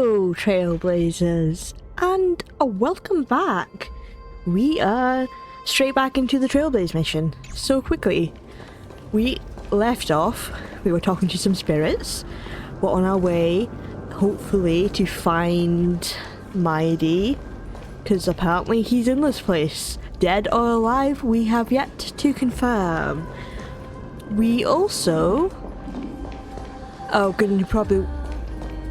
Hello, Trailblazers, and welcome back. We are straight back into the Trailblaze mission. So quickly, we left off, we were talking to some spirits. We're on our way, hopefully, to find Mighty, because apparently he's in this place. Dead or alive, we have yet to confirm. We also are going to probably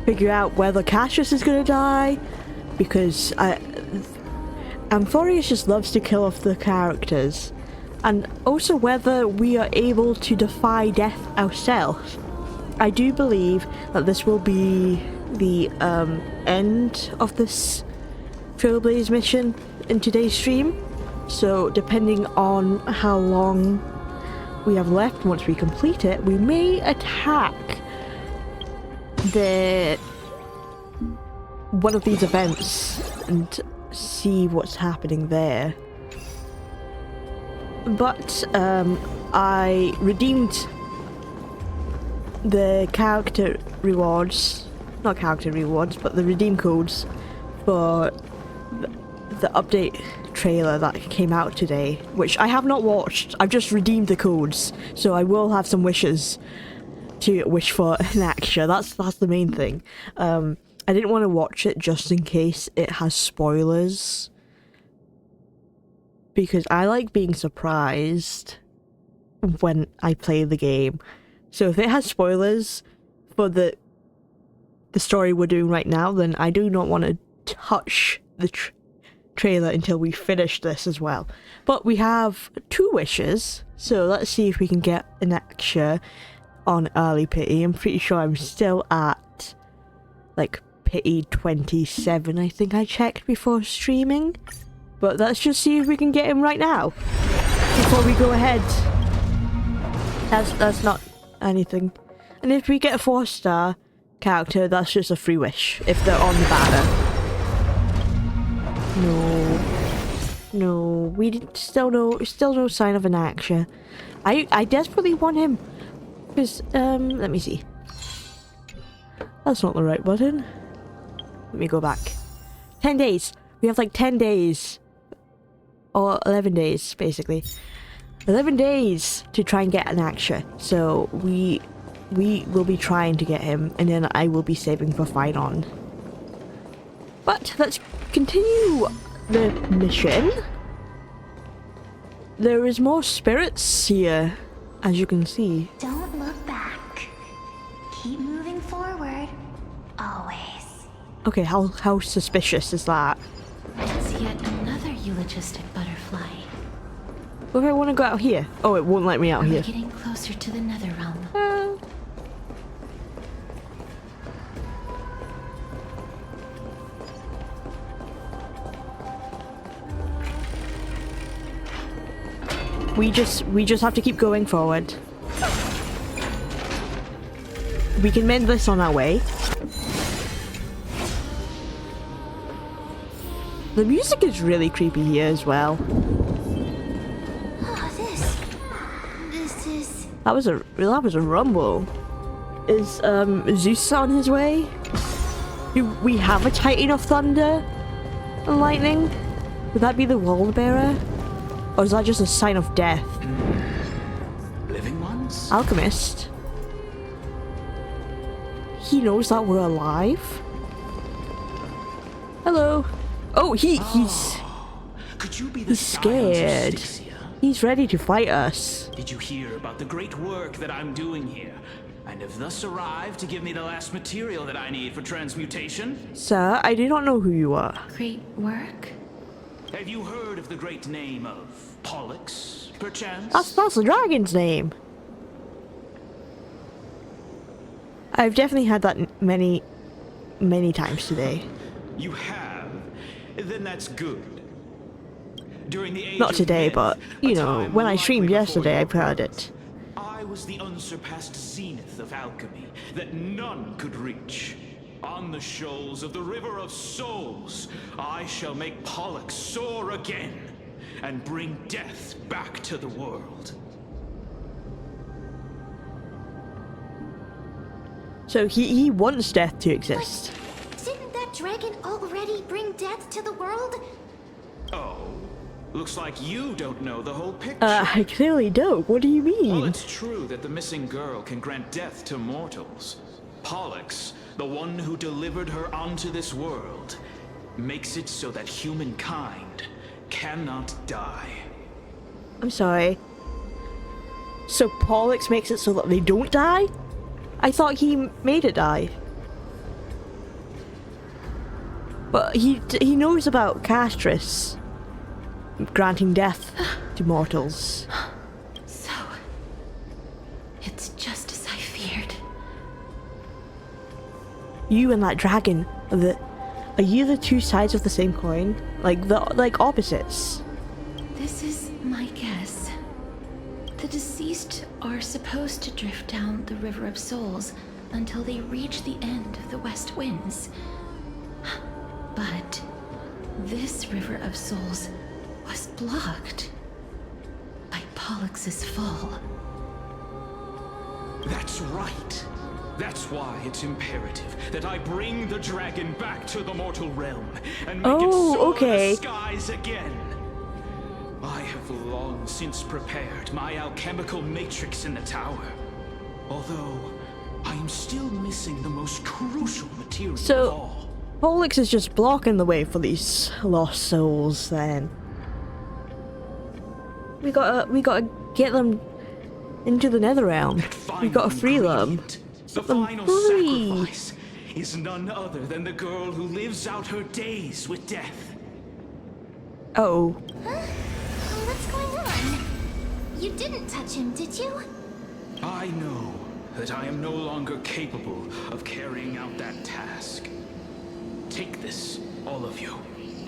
figure out whether Cassius is gonna die, because Amphorius just loves to kill off the characters, and also whether we are able to defy death ourselves. I do believe that this will be the end of this Trailblaze mission in today's stream, so depending on how long we have left once we complete it, we may attack one of these events and see what's happening there. But I redeemed the character rewards, not character rewards, but the redeem codes for the update trailer that came out today, which I have not watched. I've just redeemed the codes, so I will have some wishes to wish for an extra. That's the main thing. I didn't want to watch it just in case it has spoilers, because I like being surprised when I play the game. So if it has spoilers for the story we're doing right now, then I do not want to touch the trailer until we finish this as well. But we have 2 wishes, so let's see if we can get an extra on early pity. I'm pretty sure I'm still at like pity 27, I think I checked before streaming. But let's just see if we can get him right now before we go ahead. That's not anything. And if we get a 4-star character, that's just a free wish if they're on the banner. No, still no sign of an action. I desperately want him. Because, let me see. That's not the right button. Let me go back. 10 days. We have like 10 days. Or 11 days, basically. 11 days to try and get an extra. So, we will be trying to get him, and then I will be saving for fight on. But, let's continue the mission. There is more spirits here, as you can see. Don't look back. Keep moving forward. Always. Okay, how suspicious is that? It's yet another eulogistic butterfly. What if I want to go out here? Oh, it won't let me out Are we here. getting closer to the nether realm? We just have to keep going forward. We can mend this on our way. The music is really creepy here as well. Oh, this is... That was a rumble. Is Zeus on his way? Do we have a Titan of Thunder and Lightning? Would that be the World Bearer? Or is that just a sign of death? Living ones? Alchemist. He knows that we're alive? Hello. Oh, he's Could you be the he's scions of scared. Styxia? He's ready to fight us. Did you hear about the great work that I'm doing here? And have thus arrived to give me the last material that I need for transmutation? Sir, I do not know who you are. Great work? Have you heard of the great name of Pollux, perchance? That's the dragon's name. I've definitely had that many times today. You have? Then that's good. During the age Not of today, myth, but, a you know, time when I likely streamed before yesterday, your I've heard birth, it. I was the unsurpassed zenith of alchemy that none could reach. On the shoals of the River of Souls, I shall make Pollux soar again and bring death back to the world. So he wants death to exist. Didn't dragon already bring death to the world? Oh, looks like you don't know the whole picture. I clearly don't. What do you While mean? it's true that the missing girl can grant death to mortals, Pollux, the one who delivered her onto this world, makes it so that humankind cannot die. I'm sorry. So Pollux makes it so that they don't die? I thought he made it die. But he knows about Castris granting death to mortals. So, it's just as I feared. You and that dragon are you the two sides of the same coin? Like opposites? This is my guess. The deceased are supposed to drift down the River of Souls until they reach the end of the West Winds. But this River of Souls was blocked by Pollux's fall. That's right. That's why it's imperative that I bring the dragon back to the mortal realm and make it soar the skies again. I have long since prepared my alchemical matrix in the tower, although I am still missing the most crucial material of all. Pollux is just blocking the way for these lost souls then. We gotta get them into the nether realm. We gotta free them. The final sacrifice is none other than the girl who lives out her days with death. Oh. Huh? What's going on? You didn't touch him, did you? I know that I am no longer capable of carrying out that task. Take this, all of you,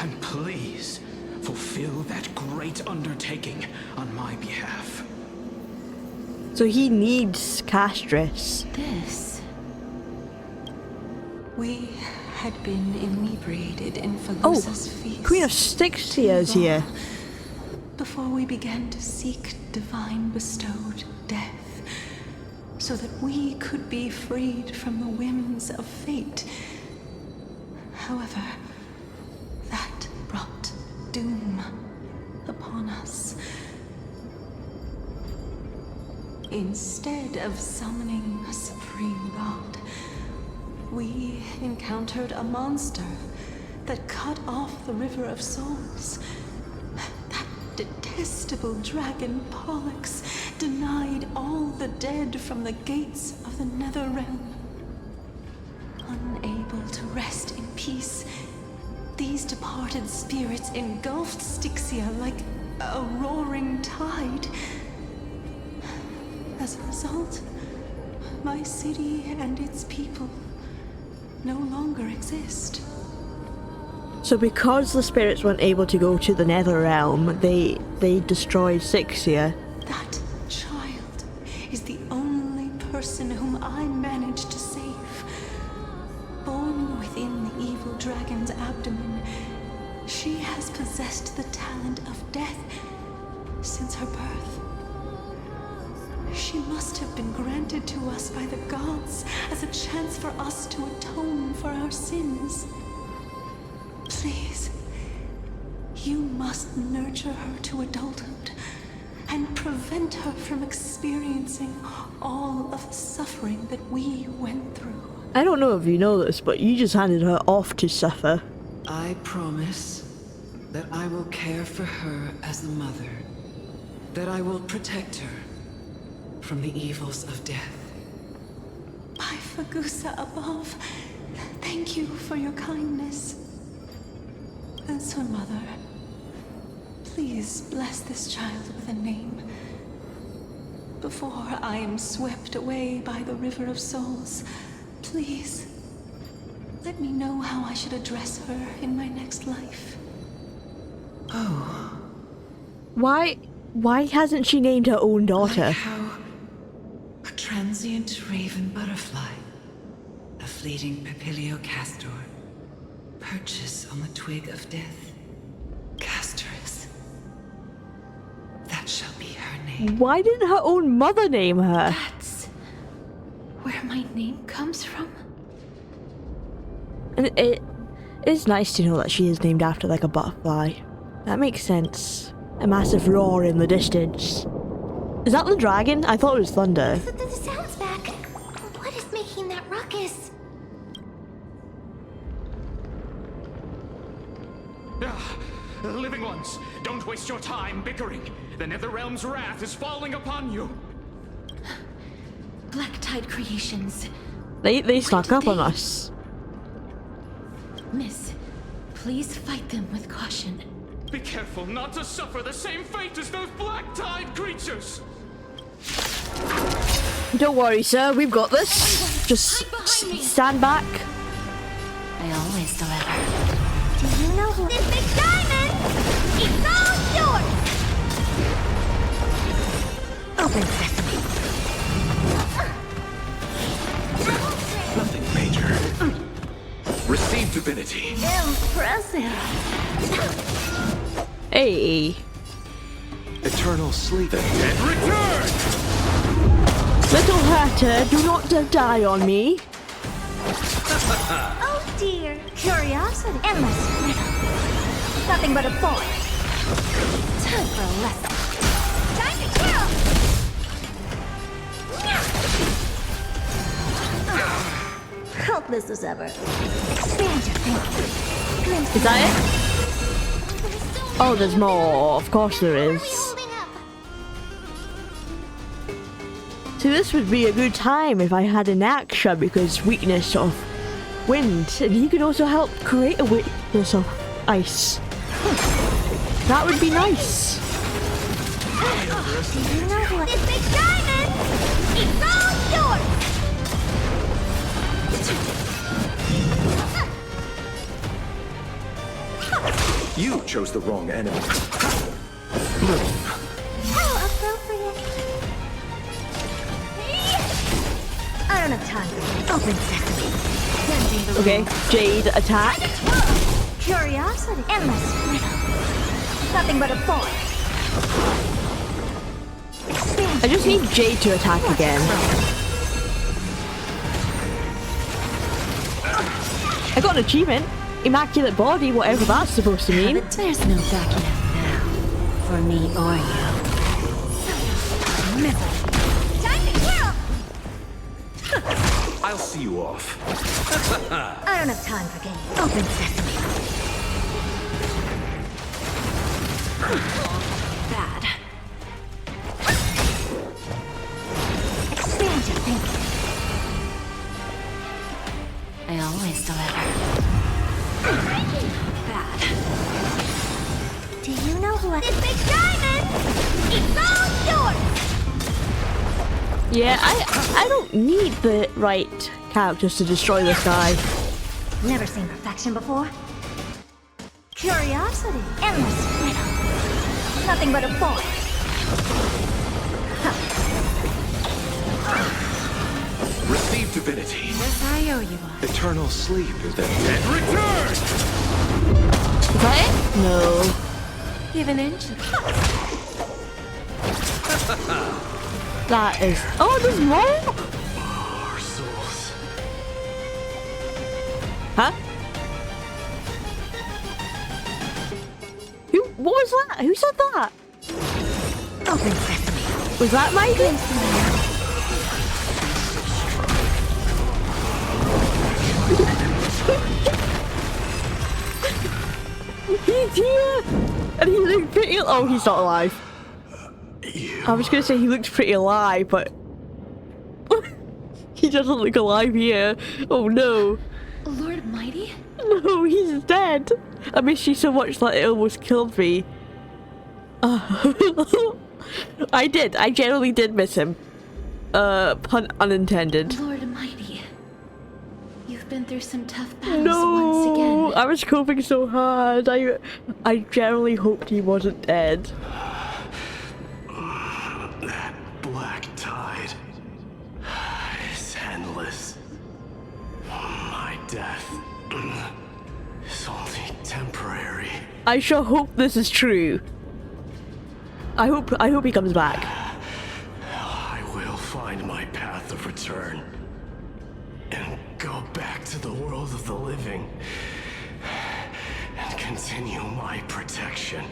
and please fulfill that great undertaking on my behalf. So he needs Castris. This. We had been inebriated in Falusa's feast. Queen of Styxia is here. Before we began to seek divine bestowed death, so that we could be freed from the whims of fate. However, that brought doom upon us. Instead of summoning a supreme god, we encountered a monster that cut off the River of Souls. That detestable dragon Pollux denied all the dead from the gates of the nether realm. Unable to rest in peace, these departed spirits engulfed Styxia like a roaring tide. As a result, my city and its people no longer exist. So because the spirits weren't able to go to the nether realm, they destroyed Styxia. That child is the only person whom I managed to save. Born within the evil dragon's abdomen, she has possessed the talent of death since her birth. She must have been granted to us by the gods as a chance for us to atone for our sins. Please, you must nurture her to adulthood and prevent her from experiencing all of the suffering that we went through. I don't know if you know this, but you just handed her off to suffer. I promise that I will care for her as a mother, that I will protect her from the evils of death. By Fagusa above, thank you for your kindness. And so, Mother, please bless this child with a name before I am swept away by the River of Souls. Please, let me know how I should address her in my next life. Oh, Why hasn't she named her own daughter? like how a transient raven butterfly, a fleeting papilio castor, perches on the twig of death. Castoris. That shall be her name. Why didn't her own mother name her? That's where my name comes from? And It's nice to know that she is named after like a butterfly. That makes sense. A massive roar in the distance. Is that the dragon? I thought it was thunder. The sound's back. What is making that ruckus? Living ones, don't waste your time bickering. The Netherrealm's wrath is falling upon you. Black Tide Creations. They snuck up on us. Miss, please fight them with caution. Be careful not to suffer the same fate as those Black Tide creatures. Don't worry, sir. We've got this. Just stand back. I always deliver. Do you know who this big diamond? It's all yours! Open sesame. Nothing major. Receive divinity. Impressive. Hey. Eternal sleep. The And return! Little Hatter, do not die on me. Oh dear. Curiosity. Endless riddle. Nothing but a boy. Time for a lesson. Time to kill! Helpless as ever. Expand your thinking. Glimpse Is that it? Oh, there's more. Of course there How are we is. holding up? See, this would be a good time if I had an action because weakness of wind, and he could also help create a weakness of ice. That would be nice. Do you know what? This big diamond! It's all yours! You chose the wrong enemy. How appropriate. I don't have time for this. Open sesame. Cleansing the Okay, room. Jade, attack. Curiosity. Endless riddle. Nothing but a boy. Expand I just need Jade to attack again. I got an achievement. Immaculate body, whatever that's supposed to mean. There's no backing out now. For me or you. Time to kill! I'll see you off. I don't have time for games. Open sesame. Bad. Expand your thinking. I always deliver. Bad. Do you know who this big diamond? It's all yours! Yeah, I don't need the right characters to destroy this guy. Never seen perfection before. Curiosity. Endless riddle. Nothing but a boy. Receive divinity. Yes, I owe you one. Eternal sleep is the And return! Is that it? No. Give an inch. That is... Oh, there's more? our souls. Huh? What was that? Who said that? Open sesame. Was that Michael? He's here! And he looked pretty... Oh, he's not alive. I was gonna say he looked pretty alive, but... he doesn't look alive here. Oh no. Lord Mighty? No, he's dead. I miss you so much that it almost killed me. I did. I generally did miss him. Pun unintended. Lord Mighty. You've been through some tough battles No, once again. I was coping so hard. I generally hoped he wasn't dead. That black tide is endless. My death is only temporary. I sure hope this is true. I hope he comes back. I will find my path of return and go back to the world of the living continue my protection.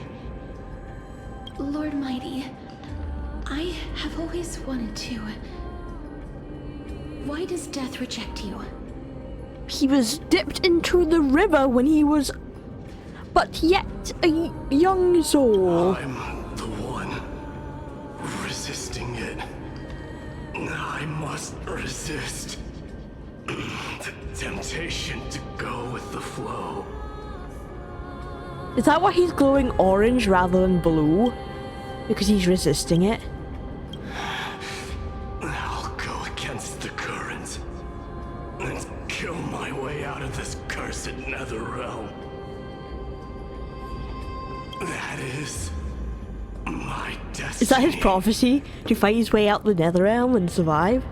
Lord Mighty, I have always wanted to. Why does death reject you? He was dipped into the river when he was but yet a young soul. I'm the one resisting it. I must resist the temptation to go with the flow. Is that why he's glowing orange rather than blue? Because he's resisting it? I'll go against the current and kill my way out of this cursed nether realm. That is my destiny. Is that his prophecy? To fight his way out the Netherrealm and survive?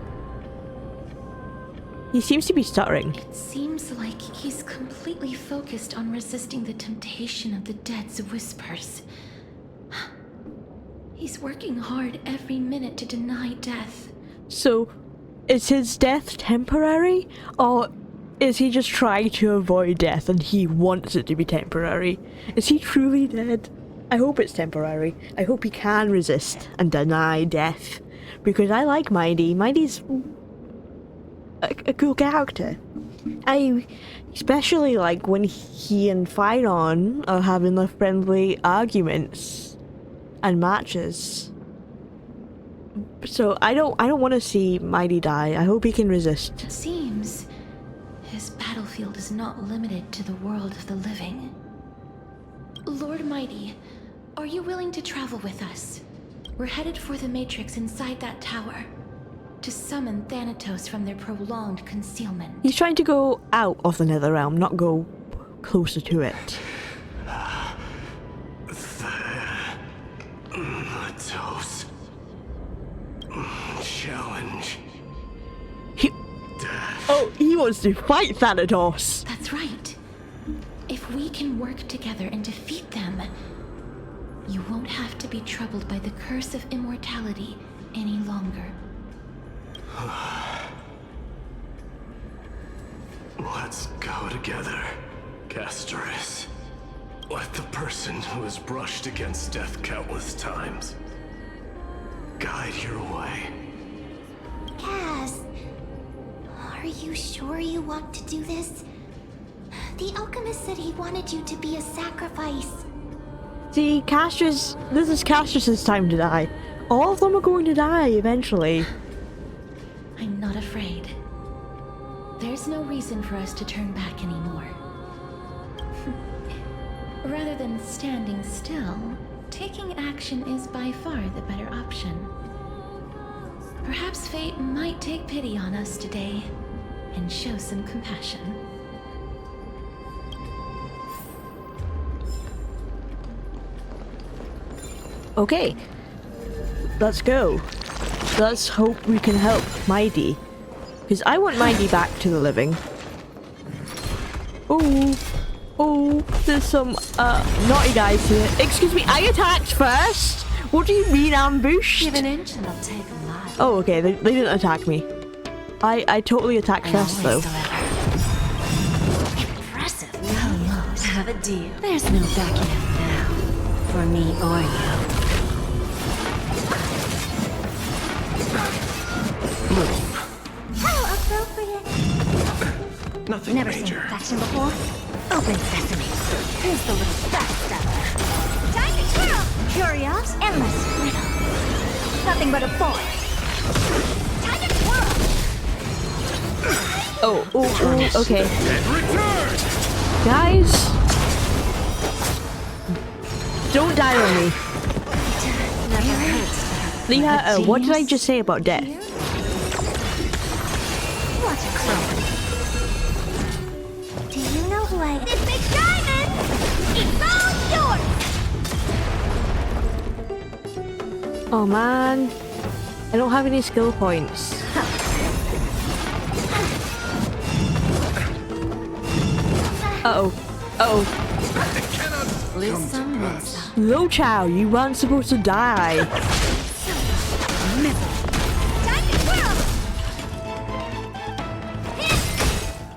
He seems to be stuttering. It seems like he's completely focused on resisting the temptation of the dead's whispers. He's working hard every minute to deny death. So, is his death temporary? Or is he just trying to avoid death and he wants it to be temporary? Is he truly dead? I hope it's temporary. I hope he can resist and deny death. Because I like Mighty. Mighty's a cool character. I especially like when he and Phyron are having their friendly arguments and matches. So I don't want to see Mighty die. I hope he can resist. It seems his battlefield is not limited to the world of the living. Lord Mighty, are you willing to travel with us? We're headed for the Matrix inside that tower to summon Thanatos from their prolonged concealment. He's trying to go out of the Netherrealm, not go closer to it. Thanatos. Challenge. Oh, he wants to fight Thanatos. That's right. If we can work together and defeat them, you won't have to be troubled by the curse of immortality any longer. Let's go together, Castorus. Let the person who has brushed against death countless times guide your way. Cass, are you sure you want to do this? The alchemist said he wanted you to be a sacrifice. See, this is Castrus's time to die. All of them are going to die eventually. I'm not afraid. There's no reason for us to turn back anymore. Rather than standing still, taking action is by far the better option. Perhaps fate might take pity on us today and show some compassion. Okay, let's go. Let's hope we can help Mighty. Because I want Mighty back to the living. Oh, there's some naughty guys here. Excuse me, I attacked first? What do you mean ambushed? Give an inch and I'll take a mile. Oh, okay, they didn't attack me. I totally attacked first though. Impressive. Almost have a deal. There's no backing out now. For me or you. How appropriate. Nothing Never seen major. affection before. Open sesame. Who's the little backstabber? Time to twirl. Curious, endless riddle. Nothing but a boy. Time to twirl. Oh, okay. And return! Guys, don't die on me. Never hurts. Leah, what did I just say about death? What a crow. Do you know who I am? This big diamond! It's all yours! Oh man, I don't have any skill points. Uh-oh. Listen, listen. Lo Chow, you weren't supposed to die. Time to twirl!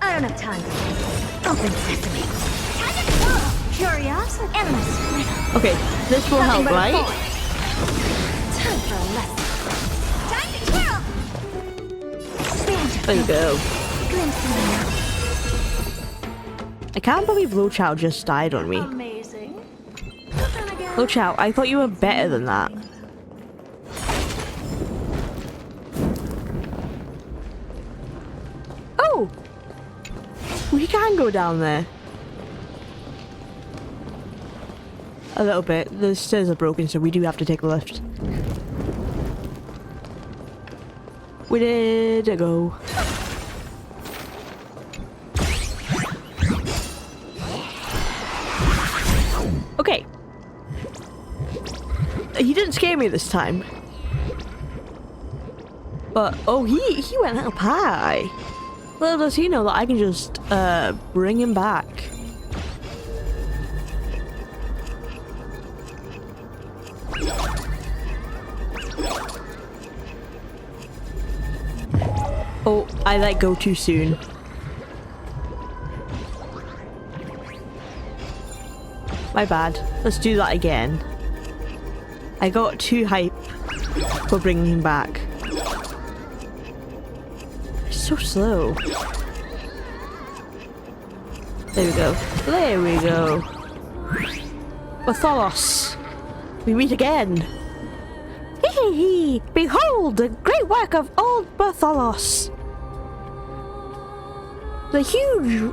I don't have time for this. Open sesame. Time to twirl! Curiosity, endless riddle. Okay, this will help, Nothing but a right? force. Time for a lesson. Time to twirl. Banter. There you go. Glimpse in the night. I can't believe Lo Chow just died on me. Amazing. But then again, Lo Chow, I thought you were better than that. Oh! We can go down there. A little bit. The stairs are broken, so we do have to take a lift. We did a go. Okay. He didn't scare me this time. But, oh, he went up high. Little does he know that I can just, bring him back. Oh, I let go too soon. My bad. Let's do that again. I got too hype for bringing him back. It's so slow. There we go. There we go. Bartholos. We meet again. Hee hee! Behold the great work of old Bartholos. The huge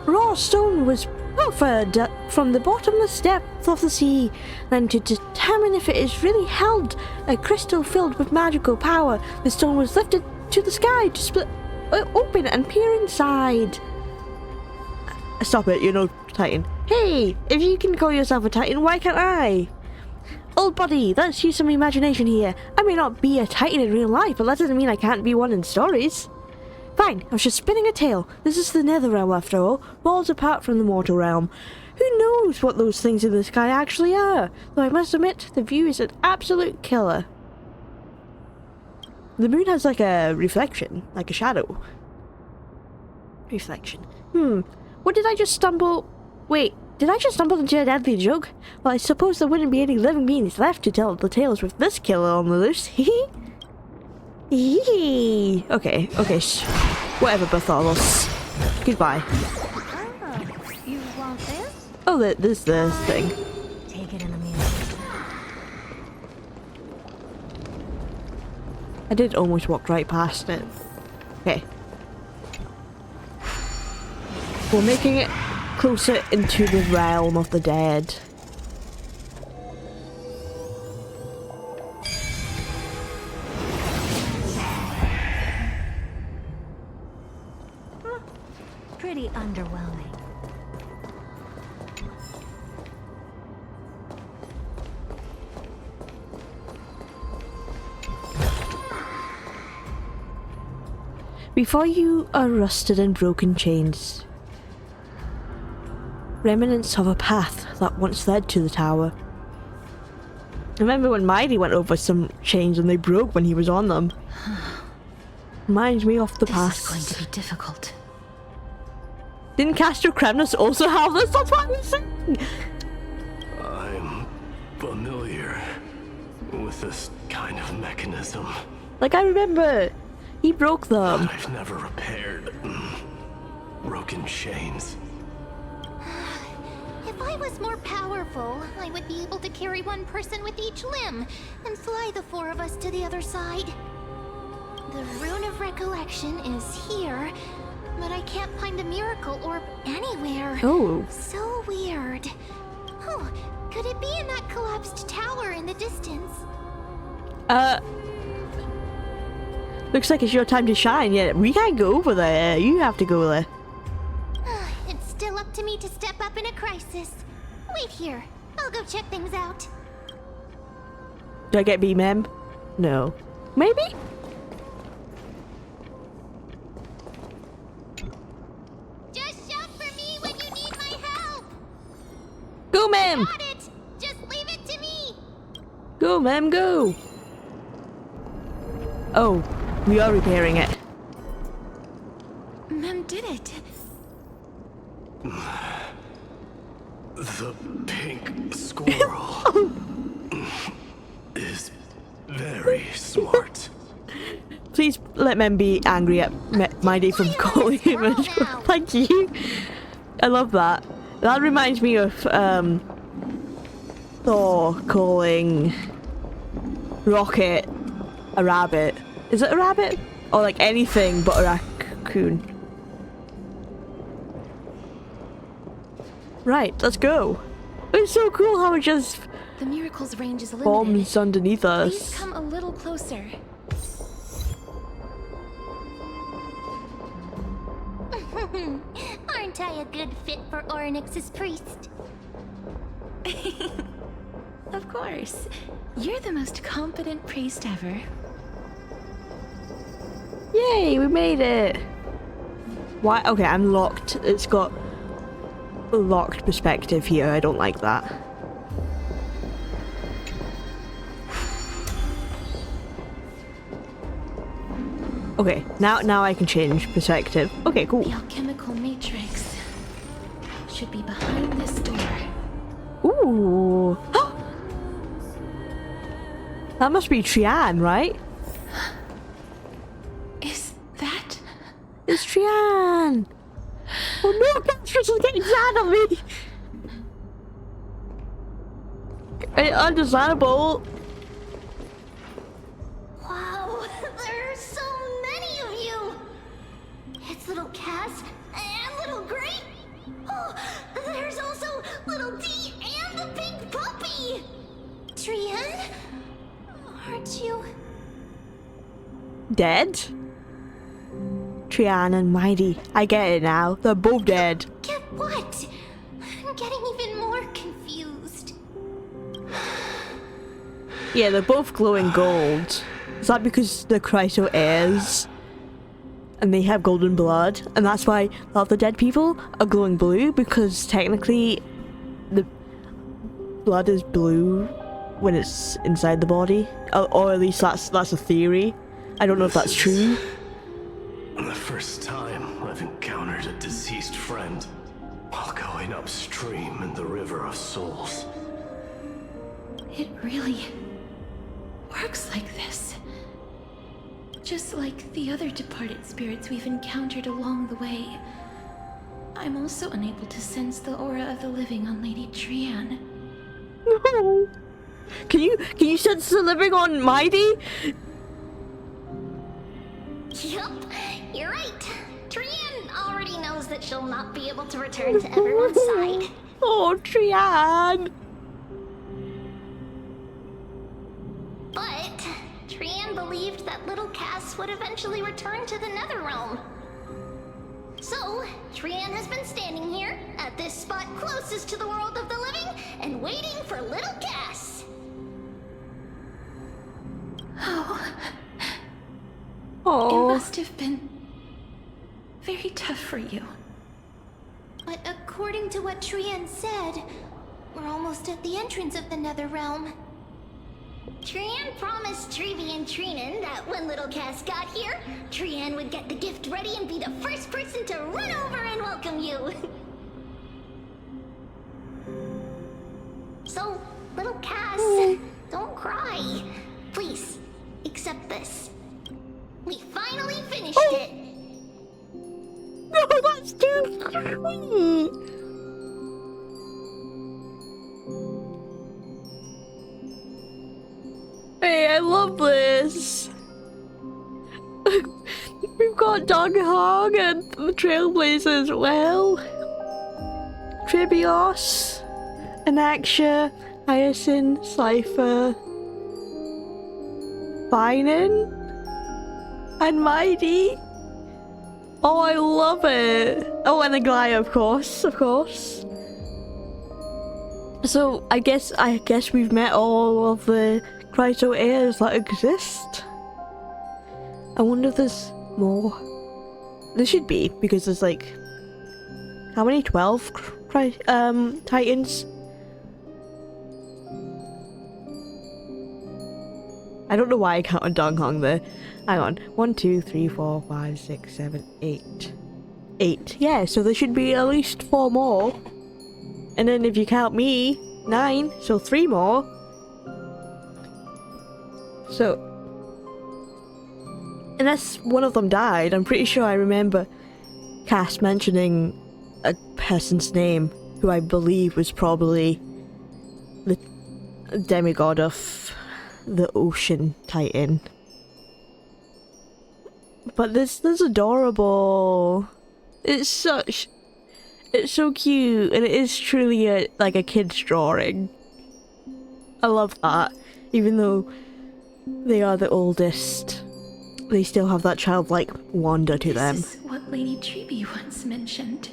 raw stone was pilfered from the bottomless depth of the sea. Then, to determine if it is really held a crystal filled with magical power, the stone was lifted to the sky to split open and peer inside. Stop it, you're no Titan. Hey, if you can call yourself a Titan, why can't I? Old buddy, let's use some imagination here. I may not be a Titan in real life, but that doesn't mean I can't be one in stories. Fine, I was just spinning a tale. This is the nether realm after all, worlds apart from the mortal realm. Who knows what those things in the sky actually are? Though I must admit, the view is an absolute killer. The moon has like a reflection, like a shadow. Reflection. What did I just stumble... Wait, did I just stumble into a deadly joke? Well, I suppose there wouldn't be any living beings left to tell the tales with this killer on the loose. Hee hee. Okay, whatever, Bartholos. Goodbye. oh, you want this? Oh, this thing. Take it in the music. I did almost walk right past it. Okay. We're making it closer into the realm of the dead. Pretty underwhelming. Before you are rusted and broken chains. Remnants of a path that once led to the tower. Remember when Mighty went over some chains and they broke when he was on them? Reminds me of the past. This is going to be difficult. Didn't Castro Kremnos also have this? That's what I'm saying! I'm familiar with this kind of mechanism, Like, I remember. He broke them. but I've never repaired broken chains. If I was more powerful, I would be able to carry one person with each limb and fly the four of us to the other side. The Rune of Recollection is here, but I can't find the miracle orb anywhere. Oh. So weird. Oh, could it be in that collapsed tower in the distance? Looks like it's your time to shine. Yeah, we can't go over there. You have to go there. It's still up to me to step up in a crisis. Wait here. I'll go check things out. Do I get B-Mem? No. Maybe? Just shout for me when you need my help. Go, Mem! Got it. Just leave it to me. Go, Mem, go! Oh, we are repairing it. Mem did it. The pink squirrel is very smart. Please let men be angry at Mighty from calling him a squirrel. Thank you. I love that. That reminds me of Thor calling Rocket a rabbit. Is it a rabbit? Or like anything but a raccoon. Right, let's go. It's so cool how it just The miracle's range is limited. bombs underneath Please us. come a little closer. Aren't I a good fit for Ornyx's priest? Of course. You're the most competent priest ever. Yay, we made it. Why? Okay, I'm locked. It's got a locked perspective here. I don't like that. Okay, now I can change perspective. Okay, cool. The alchemical matrix should be behind this door. Ooh. That must be Trian, right? Is that? It's Trian. Oh no, Castrus is getting sad on me. Understandable. Wow, there are so many of you! It's little Cass and little Grape. Oh, there's also little D and the pink puppy! Trian? Aren't you? Dead? Trian and Mighty. I get it now. They're both dead. Get what? I'm getting even more confused. Yeah, they're both glowing gold. Is that because they're Chryso heirs? And they have golden blood? And that's why a lot of the dead people are glowing blue? Because technically the blood is blue when it's inside the body? Or at least that's a theory. I don't know if that's true. The first time I've encountered a deceased friend while going upstream in the River of Souls. It really works like this. Just like the other departed spirits we've encountered along the way. I'm also unable to sense the aura of the living on Lady Trian. No. Can you sense the living on Mighty? Yup, you're right. Trian already knows that she'll not be able to return to everyone's side. Oh, Trian. But Trian believed that little Cass would eventually return to the Netherrealm. So, Trian has been standing here, at this spot closest to the world of the living, and waiting for little Cass. Oh, it Oh. must have been very tough for you. But according to what Trian said, we're almost at the entrance of the Netherrealm. Trian promised Trevi and Trinan that when little Cass got here, Trian would get the gift ready and be the first person to run over and welcome you. So, little Cass, don't cry. Please, accept this. We finally finished it. No, that's too sweet. Hey, I love this. We've got Dog Hog and the Trailblazer as well. Tribios, Anaxia, Hyacinth, Cypher, Binen, and Mighty. Oh, I love it. Oh, and Aglaya, of course, of course. So I guess we've met all of the Chryso heirs that exist. I wonder if there's more. There should be, because there's like how many? 12 Titans. I don't know why I counted Dong Hong there. Hang on. 1, 2, 3, 4, 5, 6, 7, 8. 8. Yeah, so there should be at least 4 more. And then if you count me, 9, so 3 more. So, unless one of them died, I'm pretty sure I remember Cass mentioning a person's name who I believe was probably the demigod of the ocean titan. But this is adorable. It's so cute, and it is truly like a kid's drawing. I love that. Even though they are the oldest, they still have that childlike wonder to them. This is what Lady Treby once mentioned.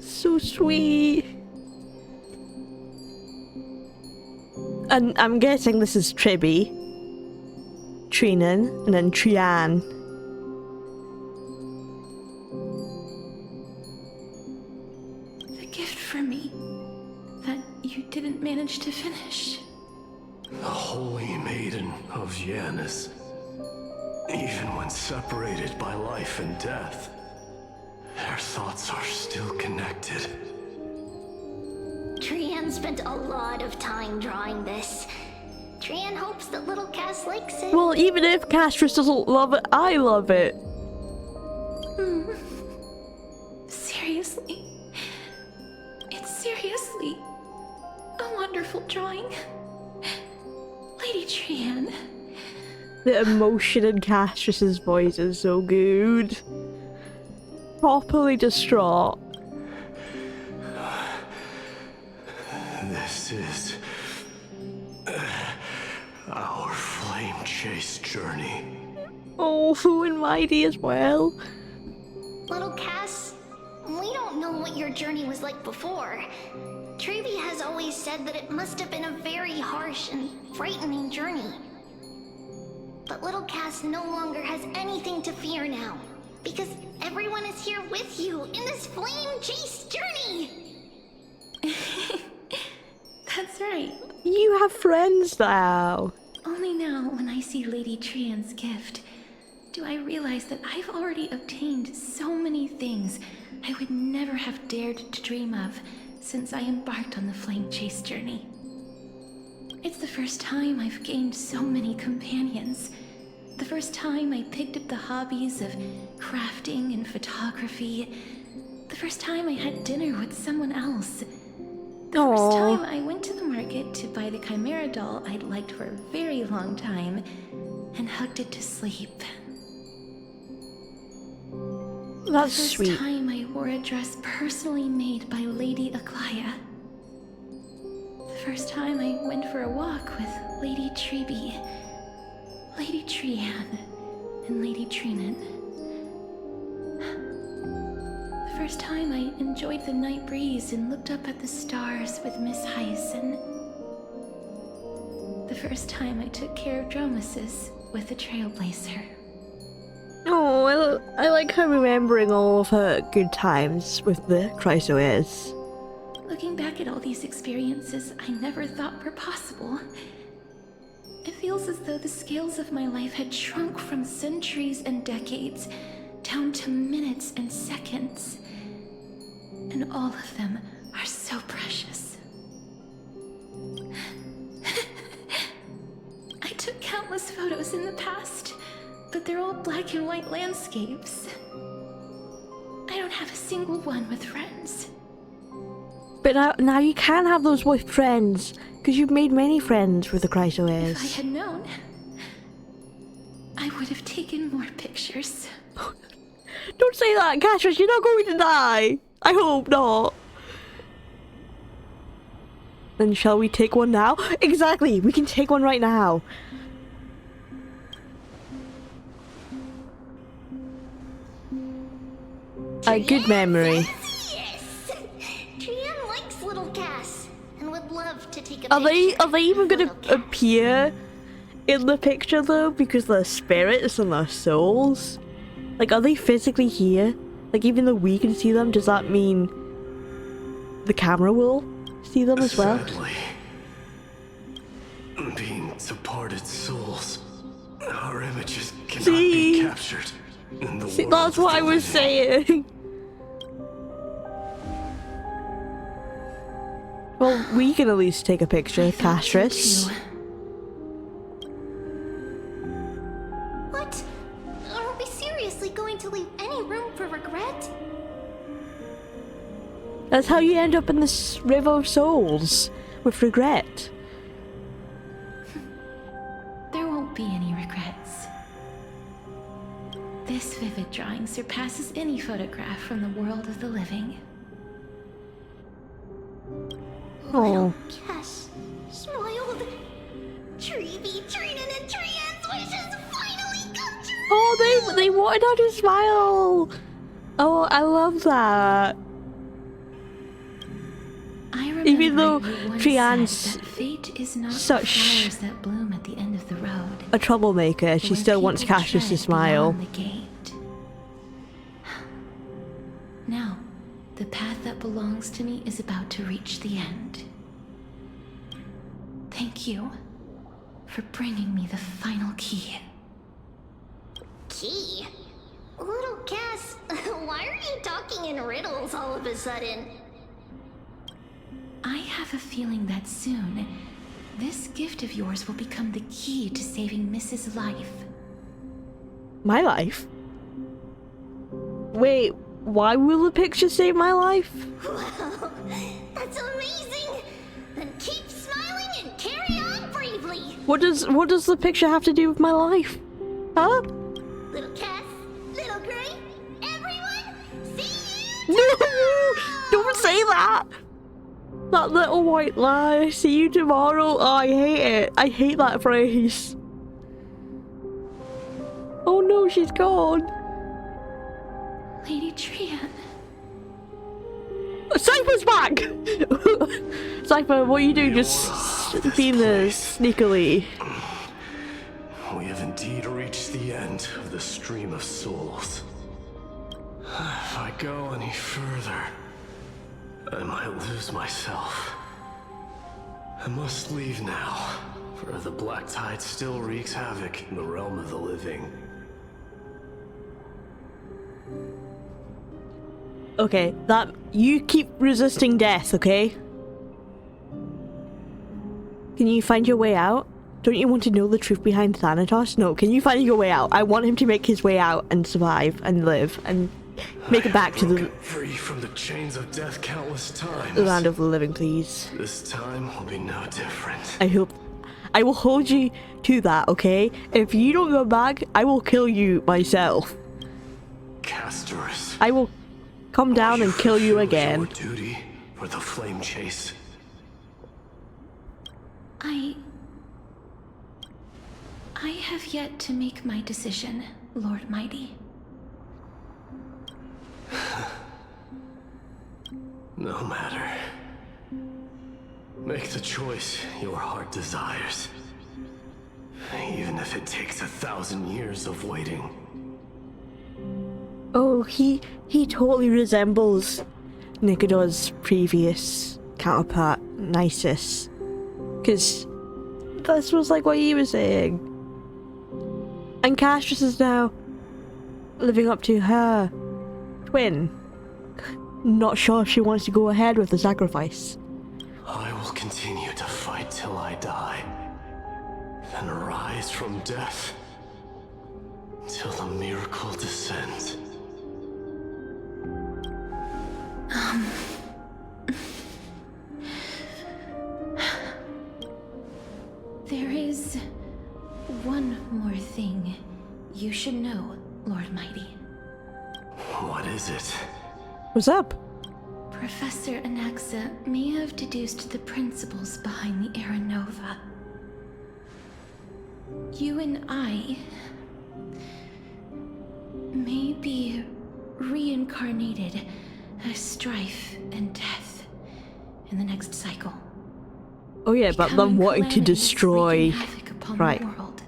So sweet. And I'm guessing this is Treby, Trinan, and then Trian. The gift for me that you didn't manage to finish. The holy maiden of Janus. Even when separated by life and death, their thoughts are still connected. Trian spent a lot of time drawing this. Trian hopes that little Cass likes it. Well, even if Castris doesn't love it, I love it. Seriously. It's seriously a wonderful drawing. Lady Trian. The emotion in Castris's voice is so good. Properly distraught. This is our flame chase journey. Oh, and Mighty as well. Little Cass, we don't know what your journey was like before. Treby has always said that it must have been a very harsh and frightening journey. But little Cass no longer has anything to fear now, because everyone is here with you in this flame chase journey! That's right. You have friends now. Only now, when I see Lady Trian's gift, do I realize that I've already obtained so many things I would never have dared to dream of since I embarked on the flame chase journey. It's the first time I've gained so many companions. The first time I picked up the hobbies of crafting and photography. The first time I had dinner with someone else. The first time I went to the market to buy the Chimera doll I'd liked for a very long time and hugged it to sleep. That's The sweet. first time I wore a dress personally made by Lady Aglaya. The first time I went for a walk with Lady Treby, Lady Trian, and Lady Trinan. The first time I enjoyed the night breeze and looked up at the stars with Miss Hyacin. The first time I took care of Dromesis with the Trailblazer. Oh, I like her remembering all of her good times with the Chrysoids. Looking back at all these experiences I never thought were possible, it feels as though the scales of my life had shrunk from centuries and decades down to minutes and seconds. And all of them are so precious. I took countless photos in the past, but they're all black and white landscapes. I don't have a single one with friends. But now you can have those with friends, because you've made many friends with the If I Chrysoids. had known, I would have taken more pictures. Don't say that, Castris, you're not going to die. I hope not. Then shall we take one now? Exactly, we can take one right now. A good memory. Yes! Trian likes little Cass and would love to take a Are picture. they even with gonna little Cass. appear in the picture though? Because their spirits and their souls? Like, are they physically here? Like, even though we can see them, does that mean the camera will see them as well? Sadly, being departed souls, our images cannot See? be captured in the See, world that's of what the I was living. saying. Well, we can at least take a picture, Castris. What? Are we seriously going to leave any room for regret? That's how you end up in this river of souls, with regret. There won't be any regrets. This vivid drawing surpasses any photograph from the world of the living. Oh. Cass smiled. Treevee, Trinan, and Trian's wishes finally come true! Oh, they wanted her to smile! Oh, I love that. I remember Even though you once Trian's said that fate is not such the flowers that bloom at the end of the road. a troublemaker, she where still wants people Castris to tread smile. beyond the gate. Now, the path that belongs to me is about to reach the end. Thank you for bringing me the final key. Key? Little Cass, why are you talking in riddles all of a sudden? I have a feeling that soon, this gift of yours will become the key to saving Mrs. Life. My life? Wait, why will the picture save my life? Wow, that's amazing! Then keep smiling and carry on bravely! What does the picture have to do with my life? Huh? Little Cass, Little Gray, everyone, see you No! tomorrow! Don't say that! That little white lie, see you tomorrow. Oh, I hate it. I hate that phrase. Oh no, she's gone. Lady Trian. Cypher's back! Cypher, what are you doing? Just being there sneakily. We have indeed reached the end of the stream of souls. If I go any further, I might lose myself. I must leave now, for the black tide still wreaks havoc in the realm of the living. Okay, that you keep resisting death, okay? Can you find your way out? Don't you want to know the truth behind Thanatos? No, can you find your way out? I want him to make his way out and survive and live and make it back to the free from the chains of death countless times. land of the living, please. This time will be no different. I hope I will hold you to that, okay? If you don't go back, I will kill you myself. Castorus, I will come down and kill you fulfill again. Your duty for the flame chase. I have yet to make my decision, Lord Mighty. No matter. Make the choice your heart desires. Even if it takes 1,000 years of waiting. Oh, he totally resembles Nikodor's previous counterpart, Nisus. Because this was like what he was saying. And Castris is now living up to her twin. Not sure if she wants to go ahead with the sacrifice. I will continue to fight till I die. Then rise from death. Till the miracle descends. There is one more thing you should know, Lord Mighty. What is it? What's up? Professor Anaxa may have deduced the principles behind the Era Nova. You and I may be reincarnated as strife and death in the next cycle. Oh yeah, but them wanting to destroy... Right. The world.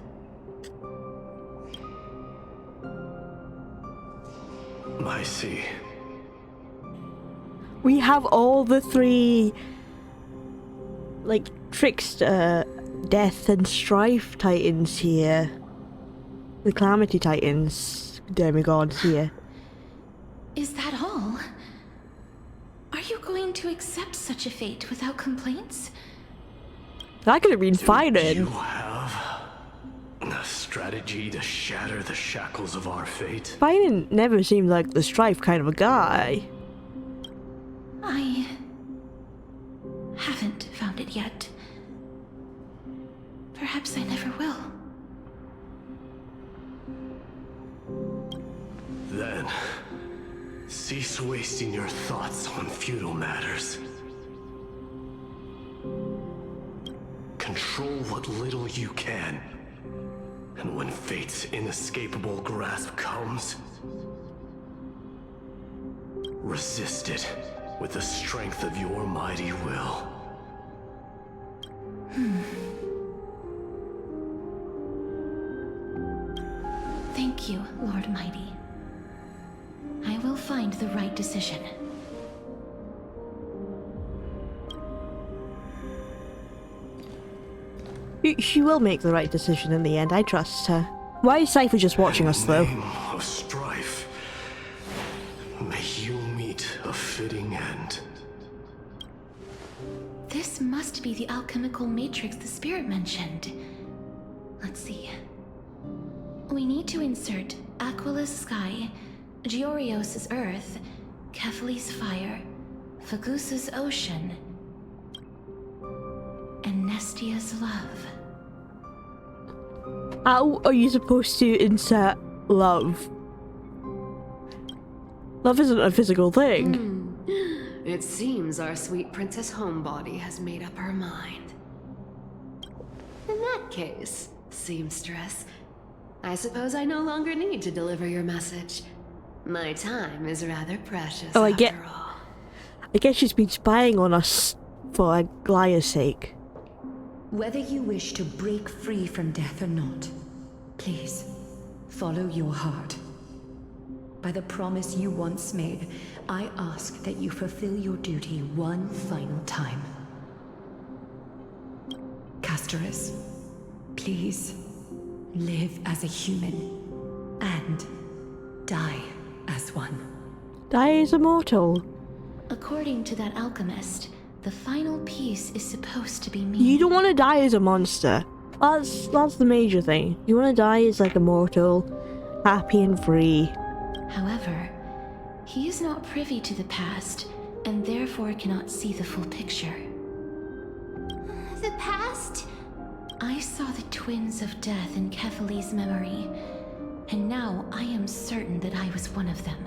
I see. We have all the three, like, Trickster, Death and Strife Titans here. The Calamity Titans, demigods here. Is that all? Are you going to accept such a fate without complaints? That could have been You fighting. have a strategy to shatter the shackles of our fate. Fighting never seemed like the Strife kind of a guy. I haven't found it yet. Perhaps I never will. Then, cease wasting your thoughts on futile matters. Control what little you can. And when fate's inescapable grasp comes, resist it with the strength of your mighty will. Thank you, Lord Mighty. I will find the right decision. She will make the right decision in the end, I trust her. Why is Cypher just watching us though? In the name of strife, may you meet a fitting end. This must be the alchemical matrix the spirit mentioned. Let's see. We need to insert Aquila's sky, Georios' earth, Kephali's fire, Fagusa's ocean, and Nestia's love. How are you supposed to insert love? Love isn't a physical thing. It seems our sweet Princess Homebody has made up her mind. In that case, seamstress, I suppose I no longer need to deliver your message. My time is rather precious, Oh, after all. I guess she's been spying on us for Aglaya's sake. Whether you wish to break free from death or not, please, follow your heart. By the promise you once made, I ask that you fulfill your duty one final time. Castorus, please, live as a human, and die as one. Die is immortal. According to that alchemist, the final piece is supposed to be me. You don't want to die as a monster. That's the major thing. You want to die as like immortal, happy and free. However, he is not privy to the past, and therefore cannot see the full picture. The past? I saw the twins of death in Kephali's memory, and now I am certain that I was one of them.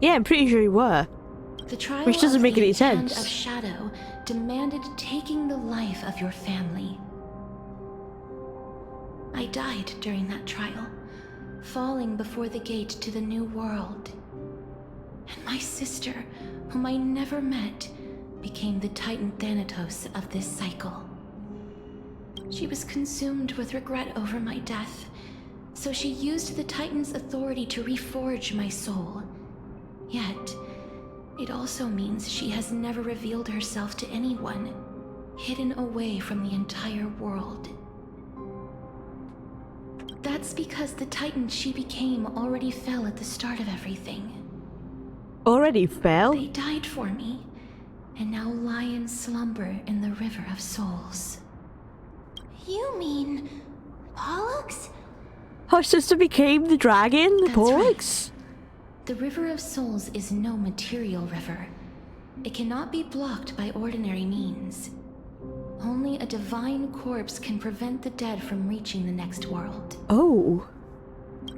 Yeah, I'm pretty sure you were. The trial Which doesn't of make the any Hand sense. of Shadow demanded taking the life of your family. I died during that trial, falling before the gate to the new world. And my sister, whom I never met, became the Titan Thanatos of this cycle. She was consumed with regret over my death, so she used the Titan's authority to reforge my soul. Yet, it also means she has never revealed herself to anyone, hidden away from the entire world. That's because the Titan she became already fell at the start of everything. Already fell? They died for me, and now lie in slumber in the River of Souls. You mean Pollux? Her sister became the dragon? The That's Pollux? The River of Souls is no material river. It cannot be blocked by ordinary means. Only a divine corpse can prevent the dead from reaching the next world. Oh.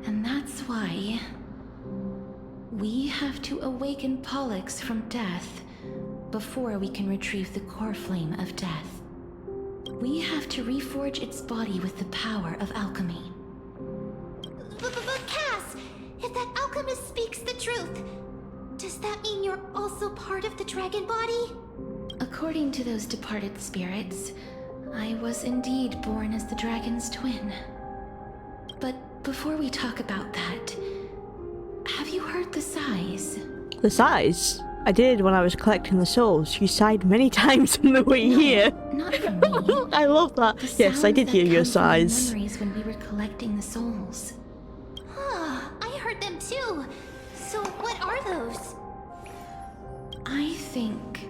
And that's why we have to awaken Pollux from death before we can retrieve the core flame of death. We have to reforge its body with the power of alchemy. But Cass, if that alchemist speaks the truth, does that mean you're also part of the dragon body? According to those departed spirits, I was indeed born as the dragon's twin. But before we talk about that, have you heard the sighs? The sighs? I did when I was collecting the souls. You sighed many times on the way here. Not from me. I love that. The Yes, I sounds did that hear your come from the sighs. memories when we were collecting the souls. I heard them too. So what are those? I think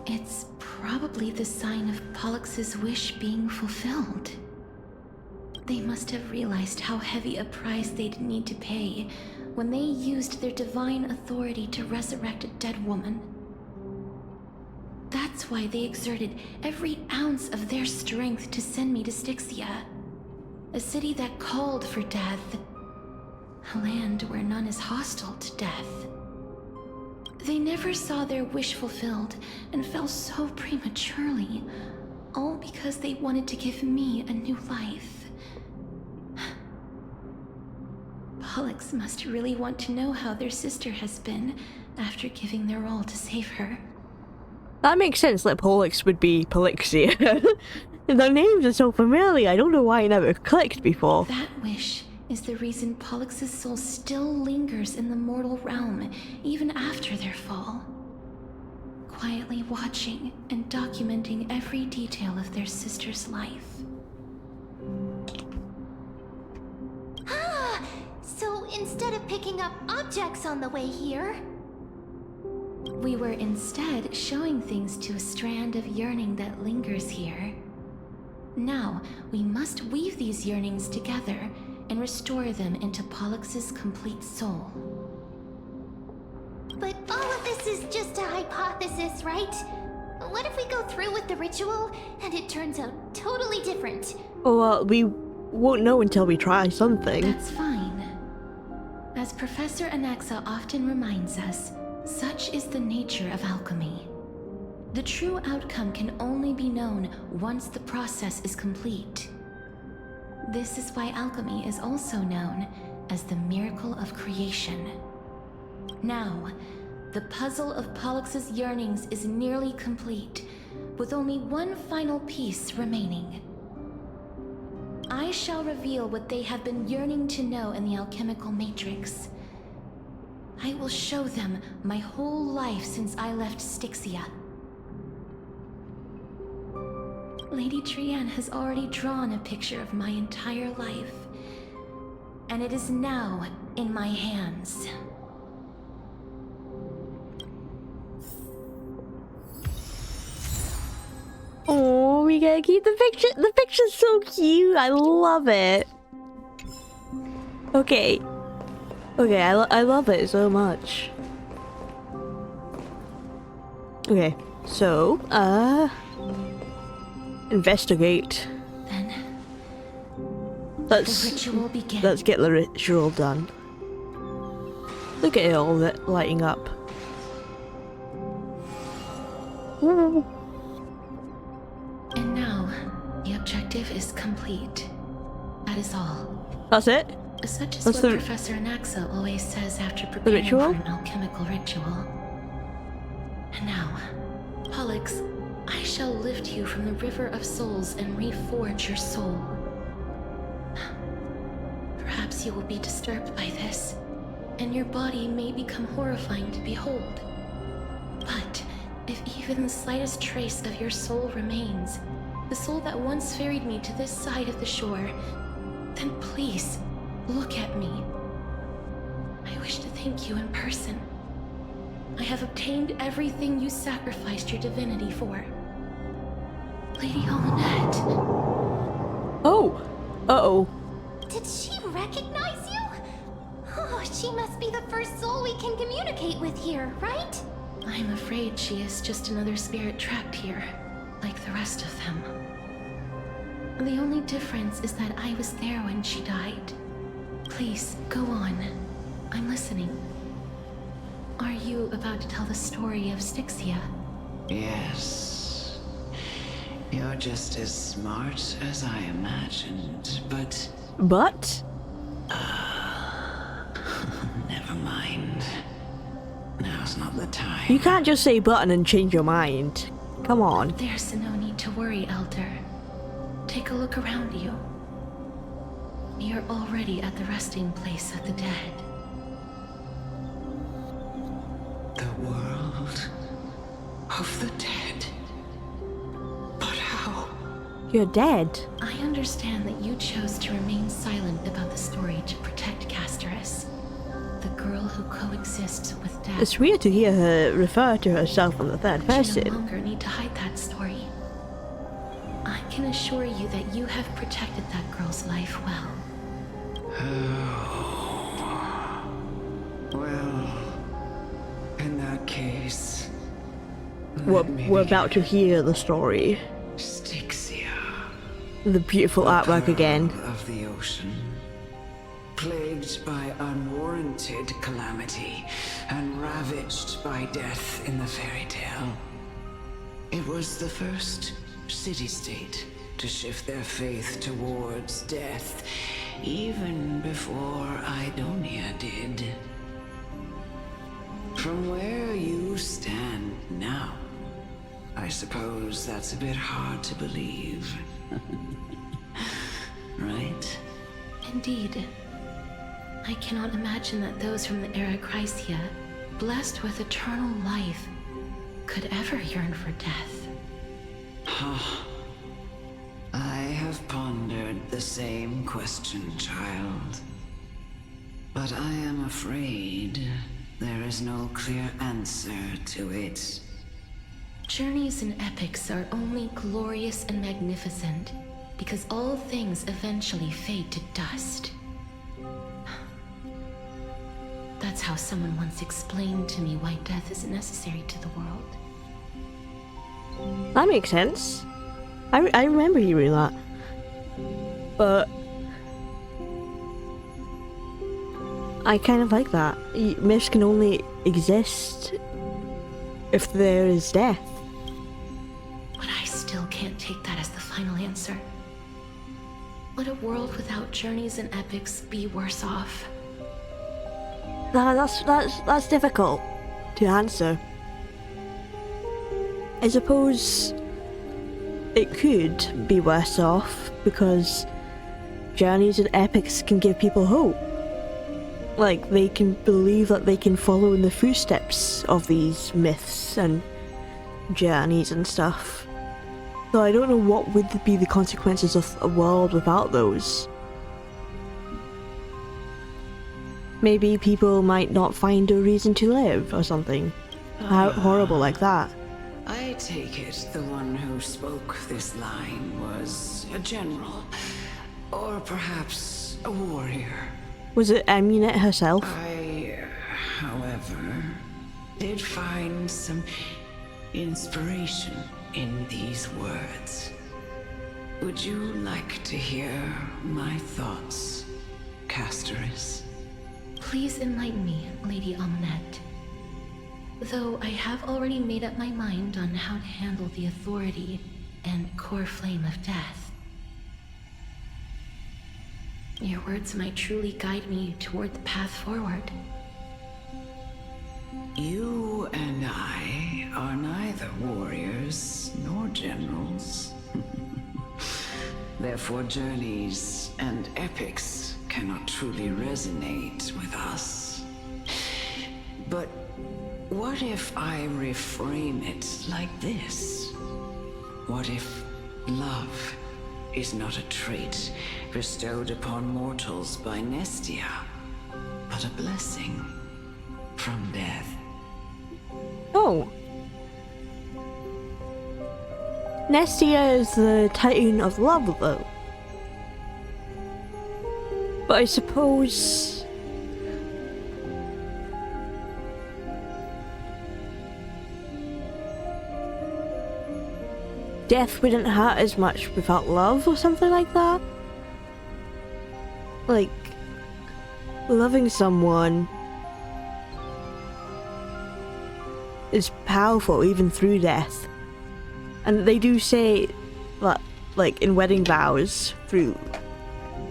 it's probably the sign of Pollux's wish being fulfilled. They must have realized how heavy a price they'd need to pay when they used their divine authority to resurrect a dead woman. That's why they exerted every ounce of their strength to send me to Styxia, a city that called for death, a land where none is hostile to death. They never saw their wish fulfilled and fell so prematurely, all because they wanted to give me a new life. Pollux must really want to know how their sister has been after giving their all to save her. That makes sense that Pollux would be Pollixia. Their names are so familiar, I don't know why it never clicked before. That wish is the reason Pollux's soul still lingers in the mortal realm, even after their fall. Quietly watching and documenting every detail of their sister's life. Ah! So instead of picking up objects on the way here... We were instead showing things to a strand of yearning that lingers here. Now, we must weave these yearnings together and restore them into Pollux's complete soul. But all of this is just a hypothesis, right? What if we go through with the ritual and it turns out totally different? Well, we won't know until we try something. That's fine. As Professor Anaxa often reminds us, such is the nature of alchemy. The true outcome can only be known once the process is complete. This is why alchemy is also known as the miracle of creation. Now, the puzzle of Pollux's yearnings is nearly complete, with only one final piece remaining. I shall reveal what they have been yearning to know in the alchemical matrix. I will show them my whole life since I left Styxia. Lady Trianne has already drawn a picture of my entire life, and it is now in my hands. Oh, we gotta keep the picture. The picture's so cute. I love it. Okay. Okay, I love it so much. Okay, so, investigate. Then Let's the ritual begins. Let's get the ritual done. Look at it all lighting up. Ooh. And now, the objective is complete. That is all. That's it? Such is That's what the- Professor Anaxa always says after preparing ritual? for an alchemical ritual. And now, Pollux, I shall lift you from the river of souls and reforge your soul. Perhaps you will be disturbed by this, and your body may become horrifying to behold. But if even the slightest trace of your soul remains, the soul that once ferried me to this side of the shore, then please, look at me. I wish to thank you in person. I have obtained everything you sacrificed your divinity for. Lady Almanette. Oh! Uh-oh. Did she recognize you? Oh, she must be the first soul we can communicate with here, right? I'm afraid she is just another spirit trapped here, like the rest of them. The only difference is that I was there when she died. Please, go on. I'm listening. Are you about to tell the story of Styxia? Yes. You're just as smart as I imagined, but... But? Never mind. Now's not the time. You can't just say button and change your mind. Come on. There's no need to worry, Elder. Take a look around you. You're already at the resting place of the dead. The world of the dead. But how? You're dead. I understand that you chose to remain silent about the story to protect Casterus, the girl who coexists with death. It's weird to hear her refer to herself in the third You person. no longer need to hide that story. I can assure you that you have protected that girl's life well. Well, in that case, We're about to hear the story. Styxia, The beautiful artwork again. pearl of the ocean, plagued by unwarranted calamity and ravaged by death in the fairy tale. It was the first city-state to shift their faith towards death, even before Idonia did. From where you stand now, I suppose that's a bit hard to believe. Right? Indeed. I cannot imagine that those from the era Chrysia, blessed with eternal life, could ever yearn for death. I have pondered the same question, child. But I am afraid there is no clear answer to it. Journeys and epics are only glorious and magnificent because all things eventually fade to dust. That's how someone once explained to me why death is necessary to the world. That makes sense. I remember hearing that. But I kind of like that. Myths can only exist if there is death. But I still can't take that as the final answer. Would a world without journeys and epics be worse off? That's difficult to answer. I suppose it could be worse off because journeys and epics can give people hope. Like, they can believe that they can follow in the footsteps of these myths and journeys and stuff. So I don't know what would be the consequences of a world without those. Maybe people might not find a reason to live or something. Horrible like that. I take it the one who spoke this line was a general, or perhaps a warrior. Was it Amunet herself? I, however, did find some inspiration in these words. Would you like to hear my thoughts, Castoris? Please enlighten me, Lady Amunet. Though I have already made up my mind on how to handle the authority and core flame of death. Your words might truly guide me toward the path forward. You and I are neither warriors nor generals. Therefore, journeys and epics cannot truly resonate with us. But what if I reframe it like this? What if love is not a trait bestowed upon mortals by Nestia, but a blessing from death? Oh. Nestia is the Titan of love, though. But I suppose death wouldn't hurt as much without love or something like that. Like, loving someone is powerful even through death. And they do say that, like, in wedding vows, through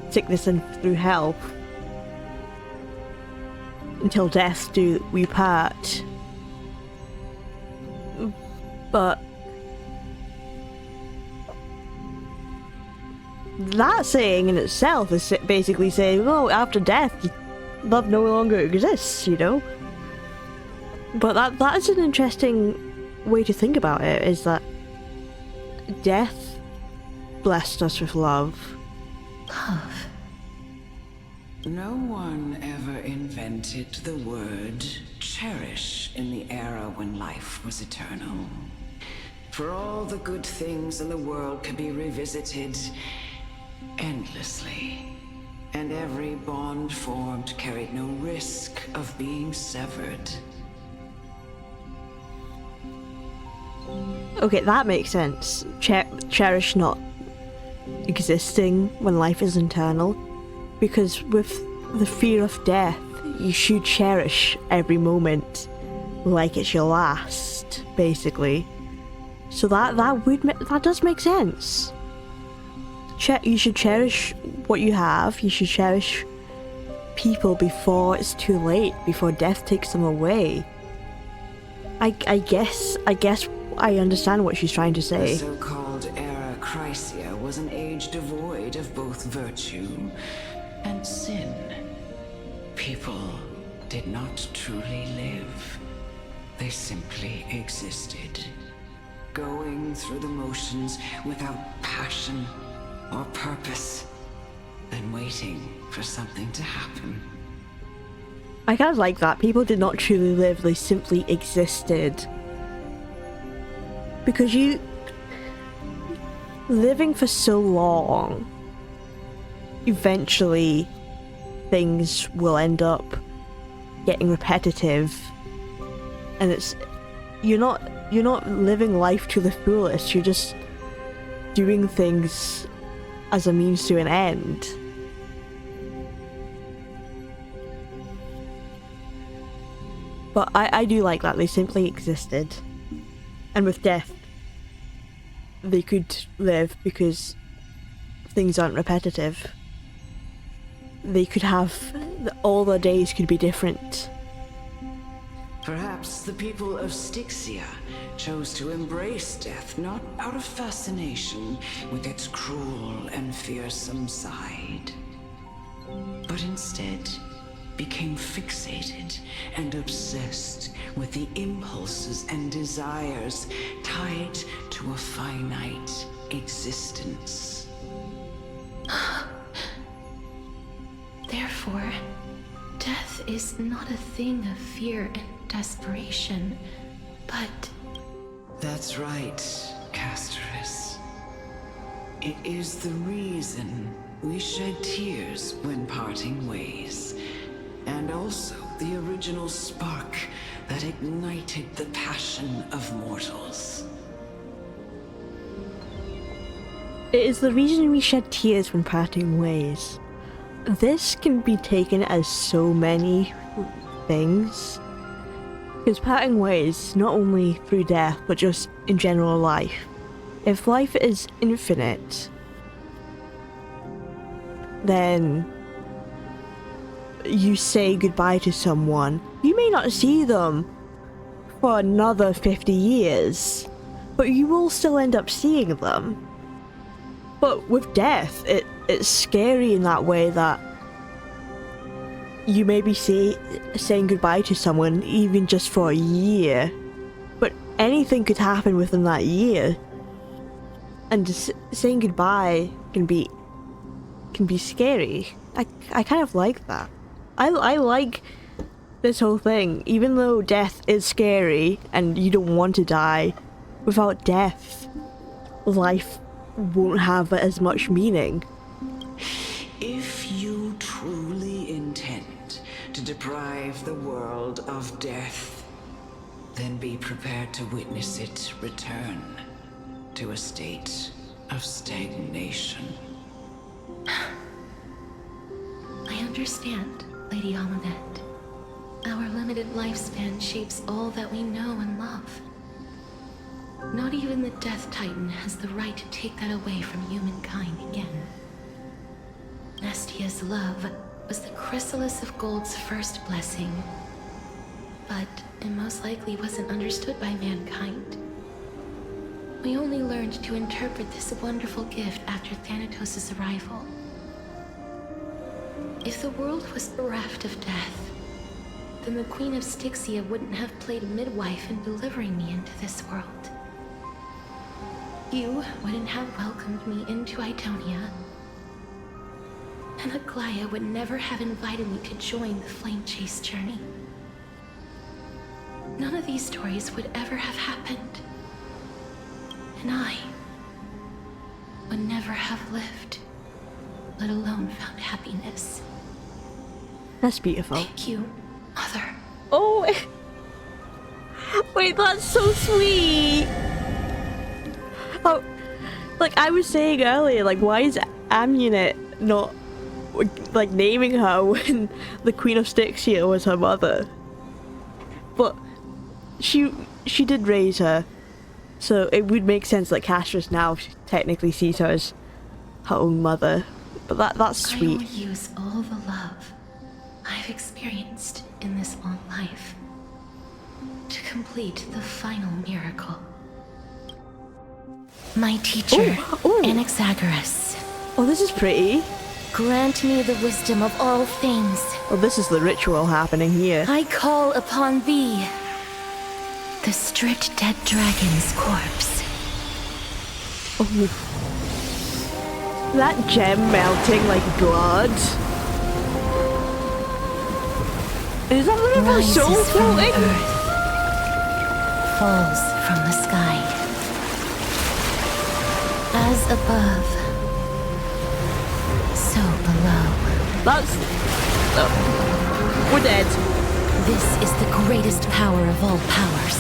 sickness and through health, until death do we part. But that saying in itself is basically saying, oh, after death, love no longer exists, you know? But that is an interesting way to think about it, is that death blessed us with love. Love. No one ever invented the word cherish in the era when life was eternal. For all the good things in the world could be revisited endlessly. And every bond formed carried no risk of being severed. Okay, that makes sense. Cherish not existing when life is eternal. Because with the fear of death, you should cherish every moment like it's your last, basically. So that does make sense. You should cherish what you have. You should cherish people before it's too late, before death takes them away. I guess I understand what she's trying to say. The so-called era Chrysia was an age devoid of both virtue and sin. People did not truly live. They simply existed, going through the motions without passion or purpose, and waiting for something to happen. I kind of like that. People did not truly live, they simply existed. Because living for so long, eventually things will end up getting repetitive, and you're not living life to the fullest, you're just doing things as a means to an end. But I do like that they simply existed, and with death they could live because things aren't repetitive. They could have, all their days could be different. Perhaps the people of Styxia chose to embrace death not out of fascination with its cruel and fearsome side, but instead became fixated and obsessed with the impulses and desires tied to a finite existence. Therefore, death is not a thing of fear and desperation, but... That's right, Casterus. It is the reason we shed tears when parting ways, and also the original spark that ignited the passion of mortals. It is the reason we shed tears when parting ways. This can be taken as so many things. Because parting ways, not only through death, but just in general life. If life is infinite, then you say goodbye to someone. You may not see them for another 50 years, but you will still end up seeing them. But with death, it's scary in that way that you may be saying goodbye to someone even just for a year, but anything could happen within that year. And just saying goodbye can be scary. I kind of like that. I like this whole thing. Even though death is scary and you don't want to die, without death, life won't have as much meaning. If you truly intend to deprive the world of death, then be prepared to witness it return to a state of stagnation. I understand, Lady Amunet. Our limited lifespan shapes all that we know and love. Not even the Death Titan has the right to take that away from humankind again. Nestia's love was the chrysalis of Gold's first blessing, but it most likely wasn't understood by mankind. We only learned to interpret this wonderful gift after Thanatos' arrival. If the world was bereft of death, then the Queen of Styxia wouldn't have played midwife in delivering me into this world. You wouldn't have welcomed me into Idonia. then Aglaya would never have invited me to join the Flame Chase journey. None of these stories would ever have happened. And I would never have lived, let alone found happiness. That's beautiful. Thank you, Mother. Oh, wait, that's so sweet. Oh, like I was saying earlier, like why is Amunet not like naming her when the Queen of Styxia was her mother? But she did raise her, so it would make sense that Castris now technically sees her as her own mother. But that's sweet. I will use all the love I've experienced in this long life to complete the final miracle. My teacher, Anaxagoras, Oh, this is pretty. grant me the wisdom of all things. Oh, this is the ritual happening here. I call upon thee, the stripped dead dragon's corpse. Oh. That gem melting like blood. Is that one of her soul Rises from the floating? earth, falls from the sky. As above, so below. That's... Oh. We're dead. This is the greatest power of all powers.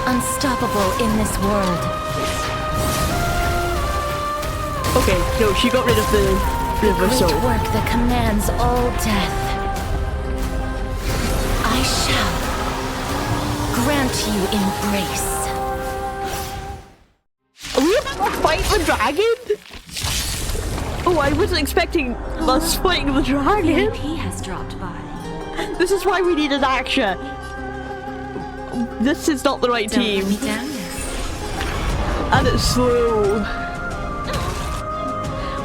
Unstoppable in this world. Okay, no, she got rid of the river Great soul. work that commands all death. I shall grant you embrace. Are we about to fight the dragon? Oh, I wasn't expecting us fighting the dragon. He has dropped by. This is why we need an action. This is not the right team. Don't let me down now. And it's slow.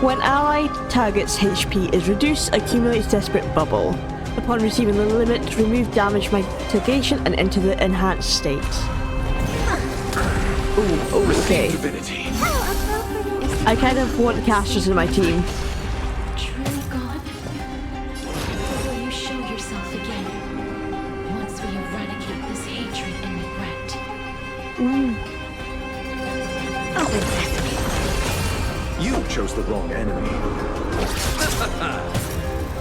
When allied target's HP is reduced, accumulates Desperate Bubble. Upon receiving the limit, remove damage mitigation and enter the enhanced state. Ooh, okay. Divinity. I kind of want casters in my team. Truly gone? Will you show yourself again? Once we eradicate this hatred and regret. Open sesame. You chose the wrong enemy.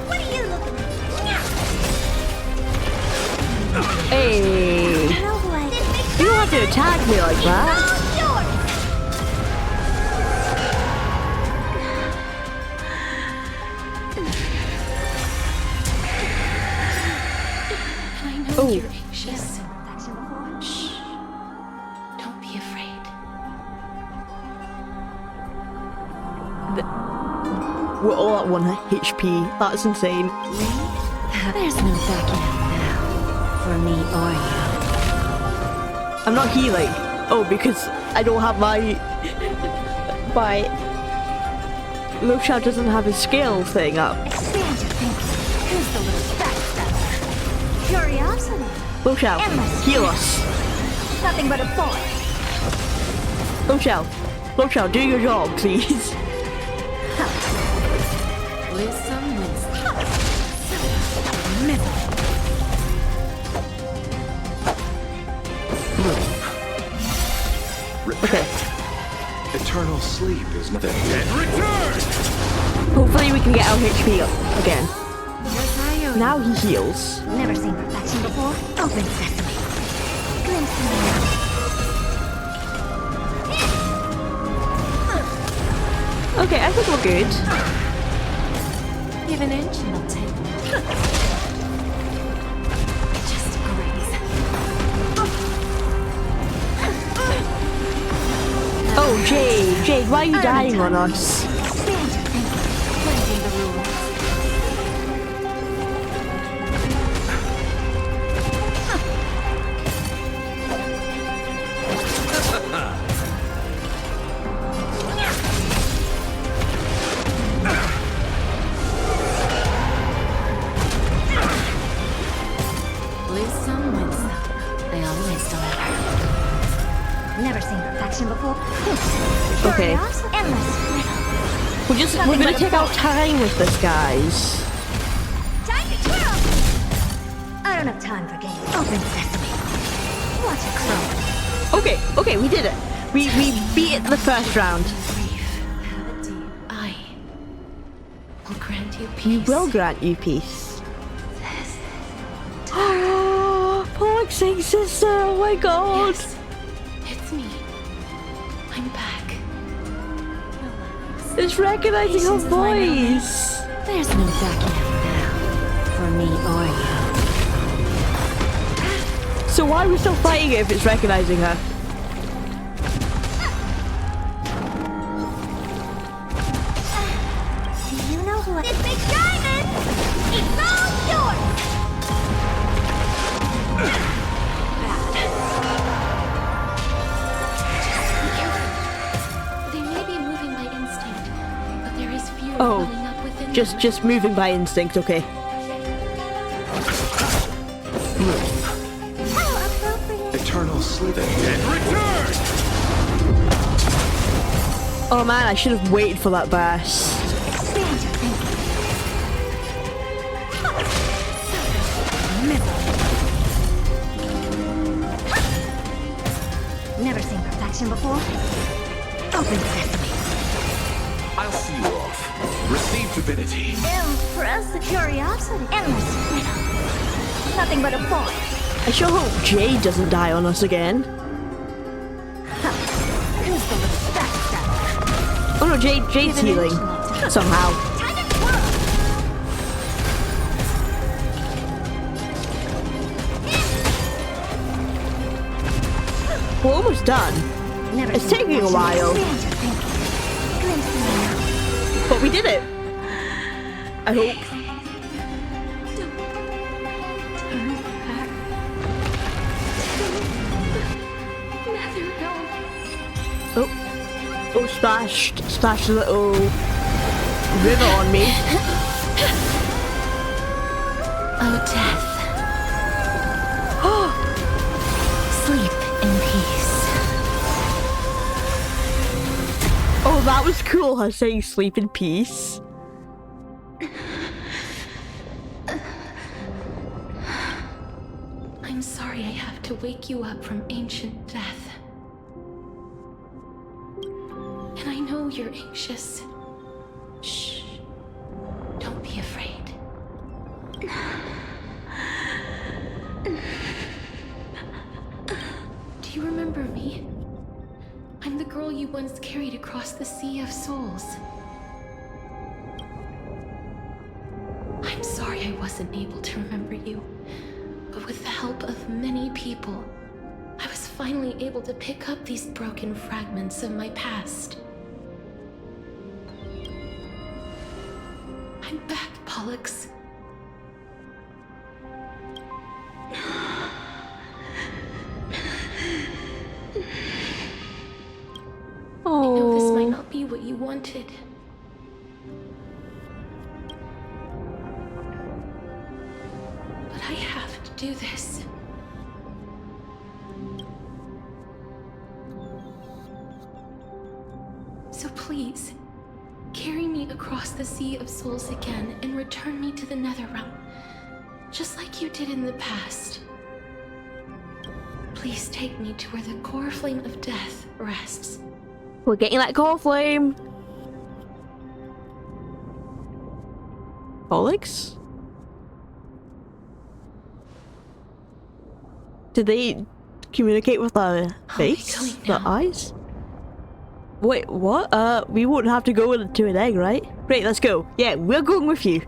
What are you looking at? Hey! No way. You don't have to attack me like that. All yours. I know Oh. you're anxious. Shh. Don't be afraid. We're all at 1 HP. That's insane. There's no backing out now. For me or you. I'm not healing. Oh, because I don't have my... Lushao doesn't have his skill thing up. Expand your thinking. Who's the little backstabber? Curiosity. Lushao, heal us. Nothing but a boy. Lushao, do your job, please. With some wisdom. Okay. Eternal sleep is nothing. Dead return! Hopefully we can get our HP up again. Now he heals. Never seen perfection before. Open sesame. Glimpse me. Okay, I think we're good. Give an inch and I'll take it. Just graze. Oh, Jade, why are you dying on us? Expand your thinking. Cleansing the rules. Lose some, win some. They always deliver. Never seen perfection before. Okay. Curiosity. Endless riddle. We're gonna take our time with this, guys. Time to twirl! I don't have time for games. Open sesame. Watch it grow. Okay, we did it. We beat it the first round. I will grant you peace. We will grant you peace. Oh, Pollux sister! Oh my god! Yes, it's me. I'm back. It's recognizing her voice. There's no backing out now. For me or you. So why are we still fighting it if it's recognizing her? Do you know who this big diamond? It's all yours! They may be moving by instinct, but there is fear Oh, welling up within them. just moving by instinct, okay. How appropriate. Eternal slither and return! Oh man, I should have waited for that burst. Expand your thinking. Never seen perfection before. Open sesame. I'll see you off. Receive divinity. Impress the curiosity. Endless riddle. Nothing but a boy. I sure hope Jade doesn't die on us again. Who's the little backstabber? Oh no, Jade's healing. Somehow. Time to twirl. We're almost done. Never It's seen taking a perfection. while. Expand your thinking. Glimpse me now. But we did it. I hope. Oh, splashed a little river on me. Oh, death. Sleep in peace. Oh, that was cool, her saying sleep in peace. I'm sorry I have to wake you up from ancient death. And I know you're anxious. Shh. Don't be afraid. Do you remember me? I'm the girl you once carried across the Sea of Souls. I'm sorry I wasn't able to remember you, but with the help of many people, I was finally able to pick up these broken fragments of my past. I'm back, Pollux. I know this might not be what you wanted. But I have to do this. So please, carry me across the Sea of Souls again and return me to the Netherrealm, just like you did in the past. Please take me to where the core flame of death rests. We're getting that core flame. Pollux? Did they communicate with our face? The eyes? Wait, what? We wouldn't have to go into an egg, right? Great, let's go. Yeah, we're going with you.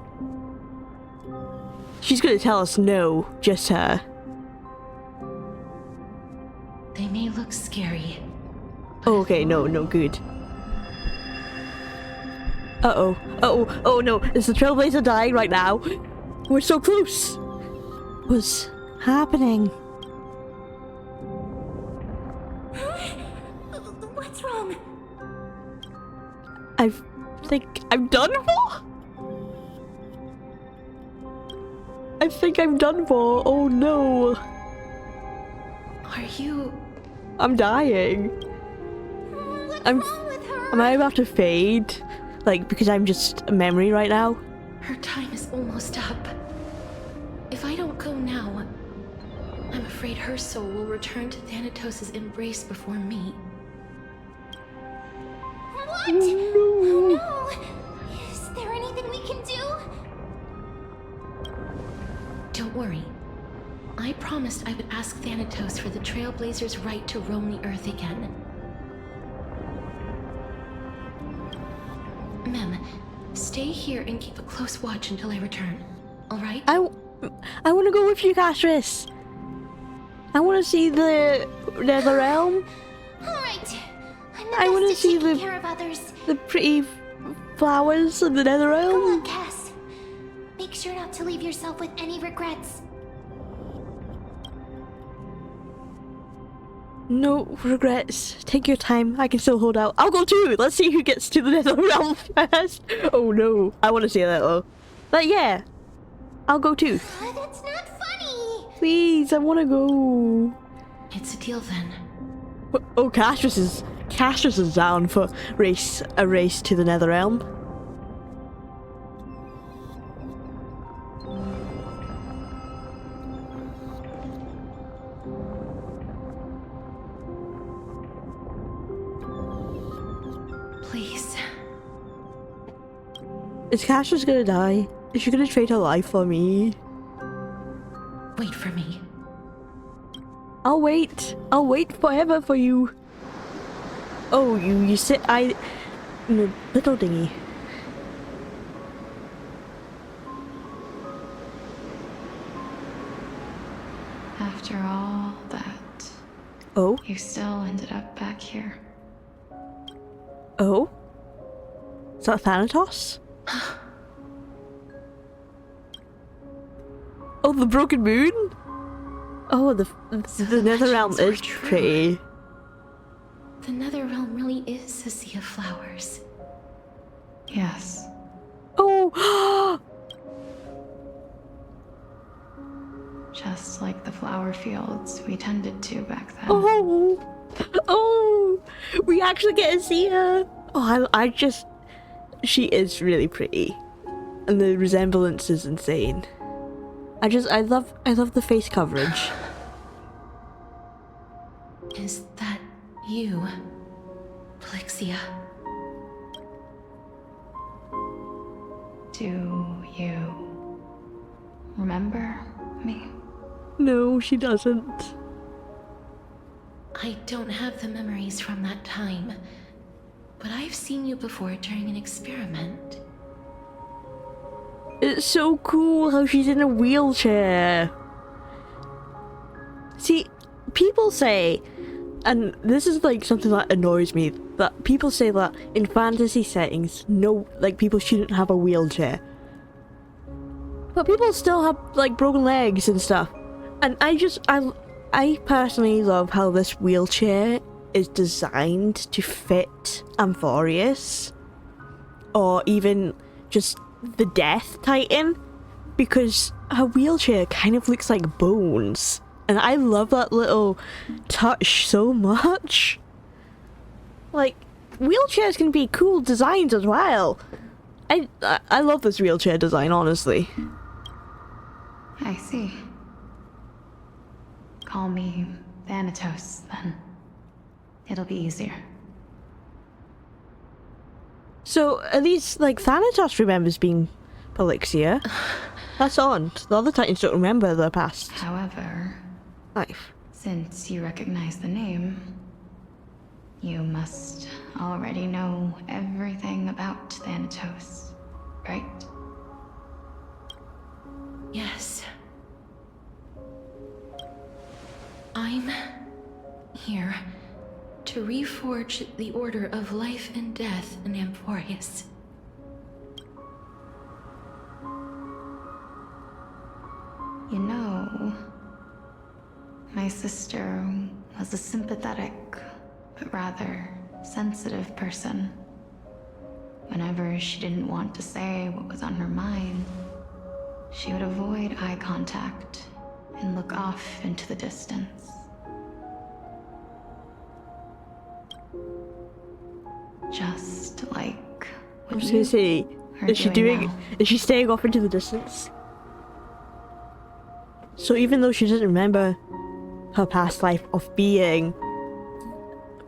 She's gonna tell us no, just her. They may look scary. Oh, okay, no, good. Uh-oh. Oh no, is the Trailblazer dying right now? We're so close. What's happening? What's wrong? I think I'm done for? I think I'm done for. Oh no. Are you... I'm dying. What's I'm- wrong with her? Am I about to fade? Like, because I'm just a memory right now. Her time is almost up. If I don't go now, I'm afraid her soul will return to Thanatos' embrace before me. What? Oh no! Is there anything we can do? Don't worry. I promised I would ask Thanatos for the Trailblazers' right to roam the Earth again. Mem, stay here and keep a close watch until I return. Alright? I want to go with you, Castris. I want to see the Nether Realm. Alright. I'm the I want to best see at taking care of others. the pretty flowers of the Nether Go Realm. on, Cass. Make sure not to leave yourself with any regrets. No regrets. Take your time. I can still hold out. I'll go too. Let's see who gets to the Nether Realm first. Oh no. I want to see that though. But yeah. I'll go too. That's not funny. Please, I want to go. It's a deal then. Oh, Castris is down for a race to the Nether Realm. Please. Is Castris gonna die? Is she gonna trade her life for me? Wait for me. I'll wait. I'll wait forever for you. Oh, you sit in a little dinghy. After all that, Oh? you still ended up back here. Oh? Is that Thanatos? Oh, the broken moon? Oh, the Nether Realm legends were is true. pretty. The Nether Realm really is a sea of flowers. Yes. Oh! Just like the flower fields we tended to back then. Oh! Oh! We actually get to see her! Oh, I just... She is really pretty. And the resemblance is insane. I love the face coverage. Is that you, Plixia? Do you remember me? No, she doesn't. I don't have the memories from that time, but I've seen you before during an experiment. It's so cool how she's in a wheelchair. See, people say, and this is like something that annoys me, that people say that in fantasy settings, no, like people shouldn't have a wheelchair. But people still have like broken legs and stuff. And I personally love how this wheelchair is designed to fit Amphorius. Or even just the Death Titan, because her wheelchair kind of looks like bones, and I love that little touch so much. Like, wheelchairs can be cool designs as well. I love this wheelchair design, honestly. I see. Call me Thanatos, then. It'll be easier. So at least like Thanatos remembers being Polixia. That's odd. The other Titans don't remember their past However, life. since you recognize the name, you must already know everything about Thanatos, right? Yes. I'm here to reforge the order of life and death in Amphorius. You know, my sister was a sympathetic, but rather sensitive person. Whenever she didn't want to say what was on her mind, she would avoid eye contact and look off into the distance. Just like I was gonna say, is she staying off into the distance? So even though she doesn't remember her past life of being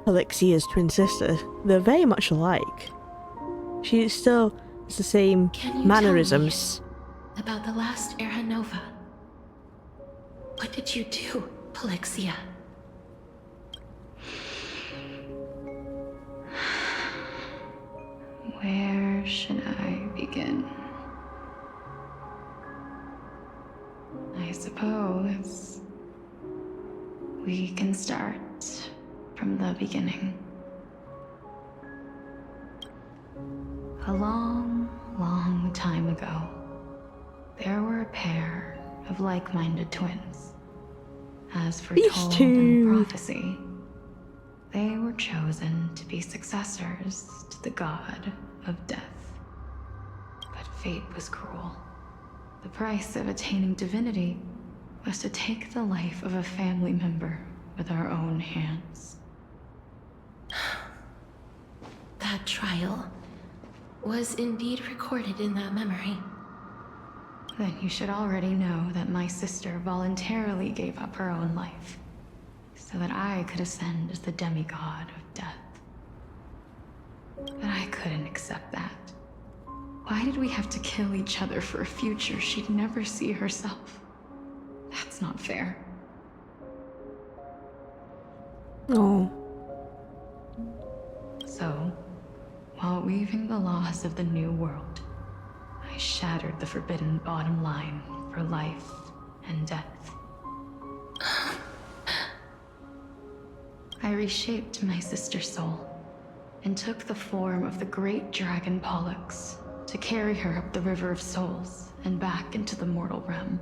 Alexia's twin sister, they're very much alike. She still has the same mannerisms. About the last Era Nova. What did you do, Polixia? Where should I begin? I suppose we can start from the beginning. A long, long time ago, there were a pair of like-minded twins. As foretold in prophecy, they were chosen to be successors to the god of death. But fate was cruel. The price of attaining divinity was to take the life of a family member with our own hands. That trial was indeed recorded in that memory. Then you should already know that my sister voluntarily gave up her own life, so that I could ascend as the demigod of death. But I couldn't accept that. Why did we have to kill each other for a future she'd never see herself? That's not fair. Oh. So, while weaving the laws of the new world, I shattered the forbidden bottom line for life and death. I reshaped my sister's soul and took the form of the great dragon Pollux to carry her up the River of Souls and back into the mortal realm.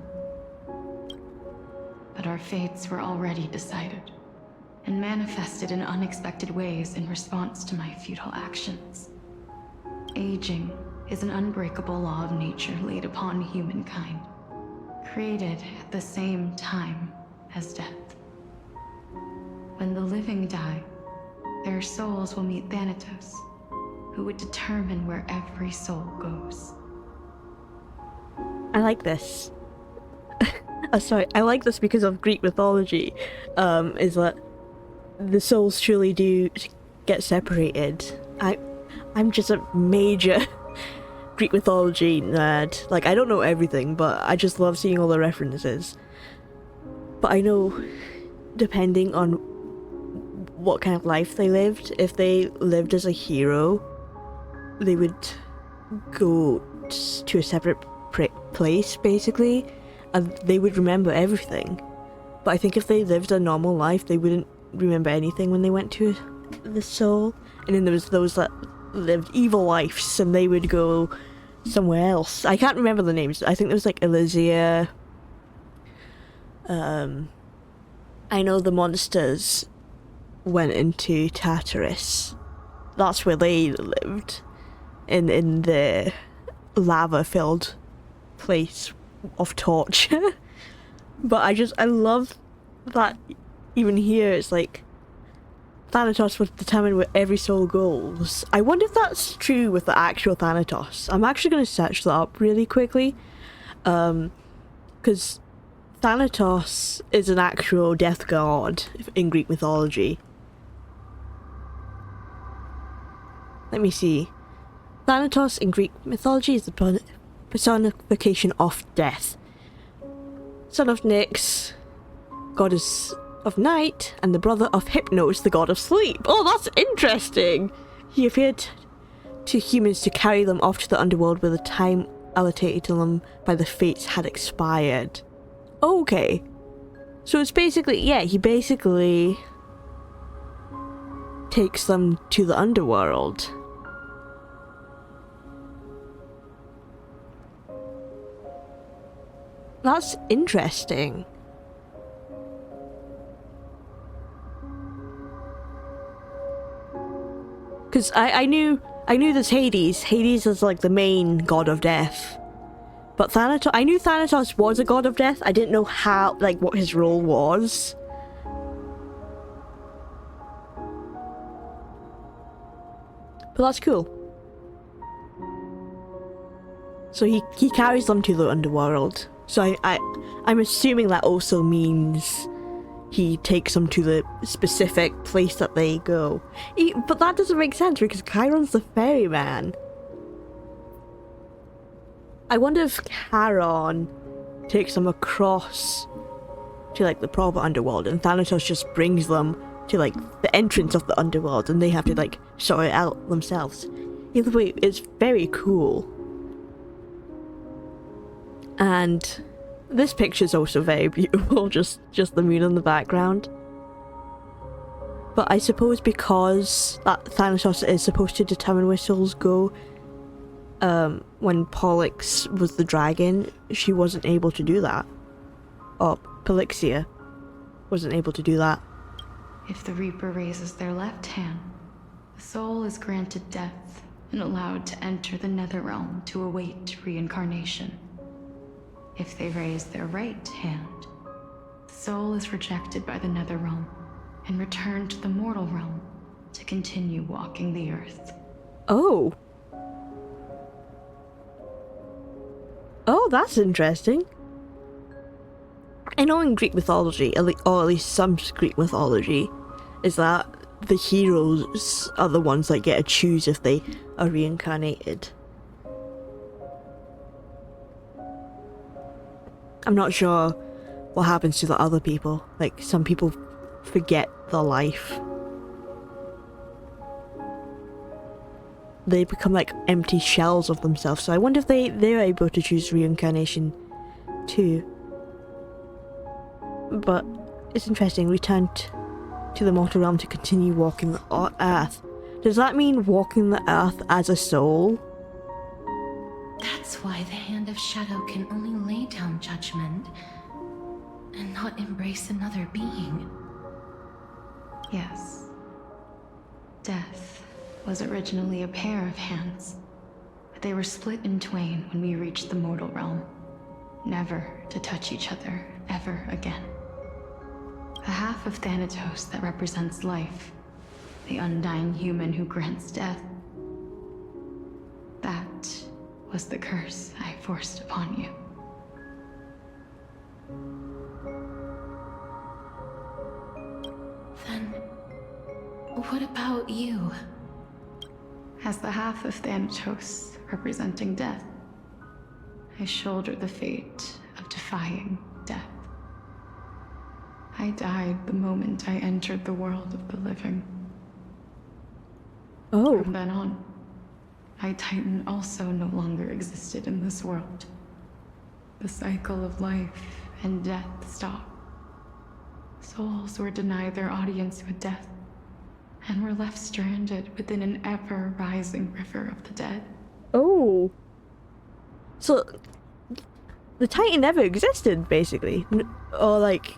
But our fates were already decided and manifested in unexpected ways in response to my futile actions. Aging is an unbreakable law of nature laid upon humankind, created at the same time as death. When the living die, their souls will meet Thanatos, who would determine where every soul goes. I like this. Sorry, I like this because of Greek mythology, is that the souls truly do get separated. I'm just a major Greek mythology nerd. Like, I don't know everything, but I just love seeing all the references. But I know, depending on what kind of life they lived, if they lived as a hero, they would go to a separate place, basically, and they would remember everything. But I think if they lived a normal life, they wouldn't remember anything when they went to the soul. And then there was those that lived evil lives, and they would go somewhere else. I can't remember the names. I think there was like Elysia. I know the monsters went into Tartarus. That's where they lived, in the lava-filled place of torture. But I love that even here it's like Thanatos would determine where every soul goes. I wonder if that's true with the actual Thanatos. I'm actually going to search that up really quickly, because Thanatos is an actual death god in Greek mythology. Let me see. Thanatos in Greek mythology is the personification of death. Son of Nyx, goddess of night, and the brother of Hypnos, the god of sleep. Oh, that's interesting! He appeared to humans to carry them off to the underworld where the time allocated to them by the fates had expired. Okay. So it's basically, yeah, he basically takes them to the underworld. That's interesting. Because I knew there's Hades. Hades is like the main god of death. But Thanatos, I knew Thanatos was a god of death. I didn't know how, like, what his role was. But that's cool. So he carries them to the underworld. So I'm assuming that also means he takes them to the specific place that they go. But that doesn't make sense because Chiron's the ferryman. I wonder if Chiron takes them across to like the proper underworld and Thanatos just brings them to like the entrance of the underworld and they have to like sort it out themselves. Either way, it's very cool. And this picture is also very beautiful, just the moon in the background. But I suppose because that Thanatos is supposed to determine where souls go, when Pollux was the dragon, she wasn't able to do that. Or Polixia wasn't able to do that. If the Reaper raises their left hand, the soul is granted death and allowed to enter the Netherrealm to await reincarnation. If they raise their right hand, the soul is rejected by the Netherrealm and returned to the mortal realm to continue walking the earth. Oh. Oh, that's interesting. I know in Greek mythology, or at least some Greek mythology, is that the heroes are the ones that get to choose if they are reincarnated. I'm not sure what happens to the other people. Like, some people forget their life. They become like empty shells of themselves. So I wonder if they're able to choose reincarnation too. But it's interesting. Returned to the mortal realm to continue walking the earth. Does that mean walking the earth as a soul? That's why the Hand of Shadow can only lay down judgment and not embrace another being. Yes. Death was originally a pair of hands, but they were split in twain when we reached the mortal realm, never to touch each other ever again. The half of Thanatos that represents life, the undying human who grants death, that was the curse I forced upon you. Then, what about you? As the half of Thanatos representing death, I shoulder the fate of defying death. I died the moment I entered the world of the living. Oh. From then on, my Titan also no longer existed in this world. The cycle of life and death stopped. Souls were denied their audience with death, and were left stranded within an ever-rising river of the dead. Oh. So, the Titan never existed, basically. Or like,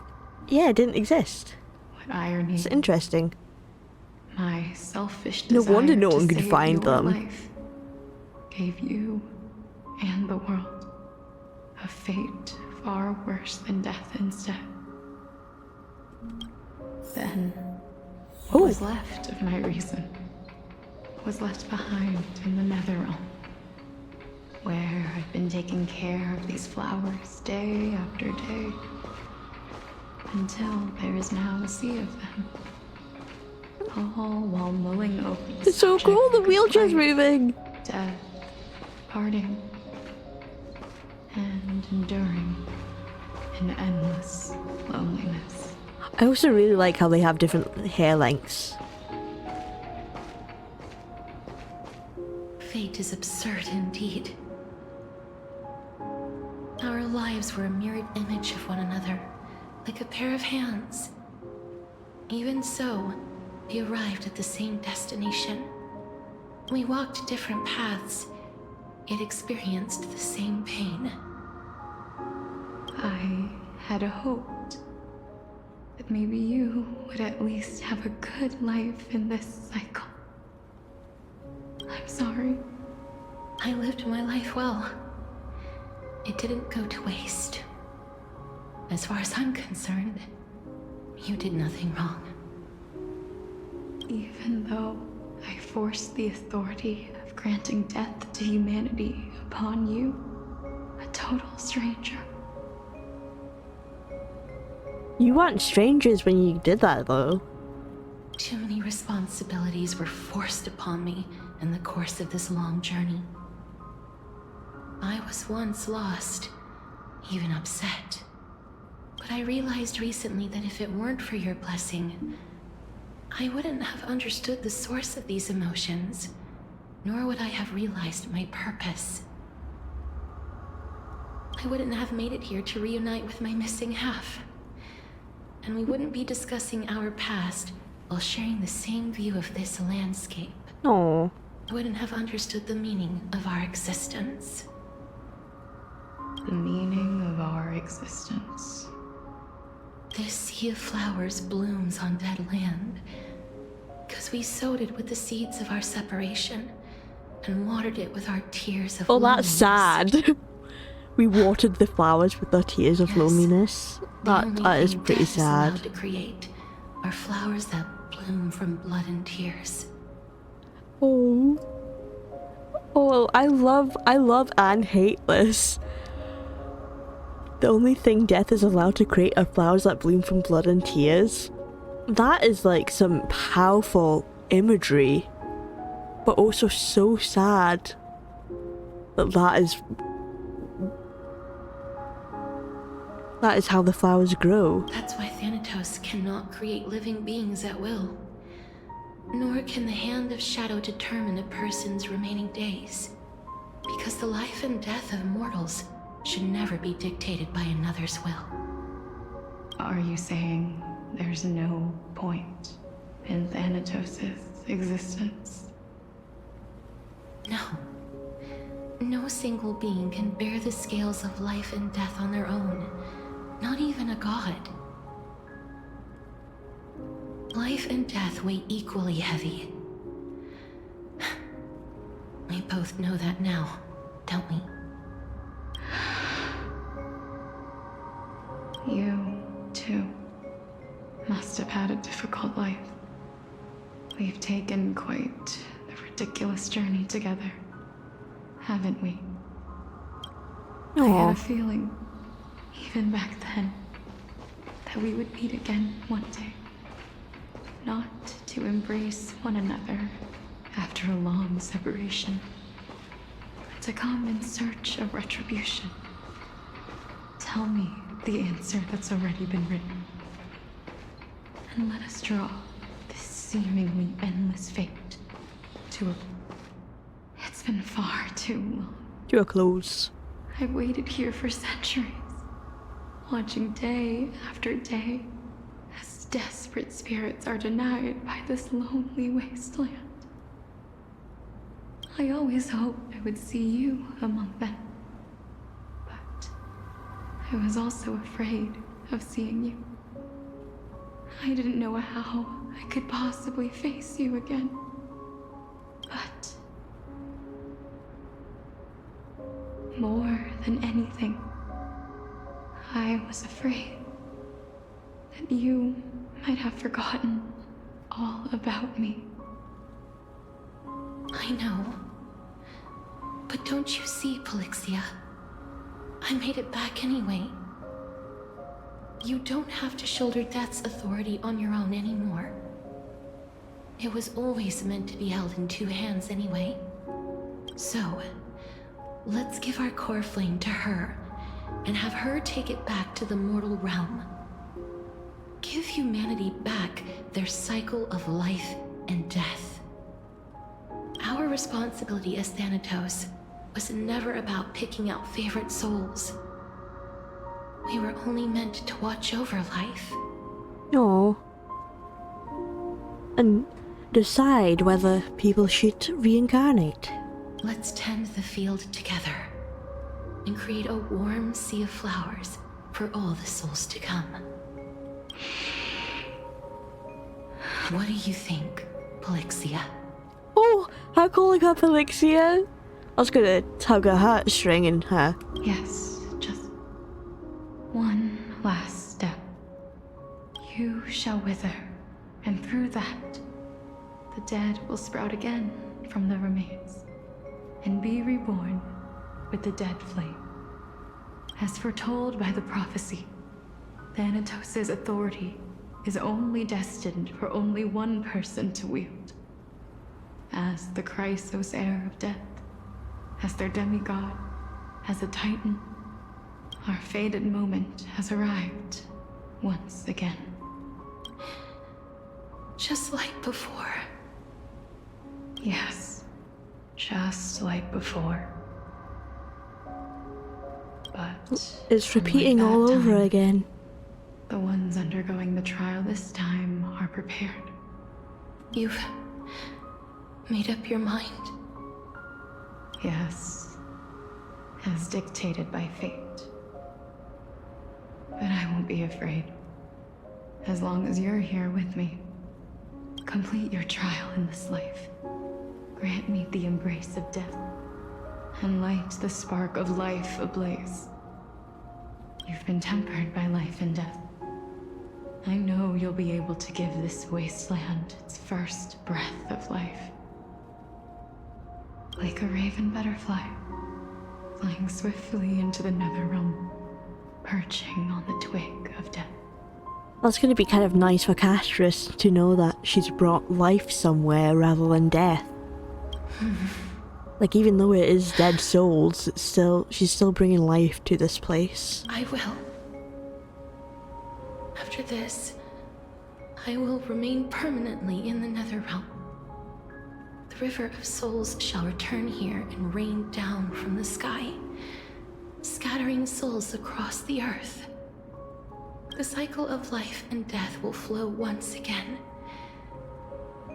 yeah, it didn't exist. What irony. It's interesting. My selfish No desire wonder no to one could save find your them. life gave you and the world a fate far worse than death instead. Then, what was left of my reason was left behind in the Netherrealm, where I've been taking care of these flowers day after day, until there is now a sea of them. All while mulling over the It's so cool, the wheelchair's moving! Death, parting, and enduring in endless loneliness. I also really like how they have different hair lengths. Fate is absurd indeed. Our lives were a mirrored image of one another, like a pair of hands. Even so, we arrived at the same destination. We walked different paths, yet experienced the same pain. I had hoped that maybe you would at least have a good life in this cycle. I'm sorry. I lived my life well. It didn't go to waste. As far as I'm concerned, you did nothing wrong. Even though I forced the authority of granting death to humanity upon you, a total stranger. You weren't strangers when you did that, though. Too many responsibilities were forced upon me in the course of this long journey. I was once lost, even upset. But I realized recently that if it weren't for your blessing, I wouldn't have understood the source of these emotions, nor would I have realized my purpose. I wouldn't have made it here to reunite with my missing half. And we wouldn't be discussing our past while sharing the same view of this landscape. Oh. I wouldn't have understood the meaning of our existence. The meaning of our existence. This sea of flowers blooms on dead land, because we sowed it with the seeds of our separation and watered it with our tears of that's loneliness. sad. We watered the flowers with our tears of Yes. loneliness. The only That is thing pretty death is allowed sad. to create are flowers that bloom from blood and tears. Oh. Oh, I love and hate this. The only thing death is allowed to create are flowers that bloom from blood and tears. That is like some powerful imagery, but also so sad that is how the flowers grow. That's why Thanatos cannot create living beings at will. Nor can the hand of shadow determine a person's remaining days. Because the life and death of mortals should never be dictated by another's will. Are you saying there's no point in Thanatos' existence? No. No single being can bear the scales of life and death on their own. Not even a god. Life and death weigh equally heavy. We both know that now, don't we? You, too, must have had a difficult life. We've taken quite the ridiculous journey together, haven't we? I had a feeling, even back then, that we would meet again one day. Not to embrace one another after a long separation, but to come in search of retribution. Tell me the answer that's already been written, and let us draw this seemingly endless fate to a... It's been far too long. To a close. I've waited here for centuries, watching day after day as desperate spirits are denied by this lonely wasteland. I always hoped I would see you among them, but I was also afraid of seeing you. I didn't know how I could possibly face you again, but more than anything, I was afraid that you might have forgotten all about me. I know. But don't you see, Polixia? I made it back anyway. You don't have to shoulder death's authority on your own anymore. It was always meant to be held in two hands anyway. So, let's give our core flame to her, and have her take it back to the mortal realm. Give humanity back their cycle of life and death. Our responsibility as Thanatos was never about picking out favorite souls. We were only meant to watch over life. No. And decide whether people should reincarnate. Let's tend the field together and create a warm sea of flowers for all the souls to come. What do you think, Polixia? Oh, I'm calling her Polixia. I was gonna tug a heartstring in her. Yes, just one last step. You shall wither, and through that, the dead will sprout again from the remains. and be reborn with the dead flame. As foretold by the prophecy, Thanatos' authority is only destined for only one person to wield. As the Chrysos heir of death, as their demigod, as a titan, our fated moment has arrived once again. Just like before. Yes, just like before. But It's repeating unlike all that over time, again. the ones undergoing the trial this time are prepared. You've made up your mind. Yes, as dictated by fate. But I won't be afraid. As long as you're here with me. Complete your trial in this life. Grant me the embrace of death. And light the spark of life ablaze. You've been tempered by life and death. I know you'll be able to give this wasteland its first breath of life. Like a raven butterfly, flying swiftly into the netherrealm, perching on the twig of death. That's going to be kind of nice for Castris to know that she's brought life somewhere rather than death. Like, even though it is dead souls, she's still bringing life to this place. I will. After this, I will remain permanently in the Netherrealm. The River of Souls shall return here and rain down from the sky, scattering souls across the earth. The cycle of life and death will flow once again.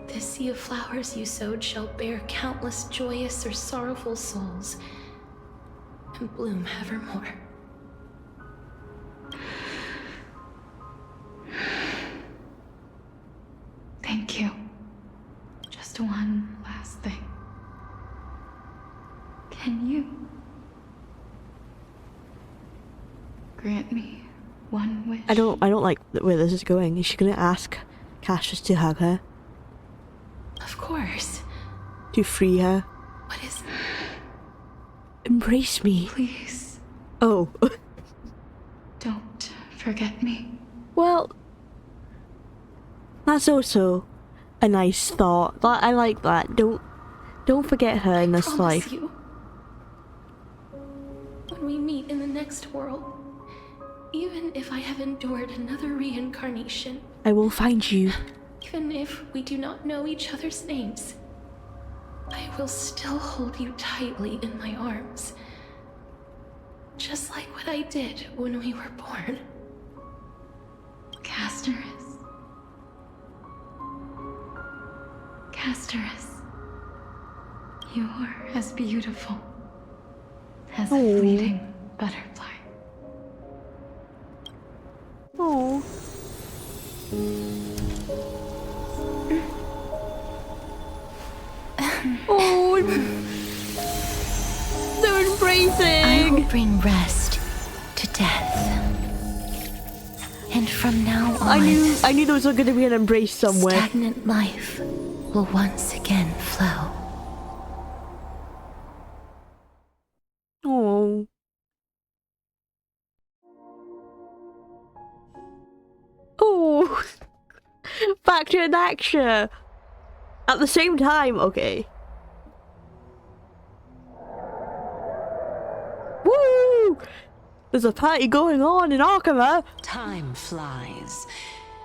This sea of flowers you sowed shall bear countless joyous or sorrowful souls, and bloom evermore. Thank you. Just one last thing. Can you grant me one wish? I don't like where this is going. Is she gonna ask Castris to hug her? Of course. To free her? What is... Embrace me. Please, Oh. don't forget me. Well, that's also a nice thought. I like that. Don't forget her in this Promise life. you, when we meet in the next world, even if I have endured another reincarnation, I will find you. even if we do not know each other's names, I will still hold you tightly in my arms. Just like what I did when we were born. Casterus. Casterus. You're as beautiful as a fleeting butterfly. Oh. Oh, they're embracing. I will bring rest to death. And from now on, I knew there was going to be an embrace somewhere. stagnant life will once again flow. Oh. Oh. Back to an action. At the same time, okay. Woo! There's a party going on in Arkema. Time flies.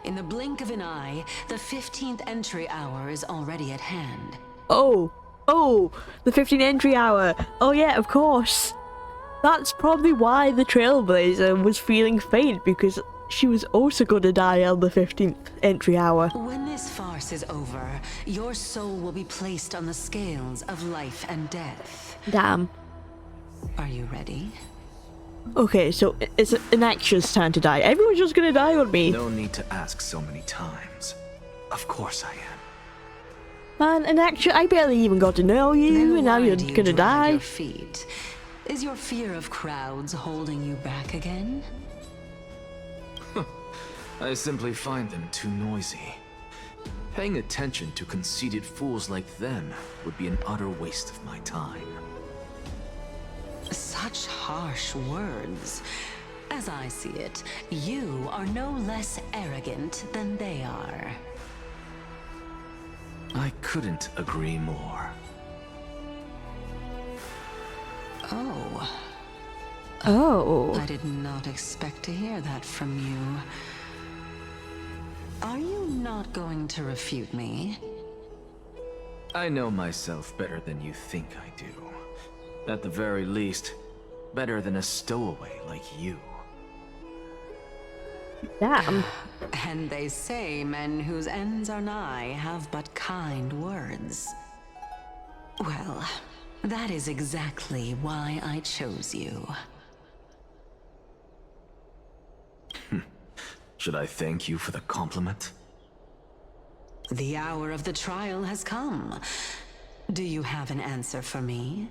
In the blink of an eye, the 15th entry hour is already at hand. Oh, the 15 entry hour. Oh yeah, of course. That's probably why the Trailblazer was feeling faint, because she was also going to die on the 15th entry hour. When this farce is over, your soul will be placed on the scales of life and death. Damn. Are you ready? Okay, so it's an action's time to die. Everyone's just gonna die on me. No need to ask so many times. Of course I am. Man, an action, I barely even got to know you, Then and now why you're do you gonna drag die. your feet? Is your fear of crowds holding you back again? I simply find them too noisy. Paying attention to conceited fools like them would be an utter waste of my time. Such harsh words. As I see it, you are no less arrogant than they are. I couldn't agree more. Oh. Oh. I did not expect to hear that from you. Are you not going to refute me? I know myself better than you think I do. At the very least, better than a stowaway like you. Damn. And they say men whose ends are nigh have but kind words. Well, that is exactly why I chose you. Should I thank you for the compliment? The hour of the trial has come. Do you have an answer for me?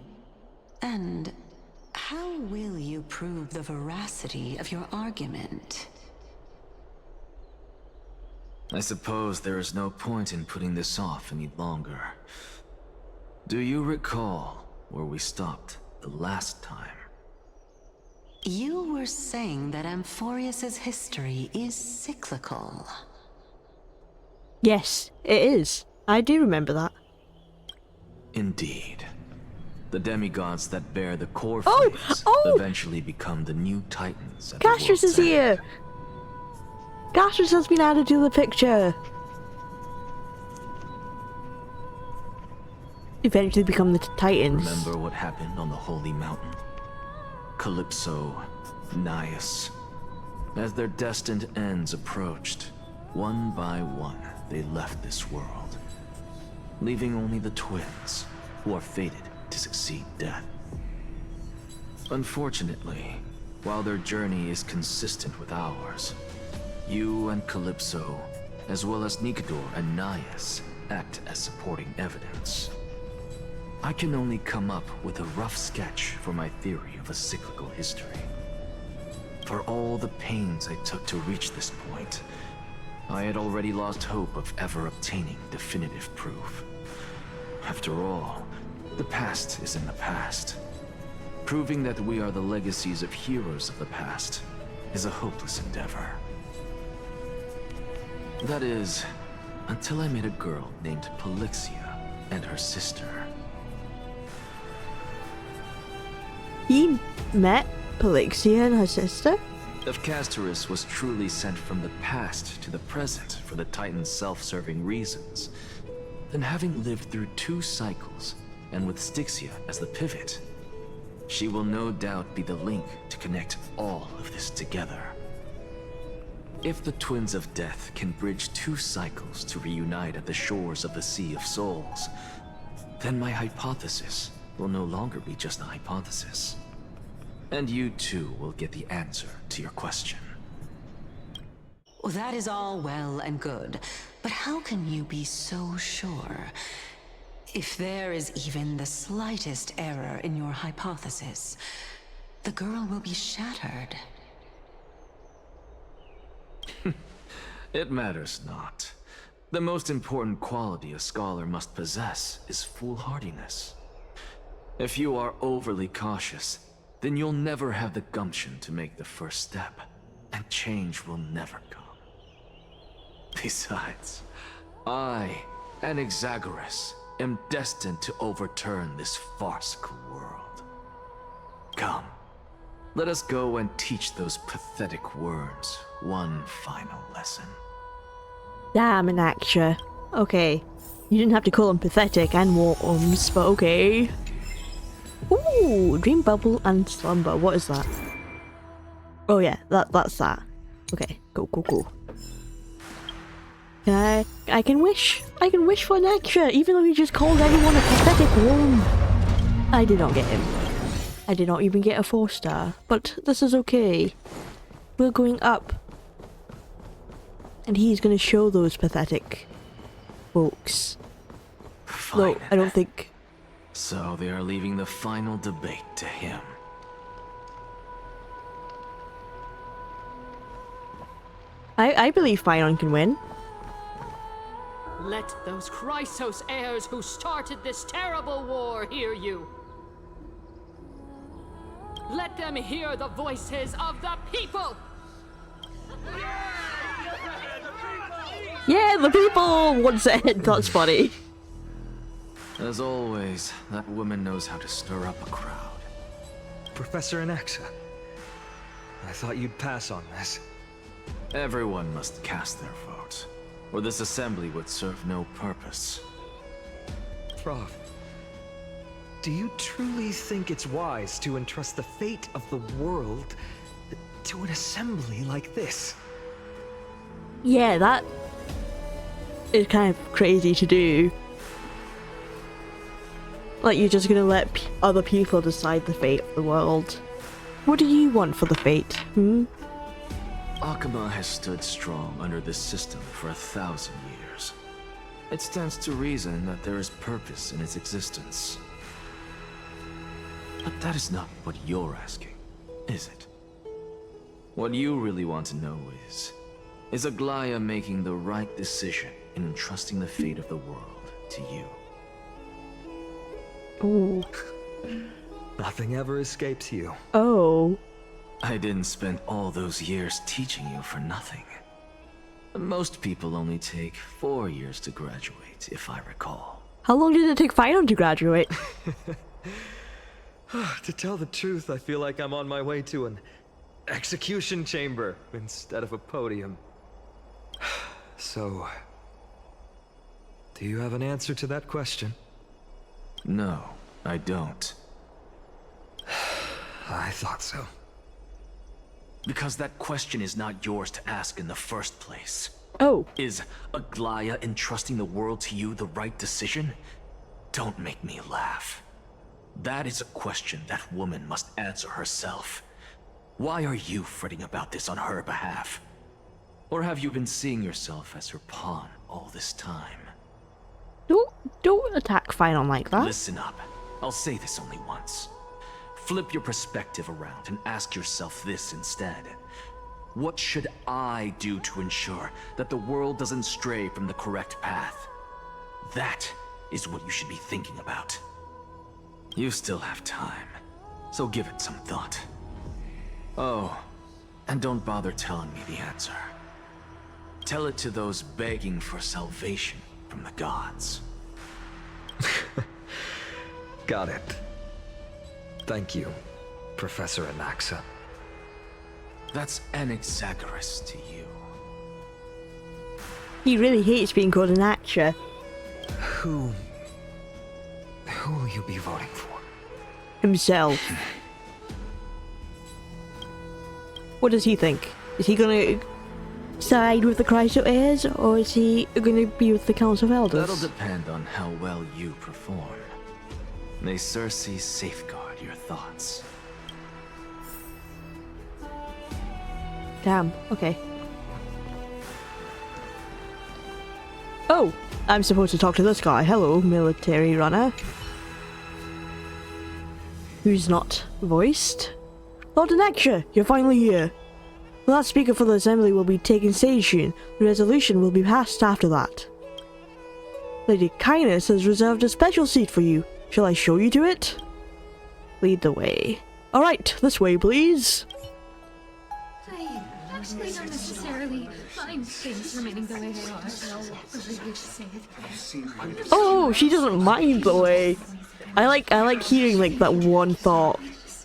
And how will you prove the veracity of your argument? I suppose there is no point in putting this off any longer. Do you recall where we stopped the last time? You were saying that Amphorius's history is cyclical. Yes, it is. I do remember that. Indeed. The demigods that bear the core Oh! flames Oh! eventually become the new titans at the Gastrus world's is here! end. Gastrus has been added to the picture. Eventually become the Titans. Remember what happened on the Holy Mountain? Calypso, Naias. As their destined ends approached, one by one they left this world, leaving only the twins, who are fated to succeed death. Unfortunately, while their journey is consistent with ours, you and Calypso, as well as Nicodor and Naias, act as supporting evidence. I can only come up with a rough sketch for my theory of a cyclical history. For all the pains I took to reach this point, I had already lost hope of ever obtaining definitive proof. After all, the past is in the past. Proving that we are the legacies of heroes of the past is a hopeless endeavor. That is, until I met a girl named Polixia and her sister. He met Polixia and her sister? If Castorus was truly sent from the past to the present for the Titan's self-serving reasons, then having lived through 2 cycles, and with Styxia as the pivot, she will no doubt be the link to connect all of this together. If the Twins of Death can bridge 2 cycles to reunite at the shores of the Sea of Souls, then my hypothesis will no longer be just a hypothesis. And you too will get the answer to your question. Well, that is all well and good, but how can you be so sure? If there is even the slightest error in your hypothesis, the girl will be shattered. It matters not. The most important quality a scholar must possess is foolhardiness. If you are overly cautious, then you'll never have the gumption to make the first step, and change will never come. Besides, I, an Exagoras, am destined to overturn this farcical world. Come, let us go and teach those pathetic words one final lesson. Damn, an actor. Okay. You didn't have to call them pathetic and worms, but okay. Ooh, dream bubble and slumber. What is that? Oh yeah, that's that. Okay, cool. I can wish for an extra, even though he just called everyone a pathetic worm. I did not get him. I did not even get a 4-star, but this is okay. We're going up. And he's gonna show those pathetic folks. Fine. No, I don't think... So they are leaving the final debate to him. I believe Phynon can win. Let those Chrysos heirs who started this terrible war hear you. Let them hear the voices of the people! Yeah, the people once said. That's funny. As always, that woman knows how to stir up a crowd. Professor Anaxa, I thought you'd pass on this. Everyone must cast their vote, or this assembly would serve no purpose. Prof, do you truly think it's wise to entrust the fate of the world to an assembly like this? Yeah, that is kind of crazy to do. Like, you're just gonna let other people decide the fate of the world. What do you want for the fate, Akuma has stood strong under this system for 1,000 years. It stands to reason that there is purpose in its existence. But that is not what you're asking, is it? What you really want to know is Aglaya making the right decision in entrusting the fate of the world to you? Ooh. Nothing ever escapes you. Oh. I didn't spend all those years teaching you for nothing. Most people only take 4 years to graduate, if I recall. How long did it take Fion to graduate? To tell the truth, I feel like I'm on my way to an execution chamber instead of a podium. So, do you have an answer to that question? No, I don't. I thought so. Because that question is not yours to ask in the first place. Oh. Is Aglaya entrusting the world to you the right decision? Don't make me laugh. That is a question that woman must answer herself. Why are you fretting about this on her behalf? Or have you been seeing yourself as her pawn all this time? Don't attack Fion like that. Listen up. I'll say this only once. Flip your perspective around and ask yourself this instead. What should I do to ensure that the world doesn't stray from the correct path? That is what you should be thinking about. You still have time, so give it some thought. Oh, and don't bother telling me the answer. Tell it to those begging for salvation from the gods. Got it. Thank you, Professor Anaxa. That's Anaxagoras to you. He really hates being called an actor. Who will you be voting for? Himself. What does he think? Is he gonna side with the Chryso heirs, or is he gonna be with the Council of Elders? That'll depend on how well you perform. May Circe safeguard your thoughts. Damn, okay. Oh, I'm supposed to talk to this guy. Hello, military runner. Who's not voiced? Lord Anaxa, you're finally here. The last speaker for the assembly will be taking station. The resolution will be passed after that. Lady Kindness has reserved a special seat for you. Shall I show you to it? Lead the way. Alright, this way, please. I actually don't necessarily mind things remaining the way they are. Really hate to say it. Oh, she doesn't mind the way. I like hearing like that one thought.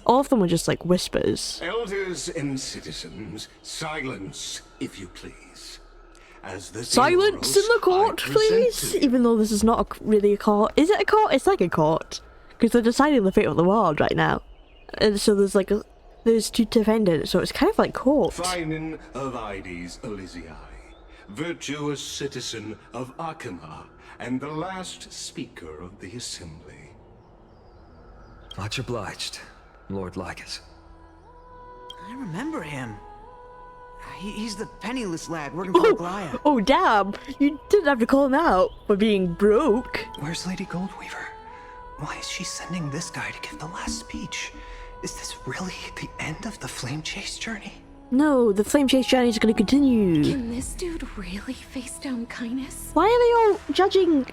All of them are just like whispers. Elders and citizens, silence, if you please. As the Silence in the court, please. Even though this is not really a court. Is it a court? It's like a court, because they're deciding the fate of the world right now. And so there's two defendants, so it's kind of like court. Finin of Ides Elysiae, virtuous citizen of Akuma, and the last speaker of the assembly. Much obliged, Lord Lycus. I remember him. He's the penniless lad working for Aglaya. Oh damn! You didn't have to call him out for being broke. Where's Lady Goldweaver? Why is she sending this guy to give the last speech? Is this really the end of the Flame Chase journey? No, the Flame Chase journey is going to continue. Can this dude really face down Kindness? Why are they all judging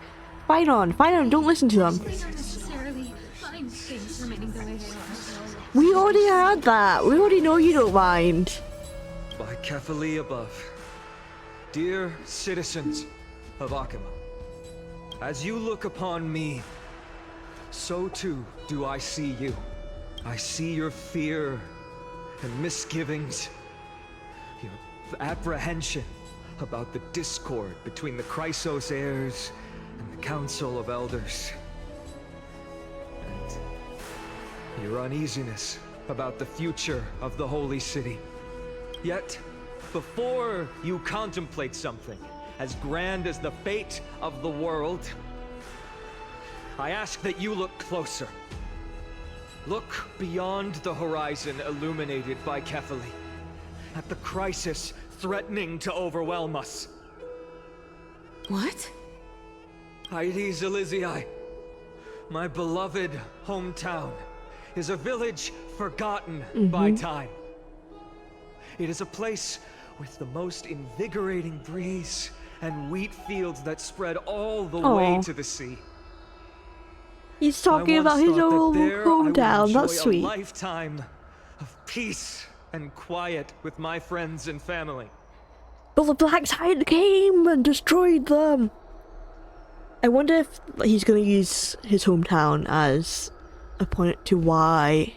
Fion? Fion, don't listen to them. I don't necessarily mind things remaining the way they are. We already had that. We already know you don't mind. By Kefali above, dear citizens of Akima, as you look upon me, so too do I see you. I see your fear and misgivings, your apprehension about the discord between the Chrysos heirs and the Council of Elders, and your uneasiness about the future of the Holy City. Yet, before you contemplate something as grand as the fate of the world, I ask that you look closer. Look beyond the horizon illuminated by Kefali, at the crisis threatening to overwhelm us. What? Hydes Elysii, my beloved hometown, is a village forgotten by time. It is a place with the most invigorating breeze and wheat fields that spread all the way to the sea. He's talking about his old hometown. That's sweet. A lifetime of peace and quiet with my friends and family. But the Black Tide came and destroyed them. I wonder if he's going to use his hometown as a point to why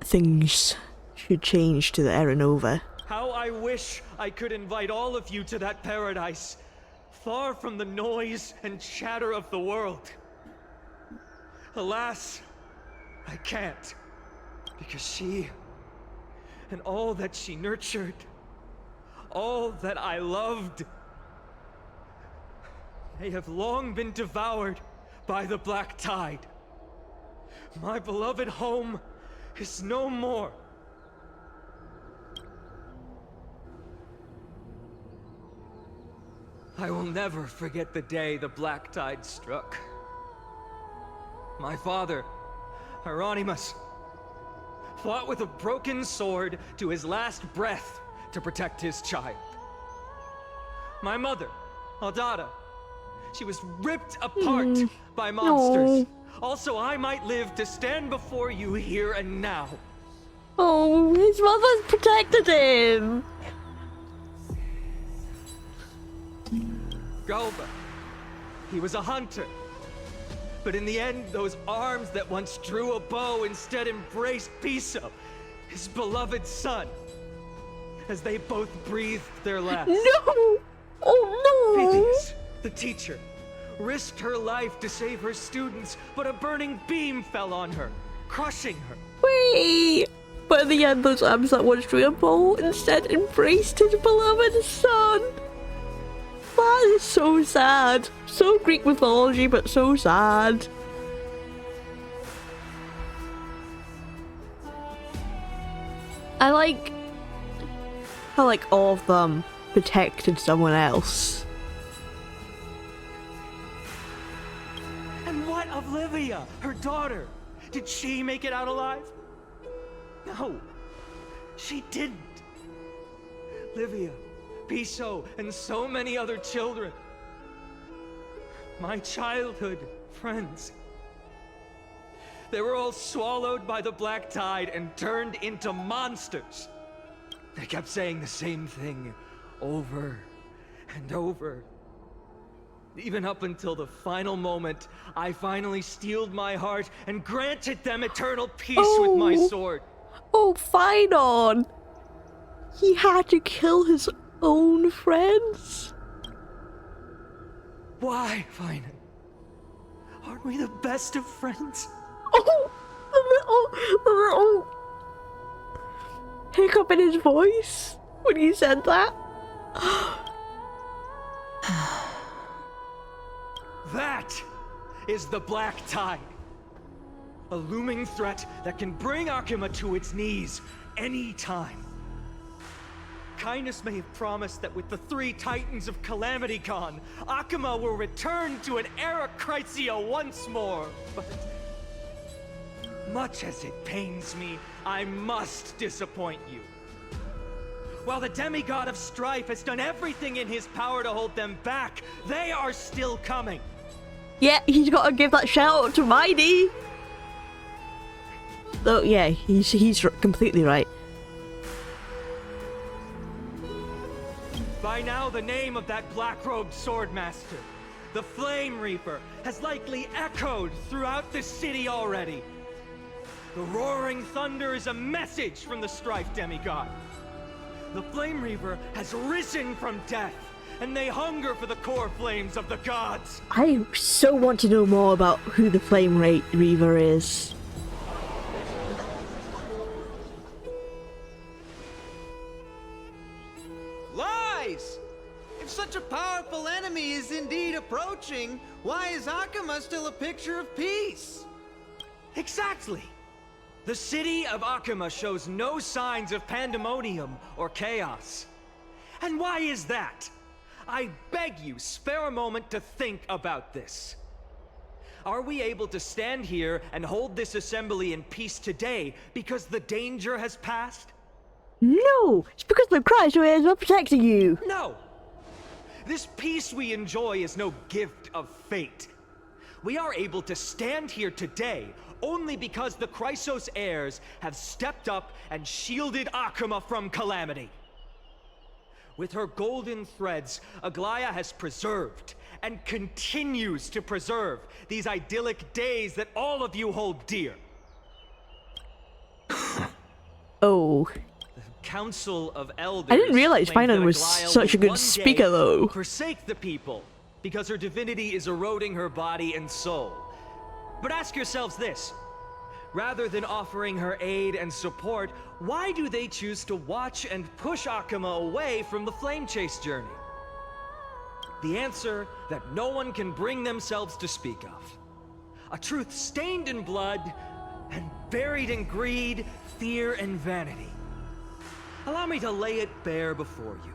things should change to the Era Nova. How I wish I could invite all of you to that paradise, far from the noise and chatter of the world. Alas, I can't, because she and all that she nurtured, all that I loved, they have long been devoured by the Black Tide. My beloved home is no more. I will never forget the day the Black Tide struck. My father, Hieronymus, fought with a broken sword to his last breath to protect his child. My mother, Aldada, she was ripped apart by monsters. Also, I might live to stand before you here and now. Oh, his mother's protected him. Galba, he was a hunter. But in the end, those arms that once drew a bow instead embraced Piso, his beloved son, as they both breathed their last. No! Oh no! Pythias, the teacher, risked her life to save her students, but a burning beam fell on her, crushing her. Wait! But in the end, those arms that once drew a bow instead embraced his beloved son. That is so sad. So Greek mythology, but so sad. I like how all of them protected someone else. And what of Livia, her daughter? Did she make it out alive? No, she didn't. Livia, Piso, and so many other children. My childhood friends. They were all swallowed by the Black Tide and turned into monsters. They kept saying the same thing over and over. Even up until the final moment, I finally steeled my heart and granted them eternal peace with my sword. Oh, Phaidon! He had to kill his own friends? Why, Phaidon? Aren't we the best of friends? Oh! The little hiccup in his voice when he said that. That is the Black Tide. A looming threat that can bring Akima to its knees any time. Kindness may have promised that with the 3 Titans of Calamity gone, Akima will return to an era Chrysia once more, but much as it pains me, I must disappoint you. While the demigod of strife has done everything in his power to hold them back, they are still coming. Yeah, he's got to give that shout out to Mighty. Oh yeah, he's completely right. By now, the name of that black-robed swordmaster, the Flame Reaper, has likely echoed throughout the city already. The roaring thunder is a message from the Strife demigod. The Flame Reaper has risen from death, and they hunger for the core flames of the gods. I so want to know more about who the Flame Reaver is. Lies! If such a powerful enemy is indeed approaching, why is Akama still a picture of peace? Exactly! The city of Akama shows no signs of pandemonium or chaos. And why is that? I beg you, spare a moment to think about this. Are we able to stand here and hold this assembly in peace today because the danger has passed? No! It's because the Christ who is not protecting you! No! This peace we enjoy is no gift of fate. We are able to stand here today only because the Chrysos heirs have stepped up and shielded Akama from calamity. With her golden threads, Aglaya has preserved and continues to preserve these idyllic days that all of you hold dear. Oh. The Council of Elders. I didn't realize claims Finan that was Aglaya such a will good speaker, though. forsake the people because her divinity is eroding her body and soul. But ask yourselves this. Rather than offering her aid and support, why do they choose to watch and push Akama away from the Flame Chase journey? The answer that no one can bring themselves to speak of. A truth stained in blood and buried in greed, fear, and vanity. Allow me to lay it bare before you.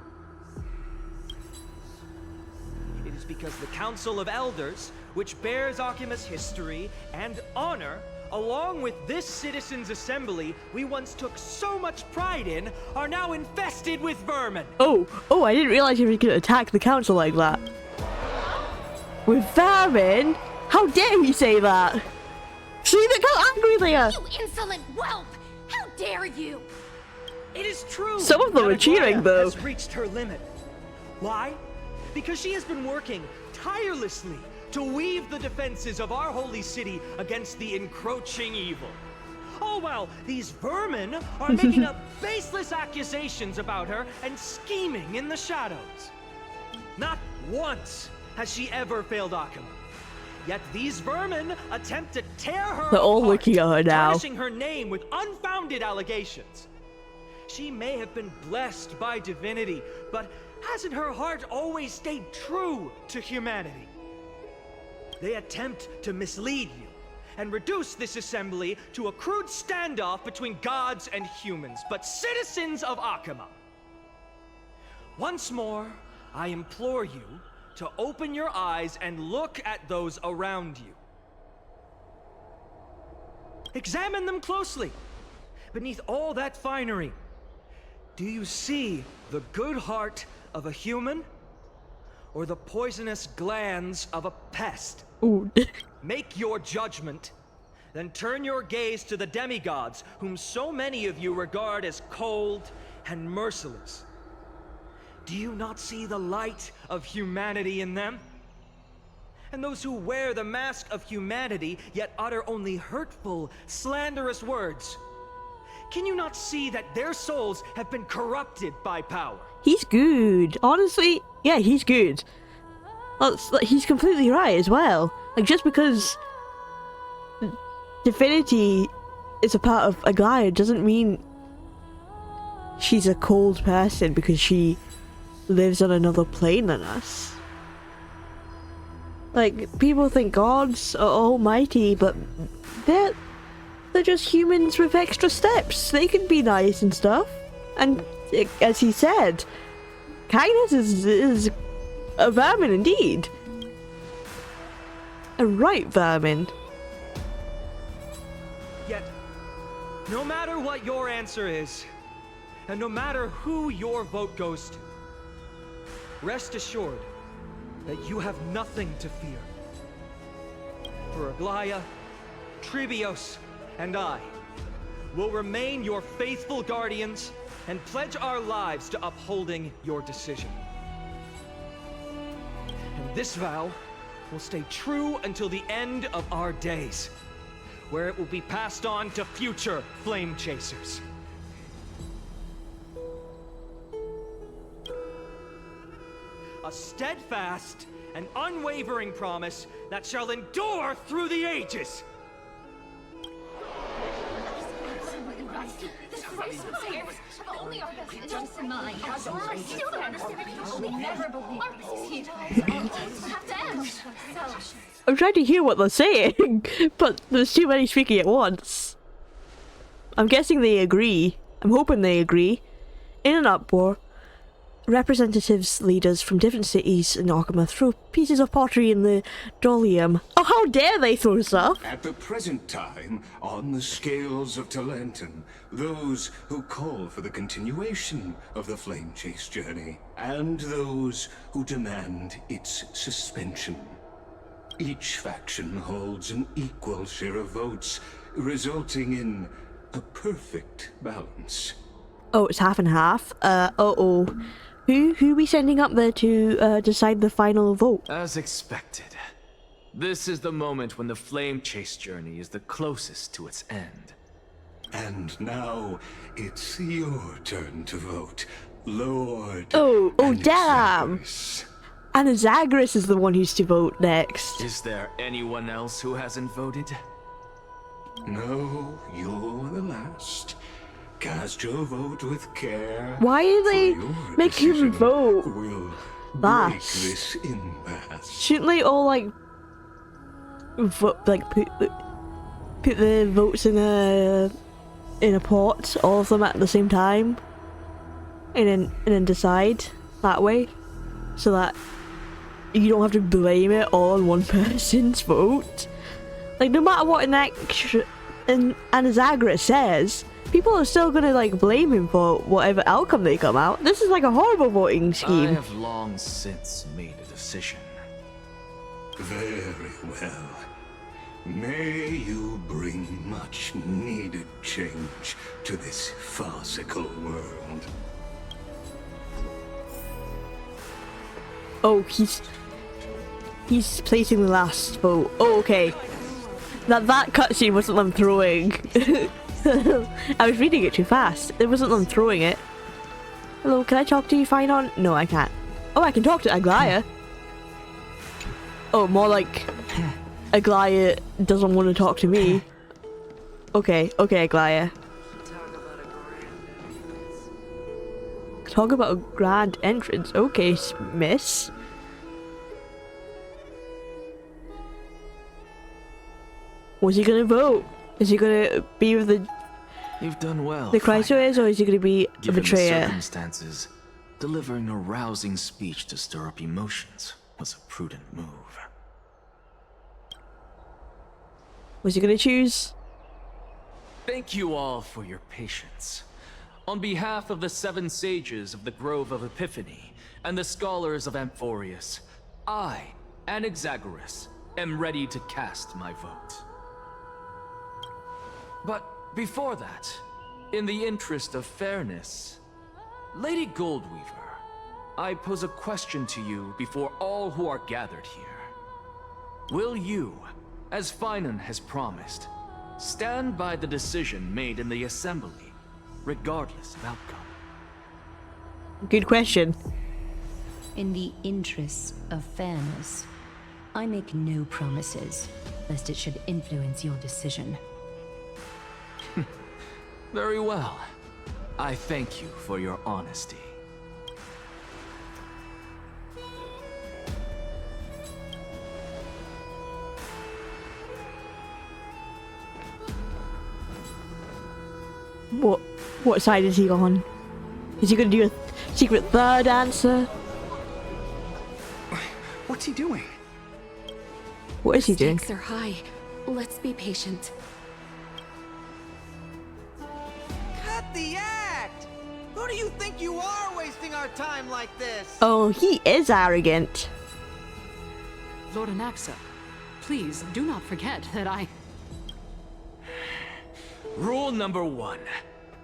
It is because the Council of Elders, which bears Akima's history and honor, along with this citizens' assembly we once took so much pride in, are now infested with vermin. Oh, I didn't realize he was going to attack the council like that. With vermin? How dare he say that? See, look how angry they are. You insolent whelp! How dare you! It is true. Some of them are cheering, though. Has reached her limit. Why? Because she has been working tirelessly to weave the defenses of our holy city against the encroaching evil. All while these vermin are making up baseless accusations about her and scheming in the shadows. Not once has she ever failed Akama. Yet these vermin attempt to tear her They're all apart, looking at her now. tarnishing her name with unfounded allegations. She may have been blessed by divinity, but hasn't her heart always stayed true to humanity? They attempt to mislead you and reduce this assembly to a crude standoff between gods and humans, but citizens of Akama. Once more, I implore you to open your eyes and look at those around you. Examine them closely. Beneath all that finery, do you see the good heart of a human or the poisonous glands of a pest? Ooh. Make your judgment, then turn your gaze to the demigods, whom so many of you regard as cold and merciless. Do you not see the light of humanity in them? And those who wear the mask of humanity, yet utter only hurtful, slanderous words. Can you not see that their souls have been corrupted by power? He's good. Honestly, yeah, he's good. He's completely right as well. Like, just because divinity is a part of Aglaya doesn't mean she's a cold person because she lives on another plane than us. Like, people think gods are almighty, but they're just humans with extra steps. They can be nice and stuff. And as he said, kindness is a vermin indeed. A right vermin. Yet, no matter what your answer is, and no matter who your vote goes to, rest assured that you have nothing to fear. For Aglaya, Tribios, and I, will remain your faithful guardians and pledge our lives to upholding your decision. And this vow will stay true until the end of our days, where it will be passed on to future flame chasers. A steadfast and unwavering promise that shall endure through the ages. I'm trying to hear what they're saying, but there's too many speaking at once. I'm guessing they agree. I'm hoping they agree. In an uproar, representatives, leaders from different cities in Arkema throw pieces of pottery in the Dolium. Oh, how dare they throw stuff! At the present time, on the scales of Talentum, those who call for the continuation of the Flame Chase journey, and those who demand its suspension. Each faction holds an equal share of votes, resulting in a perfect balance. Oh, it's half and half. Uh-oh. Who are we sending up there to decide the final vote? As expected. This is the moment when the Flame Chase journey is the closest to its end. And now, it's your turn to vote, Lord. Oh, damn! And Zagreus is the one who's to vote next. Is there anyone else who hasn't voted? No, you're the last. Cast your vote with care. Why are they making him vote last? This impasse. Shouldn't they all like vote, like put the votes in a pot, all of them at the same time, and then decide that way, so that you don't have to blame it all on one person's vote. Like, no matter what Zagreus says, people are still gonna like blame him for whatever outcome they come out. This is like a horrible voting scheme. I have long since made a decision. Very well. May you bring much needed change to this farcical world. Oh, he's placing the last vote. Oh, okay. That cutscene wasn't them throwing. I was reading it too fast. It wasn't them throwing it. Hello, can I talk to you, Finon? No, I can't. Oh, I can talk to Aglaya. Oh, more like Aglaya doesn't want to talk to me. Okay, Aglaya. Talk about a grand entrance. Okay, miss. Was he gonna vote? Is he gonna be with the... You've done well. The Chrysoids, or is he gonna be a Given betrayer? the circumstances, delivering a rousing speech to stir up emotions was a prudent move. Was he gonna choose? Thank you all for your patience. On behalf of the 7 sages of the Grove of Epiphany and the scholars of Amphorius, I, Anaxagoras, am ready to cast my vote. But before that, in the interest of fairness, Lady Goldweaver, I pose a question to you before all who are gathered here. Will you, as Finon has promised, stand by the decision made in the Assembly, regardless of outcome? Good question. In the interest of fairness, I make no promises, lest it should influence your decision. Very well. I thank you for your honesty. What side is he on? Is he gonna do a secret third answer? What's he doing? What is he doing? Stakes are high. Let's be patient. Cut the act! Who do you think you are wasting our time like this? Oh, he is arrogant. Lord Anaxa, please do not forget that I... Rule number 1.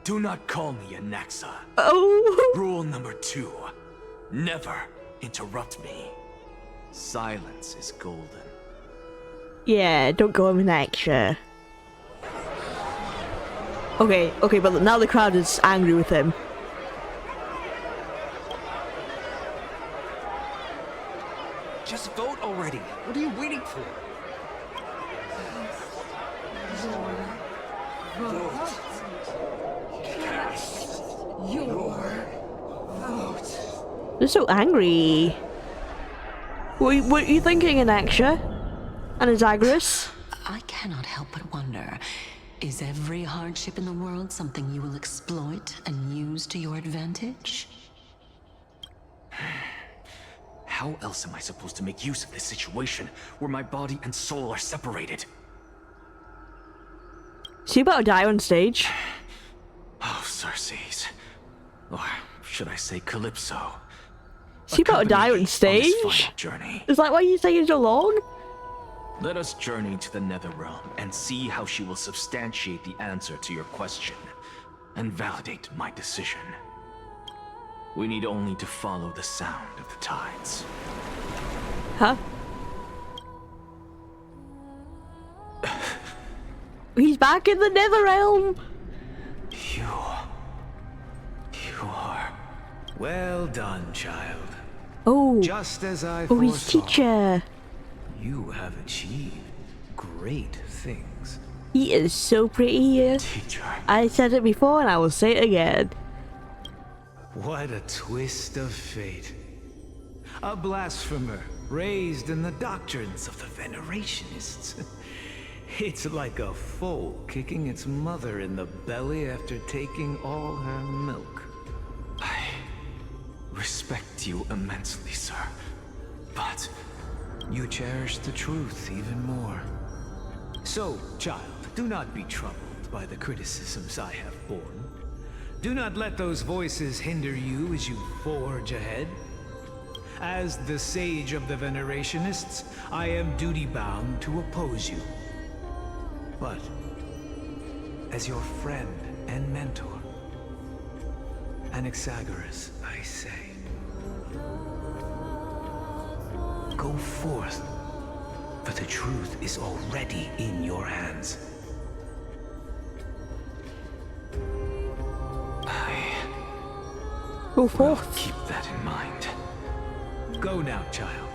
Do not call me a Naxa. Oh. Rule number 2. Never interrupt me. Silence is golden. Yeah, don't call him an extra. Okay, but now the crowd is angry with him. Just vote already. What are you waiting for? They're so angry. What are you thinking, Anaxia? And Zagreus? I cannot help but wonder, is every hardship in the world something you will exploit and use to your advantage? How else am I supposed to make use of this situation where my body and soul are separated? So you about to die on stage? Oh, Circes. Or should I say Calypso? So you about to die on stage? Journey. Is that why you taking so long? Let us journey to the Netherrealm and see how she will substantiate the answer to your question and validate my decision. We need only to follow the sound of the tides. Huh? He's back in the Netherrealm! You are... Well done, child. Oh. Just as I foresaw. foresaw. His teacher. You have achieved great things. He is so pretty. Teacher. I said it before and I will say it again. What a twist of fate. A blasphemer raised in the doctrines of the Venerationists. It's like a foal kicking its mother in the belly after taking all her milk. I respect you immensely, sir. But you cherish the truth even more. So, child, do not be troubled by the criticisms I have borne. Do not let those voices hinder you as you forge ahead. As the sage of the Venerationists, I am duty-bound to oppose you. But, as your friend and mentor, Anaxagoras, I say, go forth, for the truth is already in your hands. Go forth. I'll keep that in mind. Go now, child.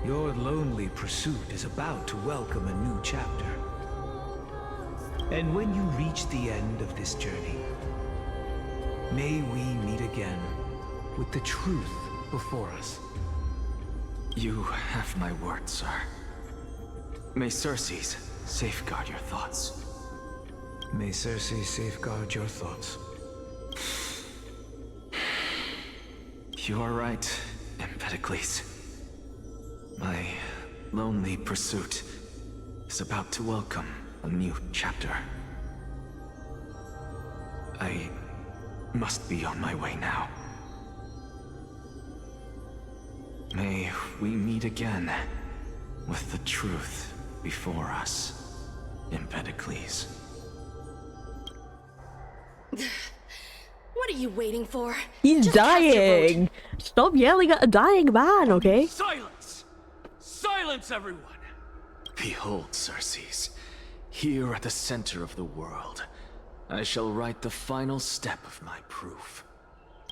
Your lonely pursuit is about to welcome a new chapter. And when you reach the end of this journey, may we meet again with the truth before us. You have my word, sir. May Circes safeguard your thoughts. May Circes safeguard your thoughts. You are right, Empedocles. My lonely pursuit is about to welcome a new chapter. I must be on my way now. May we meet again with the truth before us, Empedocles. What are you waiting for? He's Just cast your vote. dying! Stop yelling at a dying man, okay? Silence! Silence, everyone! Behold, Circes. Here at the center of the world, I shall write the final step of my proof.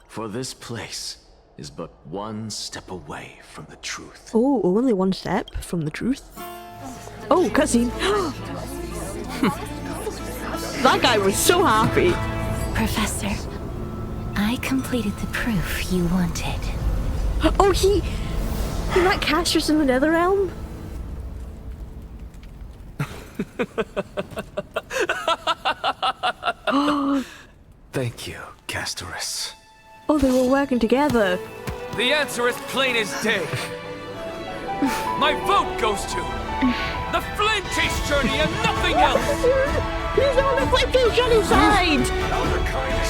For this place is but one step away from the truth. Oh, only one step from the truth. Oh, cutscene. That guy was so happy. Professor, I completed the proof you wanted. Oh, he met Castrus in the Netherrealm? Thank you, Castorus. Oh, they were working together. The answer is plain as day. My vote goes to the Flame Chase Journey and nothing else! He's on the Flame Chase Journey side!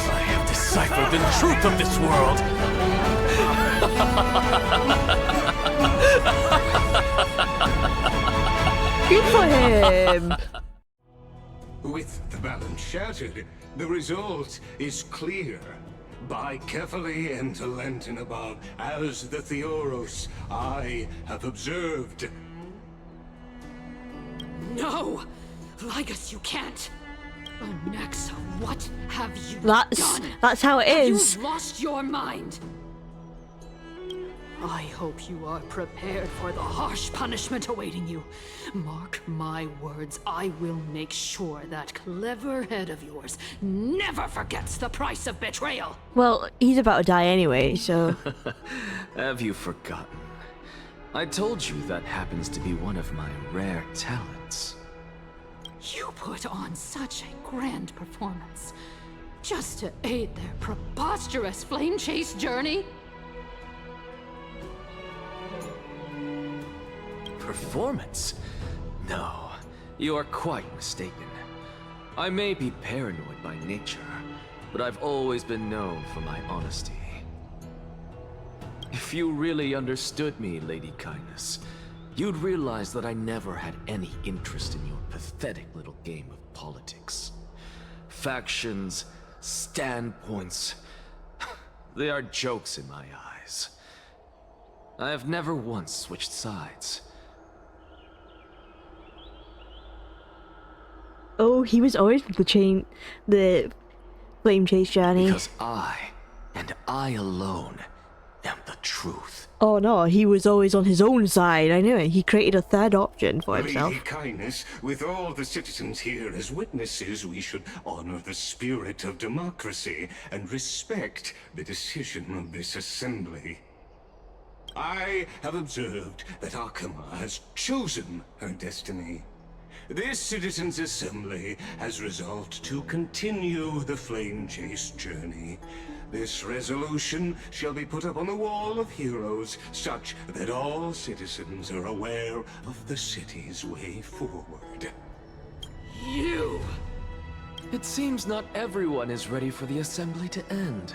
I have deciphered the truth of this world! Good for him! With the balance shattered, the result is clear. By carefully and Lenten above, as the Theoros I have observed. No! Lygus, you can't! Oh, Nexa, what have you That's done? how it is. Have you lost your mind? I hope you are prepared for the harsh punishment awaiting you. Mark my words, I will make sure that clever head of yours never forgets the price of betrayal. Well, he's about to die anyway, so... Have you forgotten? I told you that happens to be one of my rare talents. You put on such a grand performance, just to aid their preposterous flame chase journey. Performance? No, you are quite mistaken. I may be paranoid by nature, but I've always been known for my honesty. If you really understood me, Lady Kindness, you'd realize that I never had any interest in your pathetic little game of politics. Factions, standpoints, they are jokes in my eyes. I have never once switched sides. Oh, he was always with the flame chase journey. Because I, and I alone, am the truth. Oh no, he was always on his own side. I knew it. He created a third option for himself. Lady Kindness, with all the citizens here as witnesses, we should honor the spirit of democracy and respect the decision of this assembly. I have observed that Akama has chosen her destiny. This citizens' assembly has resolved to continue the flame chase journey. This resolution shall be put up on the wall of heroes, such that all citizens are aware of the city's way forward. You! It seems not everyone is ready for the assembly to end.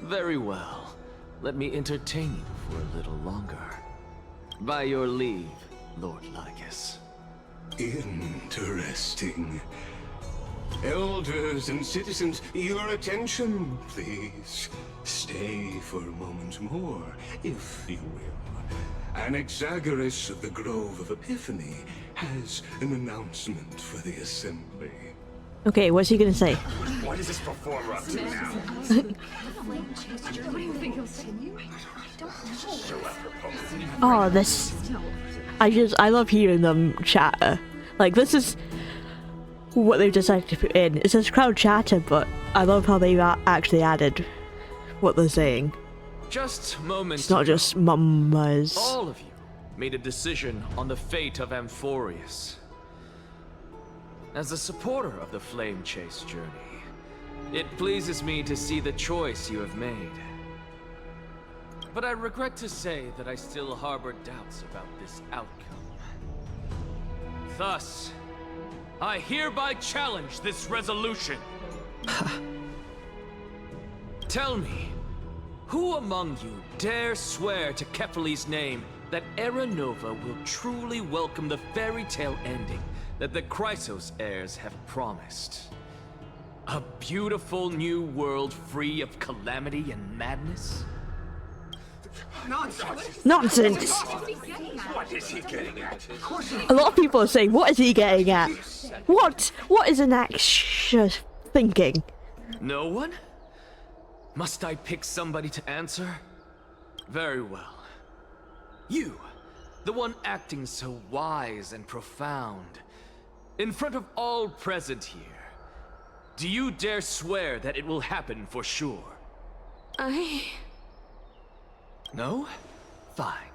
Very well. Let me entertain you for a little longer. By your leave, Lord Lygus. Interesting. Elders and citizens, your attention, please. Stay for a moment more, if you will. Anaxagoras of the Grove of Epiphany has an announcement for the assembly. Okay, what's he gonna say? What is this performer up to now? What do you think he'll say? Oh, this... I love hearing them chatter. Like, this is what they've decided to put in. It says crowd chatter, but I love how they've actually added what they're saying. Just moments. It's not just mummers. All of you made a decision on the fate of Amphorius. As a supporter of the Flame Chase journey, it pleases me to see the choice you have made. But I regret to say that I still harbor doubts about this outcome. Thus, I hereby challenge this resolution. Tell me, who among you dare swear to Kefali's name that Era Nova will truly welcome the fairy tale ending that the Chrysos heirs have promised? A beautiful new world free of calamity and madness? Nonsense! What is he getting at? A lot of people are saying, what is he getting at? What is an axe thinking? No one? Must I pick somebody to answer? Very well. You, the one acting so wise and profound, in front of all present here, do you dare swear that it will happen for sure? No? Fine.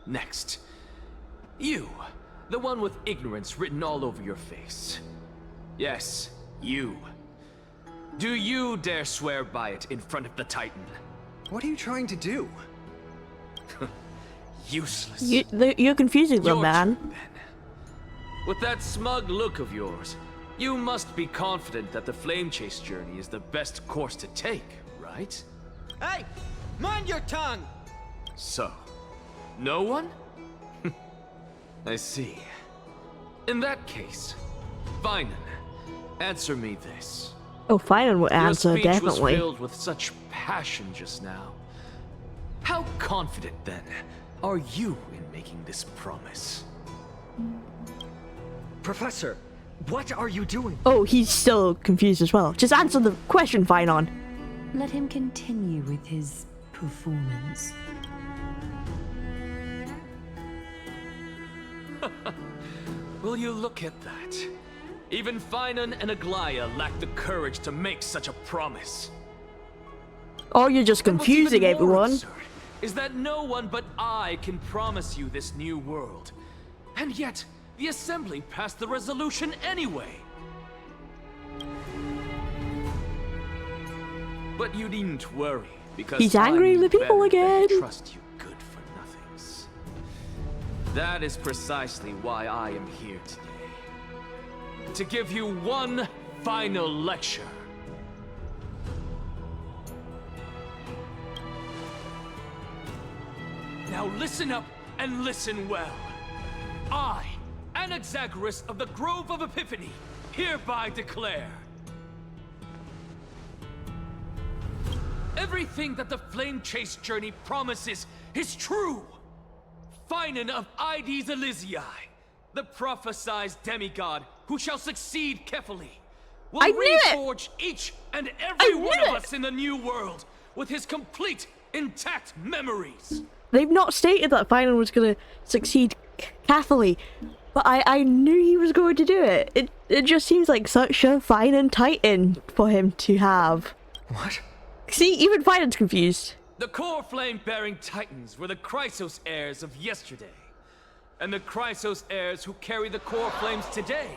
Next. You, the one with ignorance written all over your face. Yes, you. Do you dare swear by it in front of the Titan? What are you trying to do? Useless. You're confusing them, man. Turn, then. With that smug look of yours, you must be confident that the Flame Chase journey is the best course to take, right? Hey! Mind your tongue! So, no one? I see. In that case, fine then. Answer me this. Oh, Finan would answer, Your speech definitely. was filled with such passion just now. How confident, then, are you in making this promise? Professor, what are you doing? Oh, he's still confused as well. Just answer the question, Finan. Let him continue with his performance. Will you look at that? Even Finan and Aglaya lack the courage to make such a promise. Or you're just confusing everyone. Is that no one but I can promise you this new world. And yet, the Assembly passed the resolution anyway. But you needn't worry, because He's angry with people again. I trust you good for nothings. That is precisely why I am here today. To give you one final lecture. Now listen up and listen well. I, Anaxagoras of the Grove of Epiphany, hereby declare everything that the Flame Chase journey promises is true. Finan of Ides Elysiae, the prophesied demigod who shall succeed Kefali, will reforge each and every one of us in the new world with his complete, intact memories. They've not stated that Finan was going to succeed Kefali, but I knew he was going to do it. It just seems like such a Finan titan for him to have. What? See, even Finan's confused. The core flame-bearing titans were the Chrysos heirs of yesterday. And the Chrysos heirs who carry the core flames today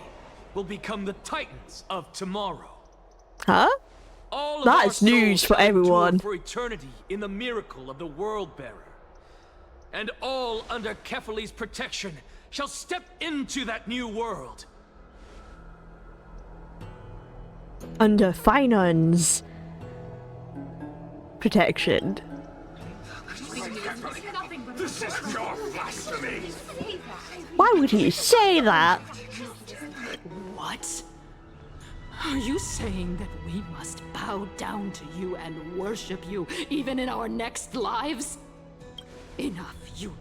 will become the titans of tomorrow. Huh? All of that our is news souls for shall endure everyone. For eternity in the miracle of the World Bearer. And all under Kefali's protection shall step into that new world. Under Finan's protection. This is pure blasphemy! Why would he say that? What? Are you saying that we must bow down to you and worship you even in our next lives? Enough, you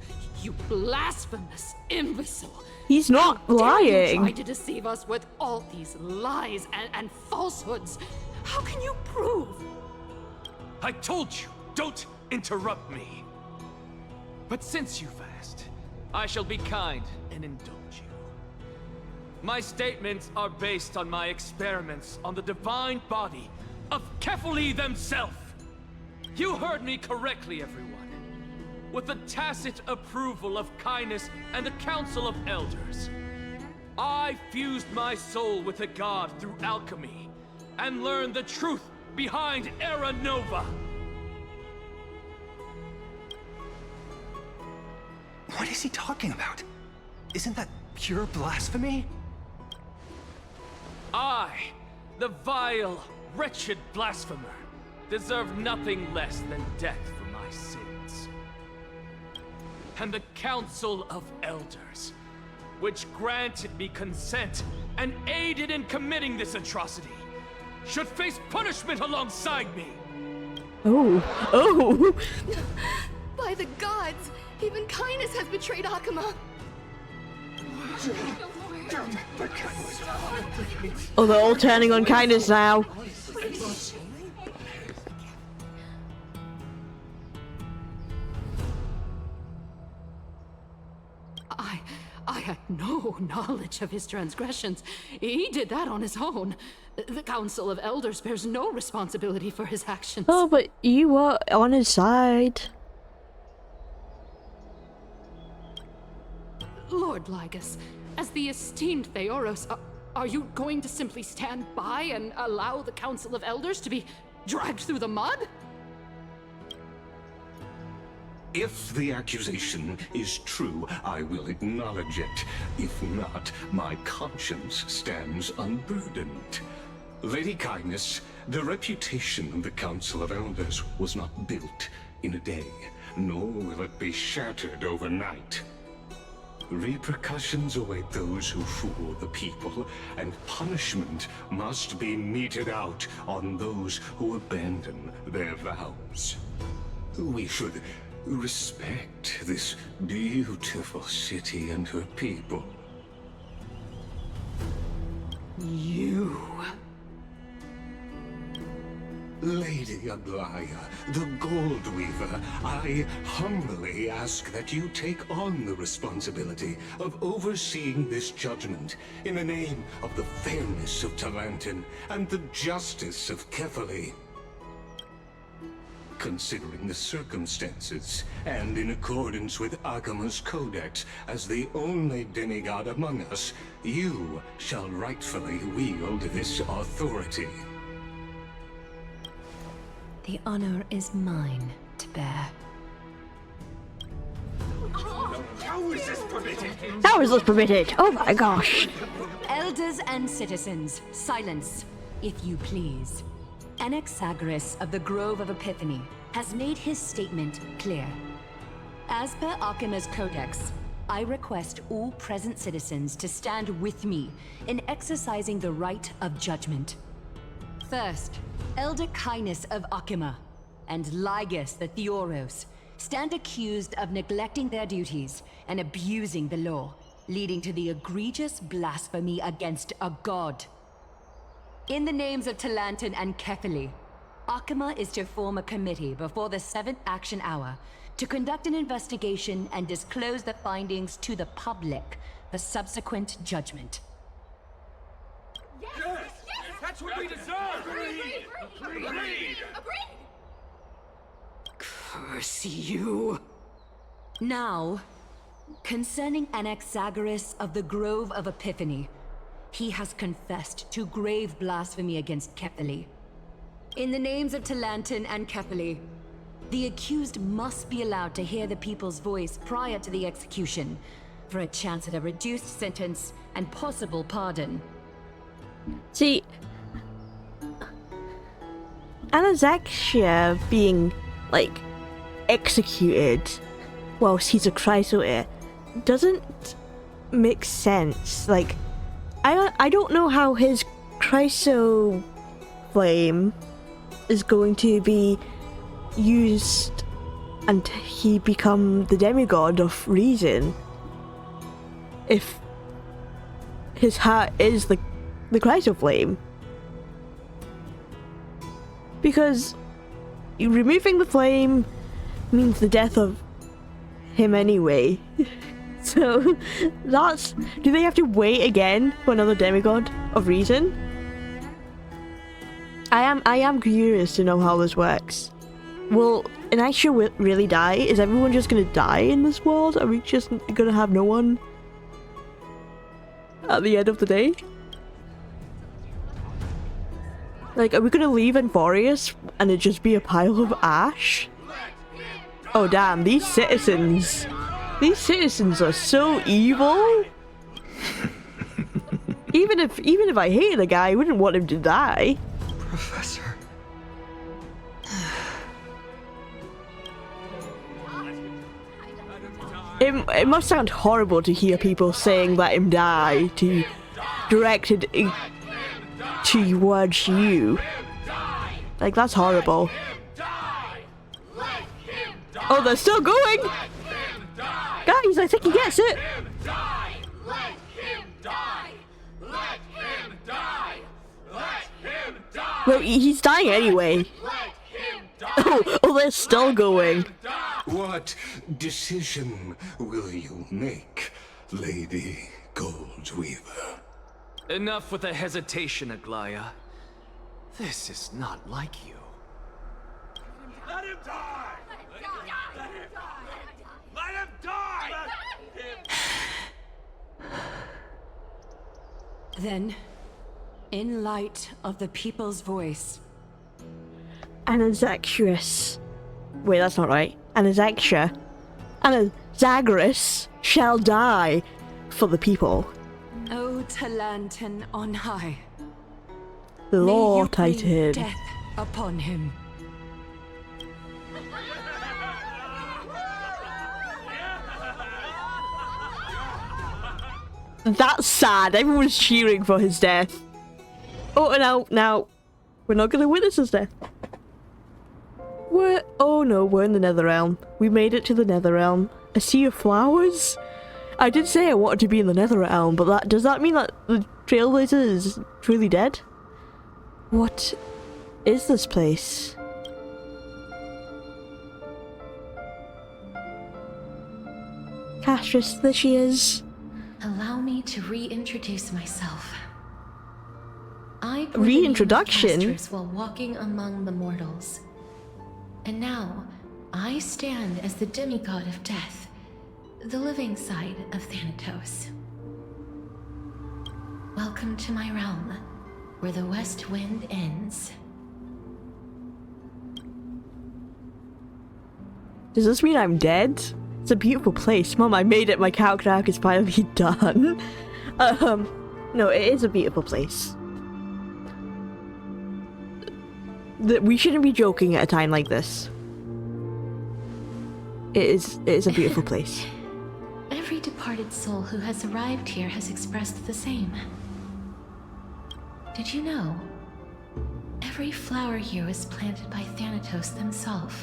blasphemous imbecile! He's not How dare you lying. try to deceive us with all these lies and falsehoods. How can you prove? I told you, don't interrupt me. But since you've asked, I shall be kind and indulge you. My statements are based on my experiments on the divine body of Kefali themselves. You heard me correctly, everyone. With the tacit approval of Kindness and the Council of Elders, I fused my soul with the god through alchemy and learned the truth behind Era Nova. What is he talking about? Isn't that pure blasphemy? I, the vile, wretched blasphemer, deserve nothing less than death for my sins. And the Council of Elders, which granted me consent and aided in committing this atrocity, should face punishment alongside me. Oh. By the gods, even Kindness has betrayed Akuma. Oh, they're all turning on Kindness now. I had no knowledge of his transgressions. He did that on his own. The Council of Elders bears no responsibility for his actions. Oh, but you were on his side. Lord Lygus, as the esteemed Theoros, are you going to simply stand by and allow the Council of Elders to be dragged through the mud? If the accusation is true, I will acknowledge it. If not, my conscience stands unburdened. Lady Kindness, the reputation of the Council of Elders was not built in a day, nor will it be shattered overnight. Repercussions await those who fool the people, and punishment must be meted out on those who abandon their vows. We should respect this beautiful city and her people. You... Lady Aglaya, the Gold Weaver, I humbly ask that you take on the responsibility of overseeing this judgment in the name of the fairness of Talantin and the justice of Kefali. Considering the circumstances, and in accordance with Akima's codex as the only demigod among us, you shall rightfully wield this authority. The honor is mine to bear. How is this permitted? How is this permitted? Oh my gosh. Elders and citizens, silence, if you please. Anaxagoras of the Grove of Epiphany has made his statement clear. As per Akima's codex, I request all present citizens to stand with me in exercising the right of judgment. First, Elder Kindness of Akima and Ligus the Theoros stand accused of neglecting their duties and abusing the law, leading to the egregious blasphemy against a god. In the names of Talantin and Kefali, Akima is to form a committee before the 7th action hour to conduct an investigation and disclose the findings to the public for subsequent judgment. Yes! That's what we deserve! Agreed! Curse you! Now, concerning Anaxagoras of the Grove of Epiphany, he has confessed to grave blasphemy against Kefali. In the names of Talantin and Kefali, the accused must be allowed to hear the people's voice prior to the execution, for a chance at a reduced sentence and possible pardon. See, Anaxagoras being, like, executed whilst he's a chrysaor doesn't make sense. Like, I don't know how his chryso flame is going to be used and he become the demigod of reason if his heart is the chryso flame. Because removing the flame means the death of him anyway. So that's... Do they have to wait again for another demigod of reason? I am curious to know how this works. Will Inaxia really die? Is everyone just gonna die in this world? Are we just gonna have no one at the end of the day? Like, are we gonna leave Enforius and it just be a pile of ash? Oh damn, these citizens are so evil. even if I hated the guy, I wouldn't want him to die. Professor. It must sound horrible to hear people saying let him die, directed towards you. Like, that's horrible. Oh, they're still going! Guys, I think he gets it! Well, he's dying anyway. Oh, they're still going. What decision will you make, Lady Goldweaver? Enough with the hesitation, Aglaya. This is not like you. Let him die! Let him die! Then, in light of the people's voice, Anaxagoras. Wait, that's not right. Anaxagoras shall die for the people. O Talantin on high, Lord may you bring Titan. death upon him. That's sad. Everyone's cheering for his death. Oh, and now we're not gonna witness his death. Oh no, we're in the Netherrealm. We made it to the Netherrealm. A sea of flowers? I did say I wanted to be in the Netherrealm, but does that mean that the Trailblazer is truly dead? What is this place? Castris, there she is. Allow me to reintroduce myself. I Reintroduction? Castris while walking among the mortals. And now, I stand as the demigod of death, the living side of Thanatos. Welcome to my realm, where the west wind ends. Does this mean I'm dead? It's a beautiful place. Mom, I made it. My character arc is finally done. No, it is a beautiful place. We shouldn't be joking at a time like this. It is a beautiful place. Every departed soul who has arrived here has expressed the same. Did you know? Every flower here was planted by Thanatos themselves.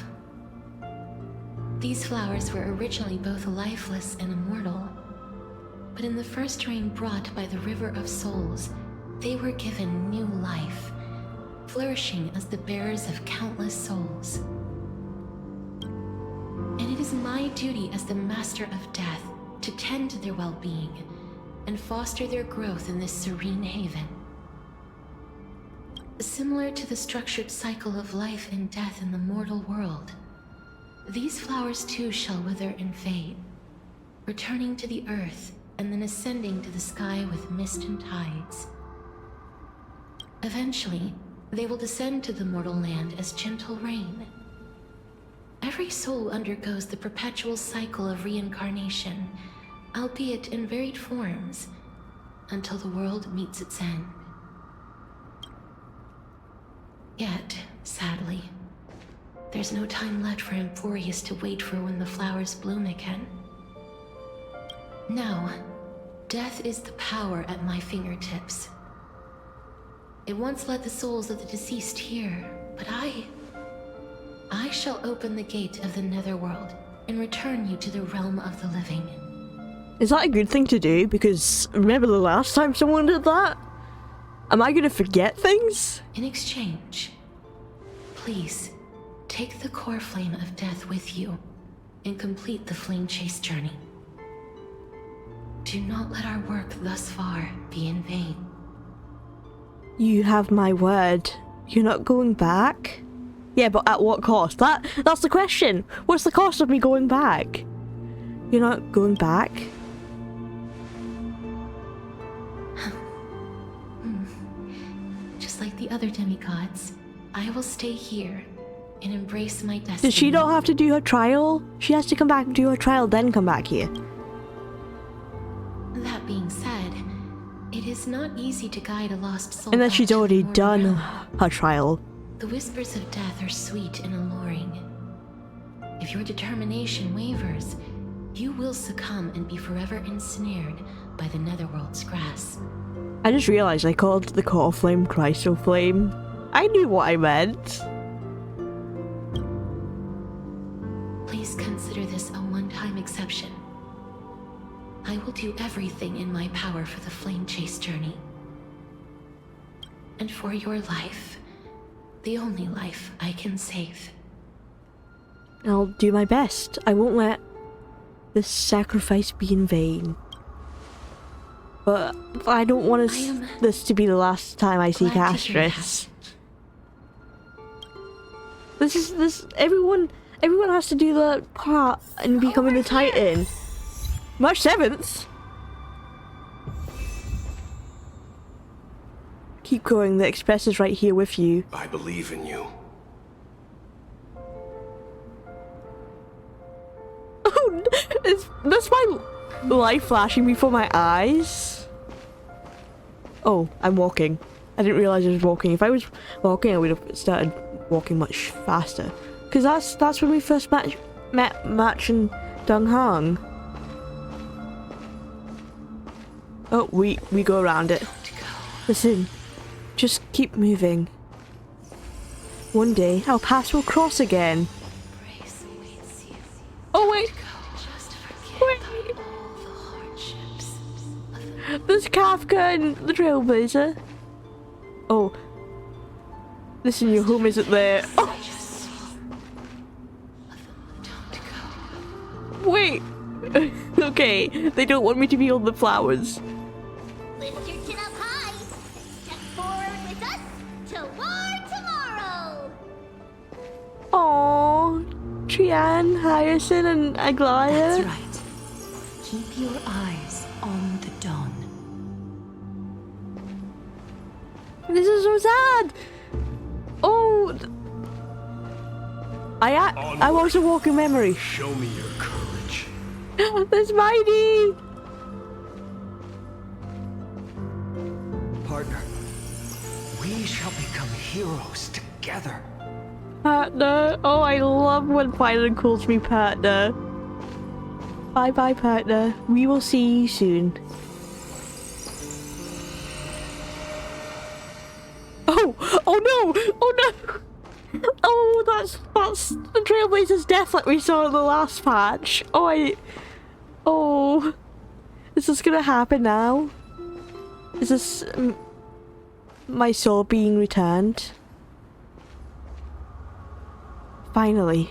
These flowers were originally both lifeless and immortal, but in the first rain brought by the River of Souls, they were given new life, flourishing as the bearers of countless souls. And it is my duty as the Master of Death to tend to their well-being and foster their growth in this serene haven. Similar to the structured cycle of life and death in the mortal world, these flowers too shall wither and fade, returning to the earth and then ascending to the sky with mist and tides. Eventually, they will descend to the mortal land as gentle rain. Every soul undergoes the perpetual cycle of reincarnation, albeit in varied forms, until the world meets its end. Yet, sadly, there's no time left for Emporius to wait for when the flowers bloom again. Now, death is the power at my fingertips. It once led the souls of the deceased here, but I shall open the gate of the Netherworld and return you to the realm of the living. Is that a good thing to do? Because remember the last time someone did that? Am I gonna forget things? In exchange, please, take the core flame of death with you and complete the flame chase journey. Do not let our work thus far be in vain. You have my word. You're not going back? Yeah, but at what cost? That's the question. What's the cost of me going back? You're not going back? Just like the other demigods, I will stay here and embrace my destiny. Does she not have to do her trial? She has to come back and do her trial, then come back here. That being said, it is not easy to guide a lost soul. And then back she's to the already mortal done realm. her trial. The whispers of death are sweet and alluring. If your determination wavers, you will succumb and be forever ensnared by the Netherworld's grasp. I just realized I called the core flame Crystal Flame. I knew what I meant. Please consider this a one-time exception. I will do everything in my power for the flame chase journey. And for your life, the only life I can save. I'll do my best. I won't let this sacrifice be in vain. But I don't want this to be the last time I see Castris. Everyone has to do the part in becoming the Titan. March 7th. Keep going, the express is right here with you. I believe in you. Oh, that's my life flashing before my eyes. Oh, I'm walking. I didn't realize I was walking. If I was walking, I would have started walking much faster. Because that's when we first met Match and Dung Hang. Oh, we go around it. Listen, just keep moving. One day, our paths will cross again. Oh wait! Wait! There's Kafka and the Trailblazer. Oh. Listen, your home isn't there. Oh. Wait! Okay, they don't want me to be on the flowers. Lift your chin up high. Step forward with us to war tomorrow. Aww. Trian, Hyacinth, and Aglaya. That's right. Keep your eyes on the dawn. This is so sad. Oh. I was a walking memory. Show me your courage. There's Mighty. Partner, we shall become heroes together. Partner. Oh, I love when Python calls me partner. Bye bye, partner. We will see you soon. Oh! Oh no! Oh no! Oh, that's the Trailblazer's death like we saw in the last patch. Oh, is this gonna happen now? Is this my soul being returned? Finally.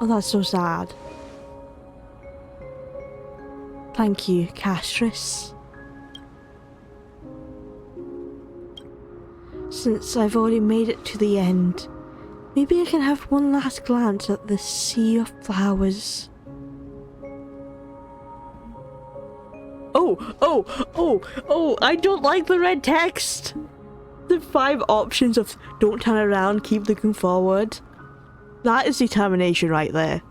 Oh, that's so sad. Thank you, Castris. Since I've already made it to the end, maybe I can have one last glance at the sea of flowers. Oh, I don't like the red text! The 5 options of don't turn around, keep looking forward. That is determination right there.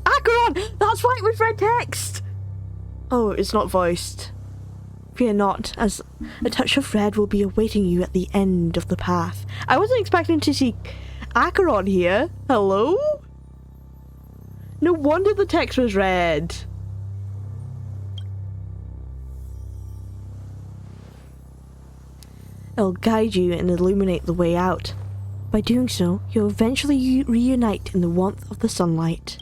Acheron! That's why it was red text! Oh, it's not voiced. Fear not, as a touch of red will be awaiting you at the end of the path. I wasn't expecting to see Acheron here. Hello? No wonder the text was red. It'll guide you and illuminate the way out. By doing so, you'll eventually reunite in the warmth of the sunlight.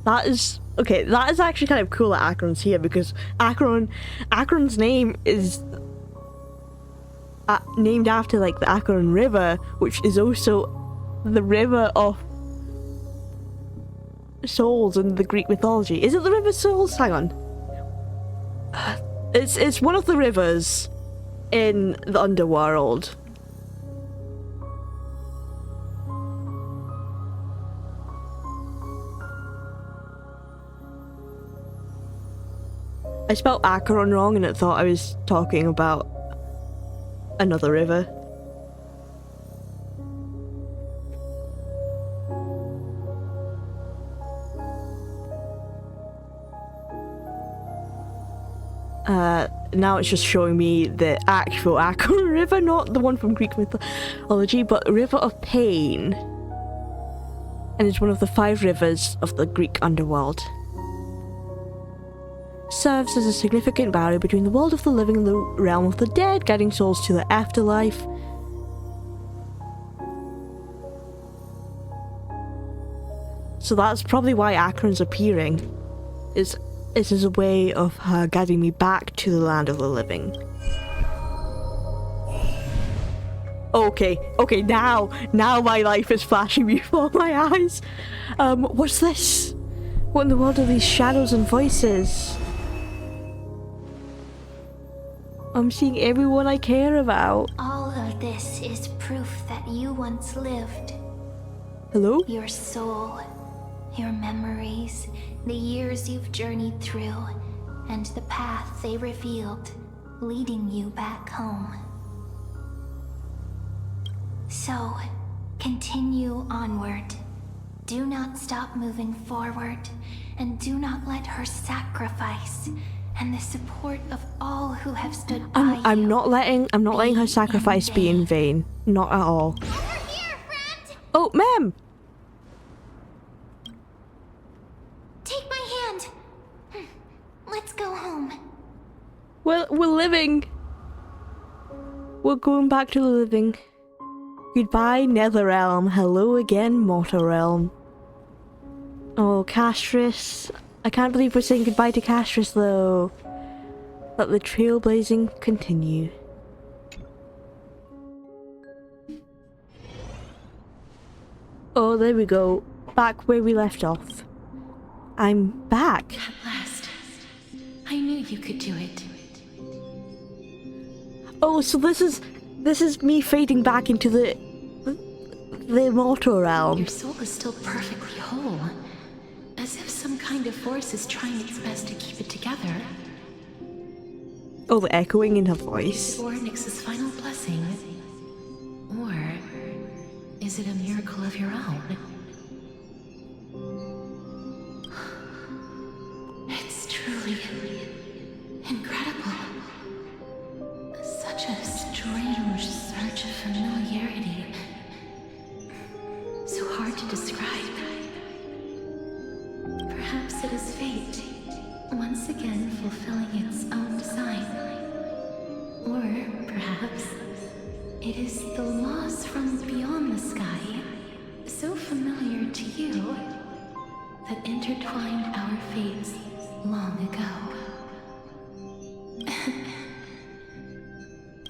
That is... okay, that is actually kind of cool that Acheron's here, because Acheron's name is named after like the Acheron River, which is also the river of souls in the Greek mythology. Is it the River Souls? Hang on. It's one of the rivers in the underworld. I spelled Acheron wrong and it thought I was talking about another river. Now it's just showing me the actual Acheron River, not the one from Greek mythology, but River of Pain. And it's one of the 5 rivers of the Greek underworld. Serves as a significant barrier between the world of the living and the realm of the dead, guiding souls to the afterlife. So that's probably why Acheron's appearing. It is a way of her guiding me back to the land of the living. Okay, now my life is flashing before my eyes. What's this? What in the world are these shadows and voices? I'm seeing everyone I care about. All of this is proof that you once lived. Hello? Your soul, your memories, the years you've journeyed through, and the path they revealed, leading you back home. So, continue onward. Do not stop moving forward, and do not let her sacrifice and the support of all who have stood by you. I'm not letting her sacrifice be in vain. Not at all. Over here, friend! Oh, ma'am! We're living. We're going back to the living. Goodbye, Netherrealm. Hello again, Mortal Realm. Oh, Castris. I can't believe we're saying goodbye to Castris, though. Let the trailblazing continue. Oh, there we go. Back where we left off. I'm back. At last. I knew you could do it. Oh, so this is me fading back into the Mortal Realm. Your soul is still perfectly whole. As if some kind of force is trying its best to keep it together. Oh, the echoing in her voice. Or Nyx's final blessing. Or is it a miracle of your own? It's truly incredible. Such a strange surge of familiarity. So hard to describe. Perhaps it is fate, once again fulfilling its own design. Or perhaps it is the laws from beyond the sky, so familiar to you, that intertwined our fates long ago.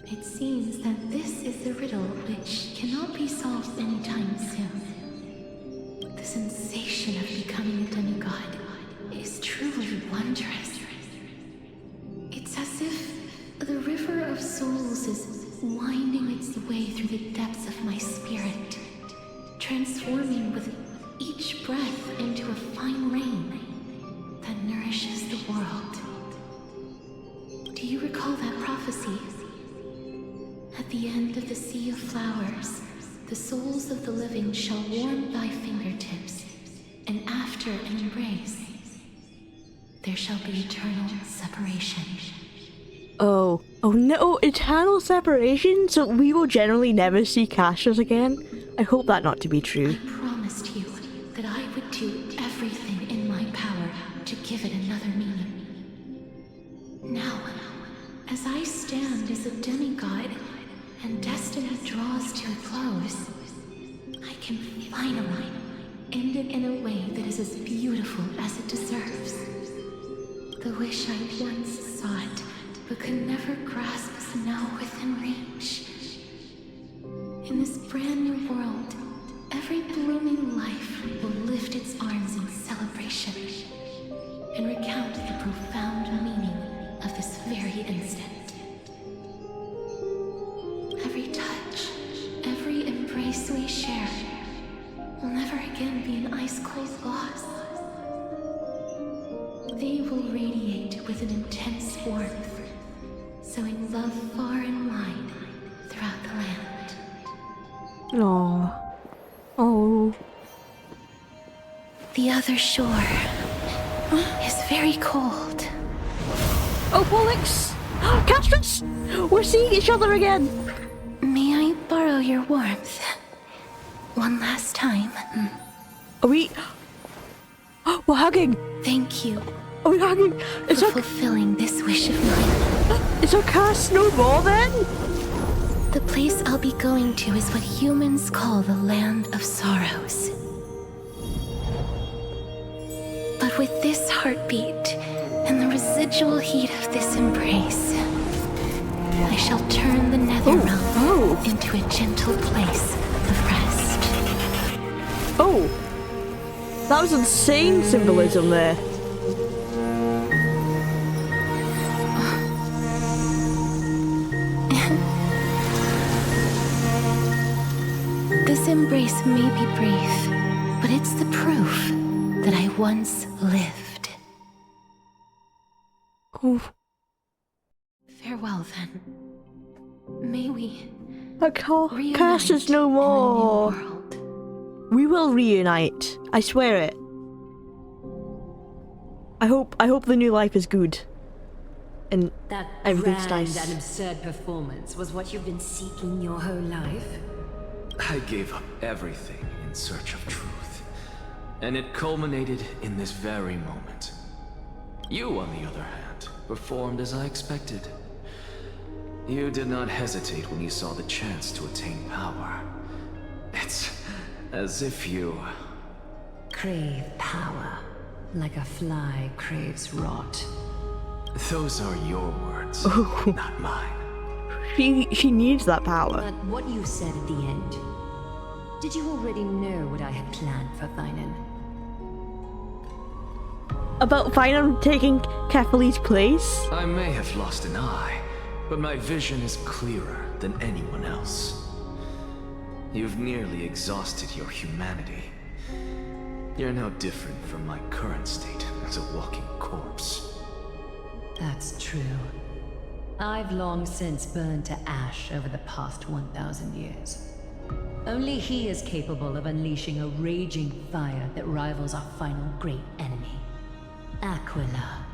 It seems that this is the riddle which cannot be solved anytime soon. The sensation of becoming a demigod is truly wondrous. It's as if the river of souls is winding its way through the depths of my spirit, transforming with each breath into a fine rain that nourishes the world. Do you recall that prophecy? At the end of the sea of flowers, the souls of the living shall warm thy fingertips, and after an embrace, there shall be eternal separation. Oh no, eternal separation? So we will generally never see Castris again? I hope that not to be true. I promised you that I would do everything in my power to give it another meaning. Now, as I stand as a demigod, and destiny draws to a close, I can finally end it in a way that is as beautiful as it deserves. The wish I once sought, but could never grasp is now within reach. In this brand new world, every blooming life will lift its arms in celebration and recount the profound meaning of this very instant. Every touch, every embrace we share will never again be an ice-cold loss. They will radiate with an intense warmth, sowing love far and wide throughout the land. Aww. Oh. The other shore is very cold. Oh, Pollux! Castris! We're seeing each other again! May I borrow your warmth? One last time. Are we... We're hugging! Thank you. Are we hugging? It's for fulfilling this wish of mine. Is our cast no more then? The place I'll be going to is what humans call the Land of Sorrows. But with this heartbeat and the residual heat of this embrace, I shall turn the Netherrealm into a gentle place of rest. Oh! That was insane symbolism there. This embrace may be brief, but it's the proof that I once lived. Oh. Farewell, then. May we Cast is no more. We will reunite. I swear it. I hope the new life is good. And that everything's grand nice. and absurd performance was what you've been seeking your whole life? I gave up everything in search of truth. And it culminated in this very moment. You, on the other hand, performed as I expected. You did not hesitate when you saw the chance to attain power. It's as if you... Crave power, like a fly craves rot. Those are your words, not mine. She needs that power. But what you said at the end, did you already know what I had planned for Thainan? About Thainan taking Kefali's place? I may have lost an eye, but my vision is clearer than anyone else. You've nearly exhausted your humanity. You're no different from my current state as a walking corpse. That's true. I've long since burned to ash over the past 1,000 years. Only he is capable of unleashing a raging fire that rivals our final great enemy, Aquila.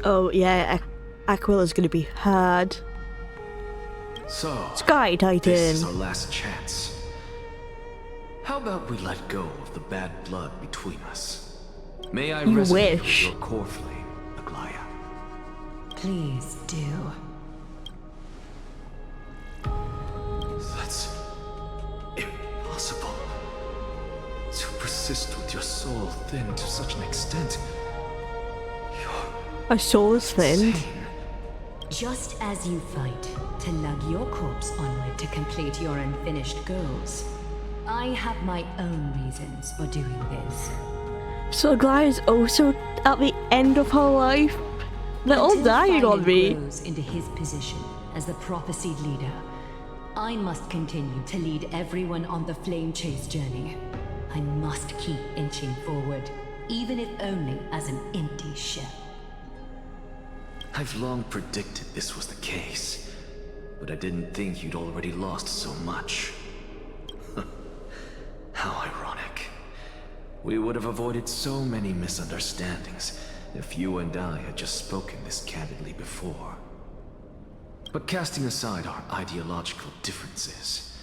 Oh yeah, Aquila's gonna be hard. So, Sky Titan. This is our last chance. How about we let go of the bad blood between us? May I You resonate wish. with your core flame, Aglaya? Please do. That's impossible. To persist with your soul thinned to such an extent. Her soul is thinned. Just as you fight to lug your corpse onward to complete your unfinished goals, I have my own reasons for doing this. So Aglaya is also at the end of her life? They're all Until dying on Thainan me. grows into his position as the prophesied leader, I must continue to lead everyone on the flame chase journey. I must keep inching forward, even if only as an empty shell. I've long predicted this was the case, but I didn't think you'd already lost so much. How ironic. We would have avoided so many misunderstandings if you and I had just spoken this candidly before. But casting aside our ideological differences,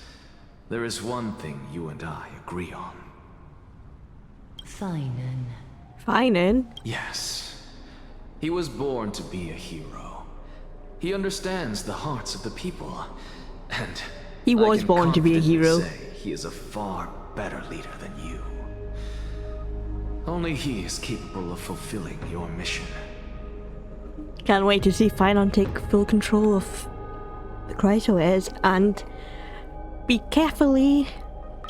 there is one thing you and I agree on. Thainan. Thainan? Yes. He was born to be a hero. He understands the hearts of the people, and He was born to be a hero. say he is a far better leader than you. Only he is capable of fulfilling your mission. Can't wait to see Thainan take full control of the Chrysalis and be carefully.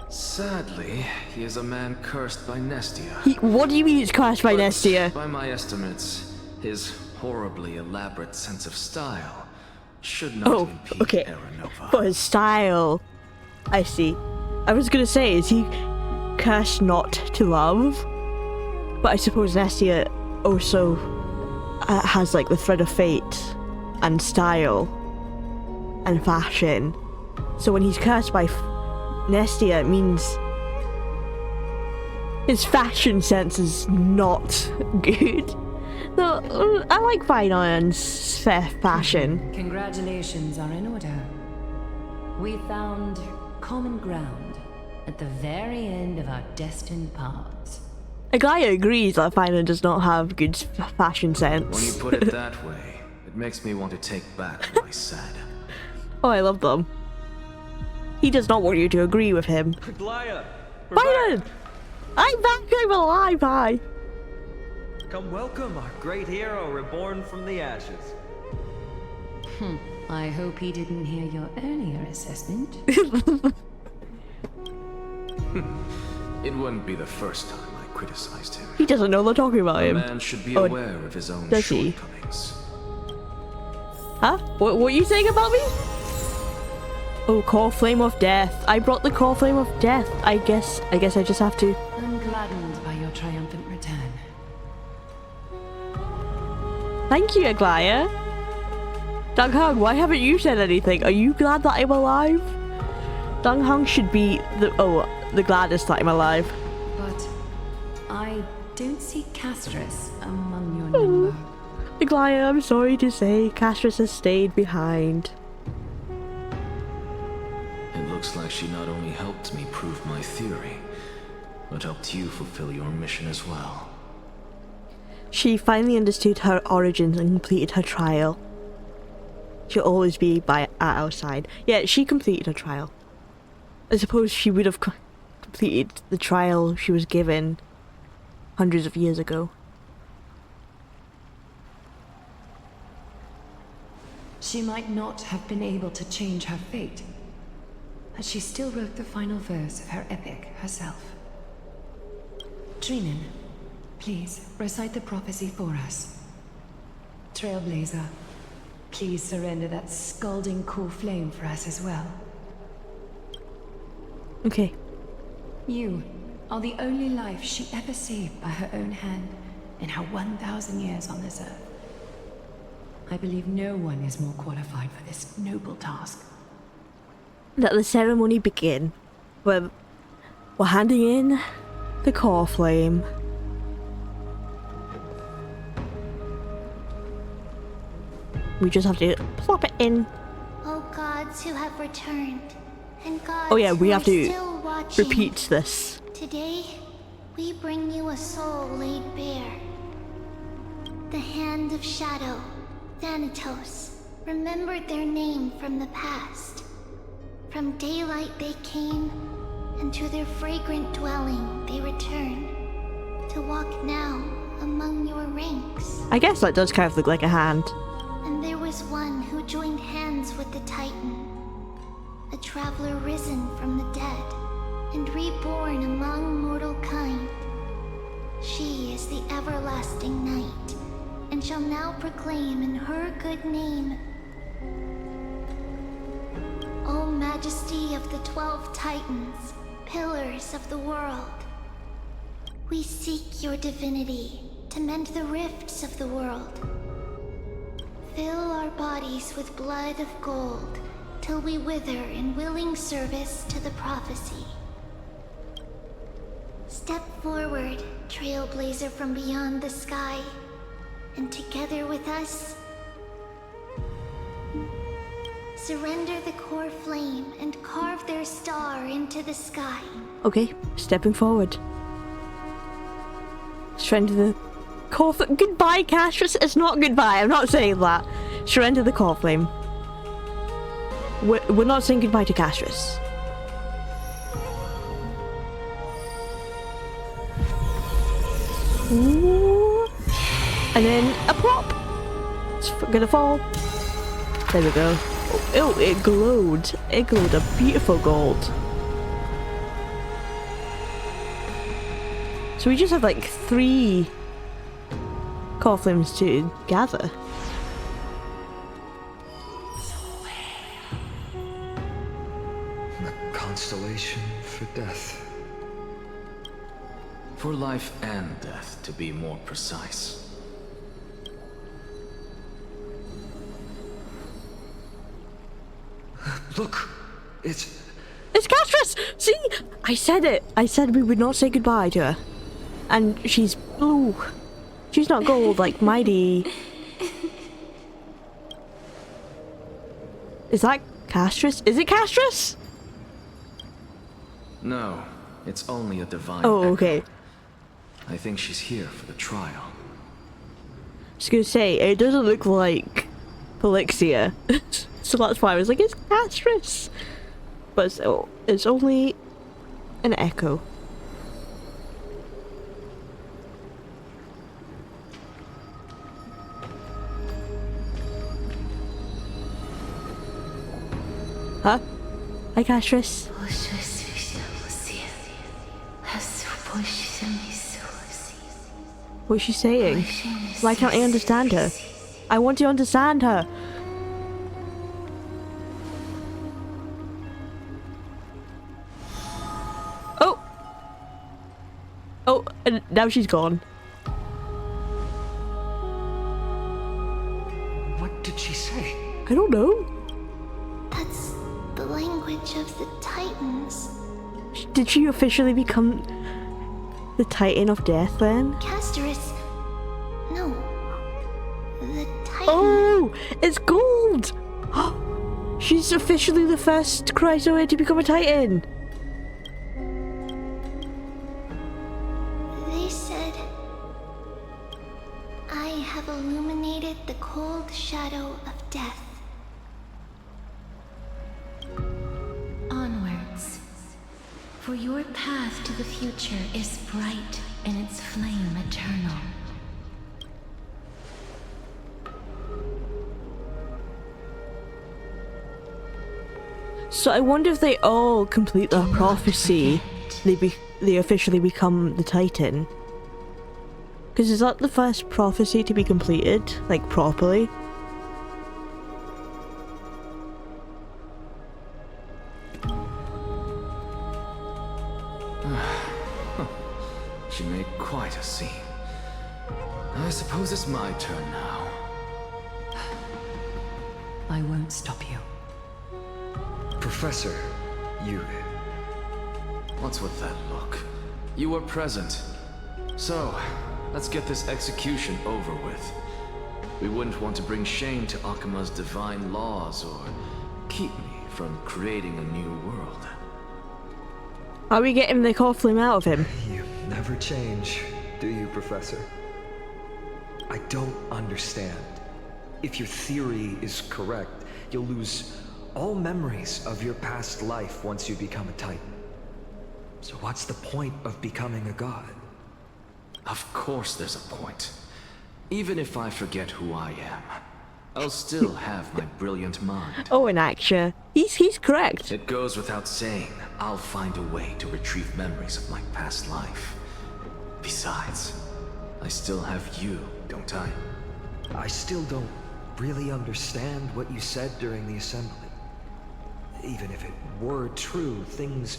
Sadly, he is a man cursed by Nestia. What do you mean he's cursed by Nestia? By my estimates, his horribly elaborate sense of style should not impede okay. Aranova. For his style. I see. I was gonna say, is he cursed not to love? But I suppose Nestia also has like the thread of fate and style and fashion. So when he's cursed by Nestia, it means his fashion sense is not good. No, I like Thailand's fashion. Congratulations are in order. We found common ground at the very end of our destined paths. Aglaya agrees that Thailand does not have good fashion sense. When you put it that way, it makes me want to take back what I said. Oh, I love them. He does not want you to agree with him. Aglaya! Thailand! I'm back, I'm alive, hi! Come welcome our great hero reborn from the ashes. I hope he didn't hear your earlier assessment. It wouldn't be the first time I criticized him. He doesn't know they're talking about A him. man should be aware of his own does he? shortcomings. Huh? What are you saying about me? Oh, core flame of death. I brought the core flame of death. I guess I just have to. I'm gladdened by your triumphant return. Thank you, Aglaya. Dang Hung, why haven't you said anything? Are you glad that I'm alive? Dang Hung should be the gladdest that I'm alive. But I don't see Castris among your number. Aglaya, I'm sorry to say, Castris has stayed behind. It looks like she not only helped me prove my theory, but helped you fulfill your mission as well. She finally understood her origins and completed her trial. She'll always be at our side. Yeah, she completed her trial. I suppose she would have completed the trial she was given hundreds of years ago. She might not have been able to change her fate, but she still wrote the final verse of her epic herself. Trinen, please recite the prophecy for us. Trailblazer, please surrender that scalding cool flame for us as well. Okay. You are the only life she ever saved by her own hand in her 1,000 years on this earth. I believe no one is more qualified for this noble task. Let the ceremony begin. We're handing in the core flame. We just have to plop it in. Oh gods who have returned, and gods Oh yeah, we who have are to still watching. repeat this. Today, we bring you a soul laid bare. The Hand of Shadow, Thanatos, remembered their name from the past. From daylight they came, and to their fragrant dwelling they return. To walk now among your ranks. I guess that does kind of look like a hand. And there was one who joined hands with the Titan. A traveler risen from the dead, and reborn among mortal kind. She is the everlasting night, and shall now proclaim in her good name. O Majesty of the 12 Titans, pillars of the world, we seek your divinity to mend the rifts of the world. Fill our bodies with blood of gold, till we wither in willing service to the prophecy. Step forward, trailblazer from beyond the sky, and together with us, surrender the core flame and carve their star into the sky. Okay, stepping forward. Surrender the core flame. Goodbye, Castrus. It's not goodbye. I'm not saying that. Surrender the core flame. We're not saying goodbye to Castrus. Ooh. And then a plop. It's gonna fall. There we go. Oh, it glowed. It glowed a beautiful gold. So we just have like 3 core flames to gather. The constellation for death. For life and death, to be more precise. Look, it's Castrus! See? I said it. I said we would not say goodbye to her. And she's blue. She's not gold like Mighty. Is that Castrus? Is it Castrus? No, it's only a divine Oh, echo. okay. I think she's here for the trial. I was gonna say, it doesn't look like Polixia. So that's why I was like, it's Castrus. But it's only an echo. Huh? Hi, Castrus. What's she saying? Why can't I understand her? I want to understand her. Oh! Oh, and now she's gone. What did she say? I don't know. That's the language of the Titans. Did she officially become the Titan of Death then? Casterus. No. The Titan. Oh! It's gold! She's officially the first Chrysoid to become a Titan. They said have illuminated the cold shadow of death. Onwards. For your path to the future is bright and its flame eternal. So I wonder if they all complete their prophecy, they officially become the Titan. Because is that the first prophecy to be completed, like properly? She made quite a scene. I suppose it's my turn now. I won't stop you. Professor, you... What's with that look? You were present. So, let's get this execution over with. We wouldn't want to bring shame to Akima's divine laws or keep me from creating a new world. Are we getting the cough flame out of him? You never change, do you, Professor? I don't understand. If your theory is correct, you'll lose all memories of your past life once you become a Titan. So what's the point of becoming a god? Of course there's a point. Even if I forget who I am, I'll still have my brilliant mind. Oh, and actually, he's correct. It goes without saying, I'll find a way to retrieve memories of my past life. Besides, I still have you, don't I? I still don't really understand what you said during the assembly. Even if it were true, things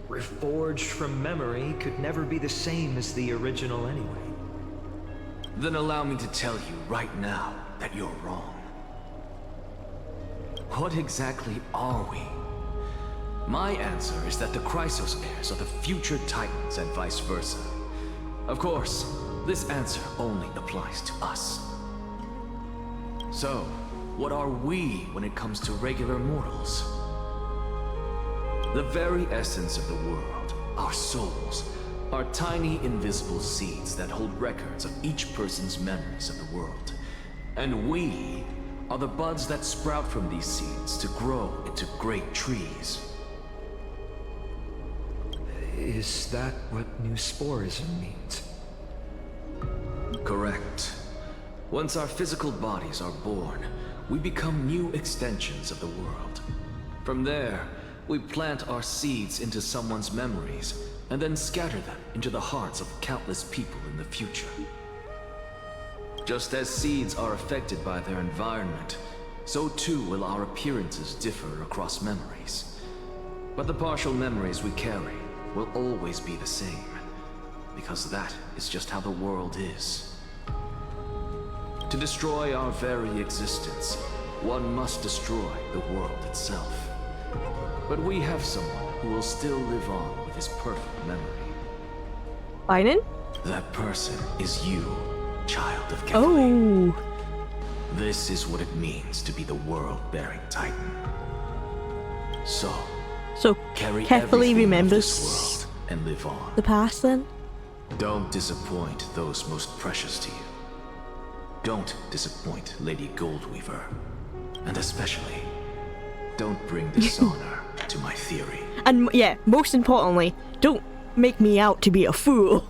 reforged from memory could never be the same as the original anyway. Then allow me to tell you right now that you're wrong. What exactly are we? My answer is that the Chrysos heirs are the future Titans and vice versa. Of course, this answer only applies to us. So, what are we when it comes to regular mortals? The very essence of the world, our souls, are tiny invisible seeds that hold records of each person's memories of the world. And we are the buds that sprout from these seeds to grow into great trees. Is that what new sporism means? Correct. Once our physical bodies are born, we become new extensions of the world. From there, we plant our seeds into someone's memories, and then scatter them into the hearts of countless people in the future. Just as seeds are affected by their environment, so too will our appearances differ across memories. But the partial memories we carry will always be the same, because that is just how the world is. To destroy our very existence, one must destroy the world itself. But we have someone who will still live on with his perfect memory. Biden? That person is you, child of Kefali. Oh. This is what it means to be the world-bearing Titan. So carry Kefali remembers this world and live on. The past then? Don't disappoint those most precious to you. Don't disappoint Lady Goldweaver. And especially, don't bring dishonor to my theory. And yeah, most importantly, don't make me out to be a fool.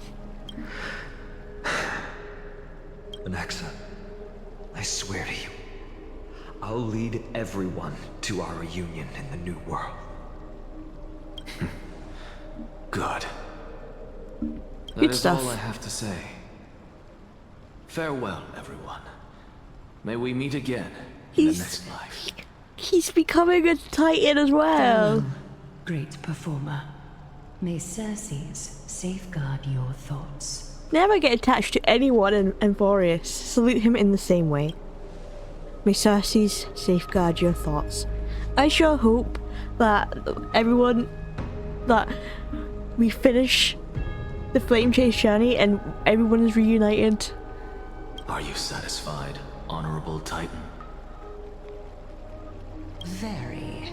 Anaxa, I swear to you, I'll lead everyone to our reunion in the new world. Good. That Good is stuff. all I have to say. Farewell, everyone. May we meet again in the next life. He's becoming a Titan as well. Great performer. May Cersei's safeguard your thoughts. Never get attached to anyone in Emphorius. Salute him in the same way. May Cersei's safeguard your thoughts. I sure hope that everyone, that we finish the Flame Chase journey and everyone is reunited. Are you satisfied, Honorable Titan? Very.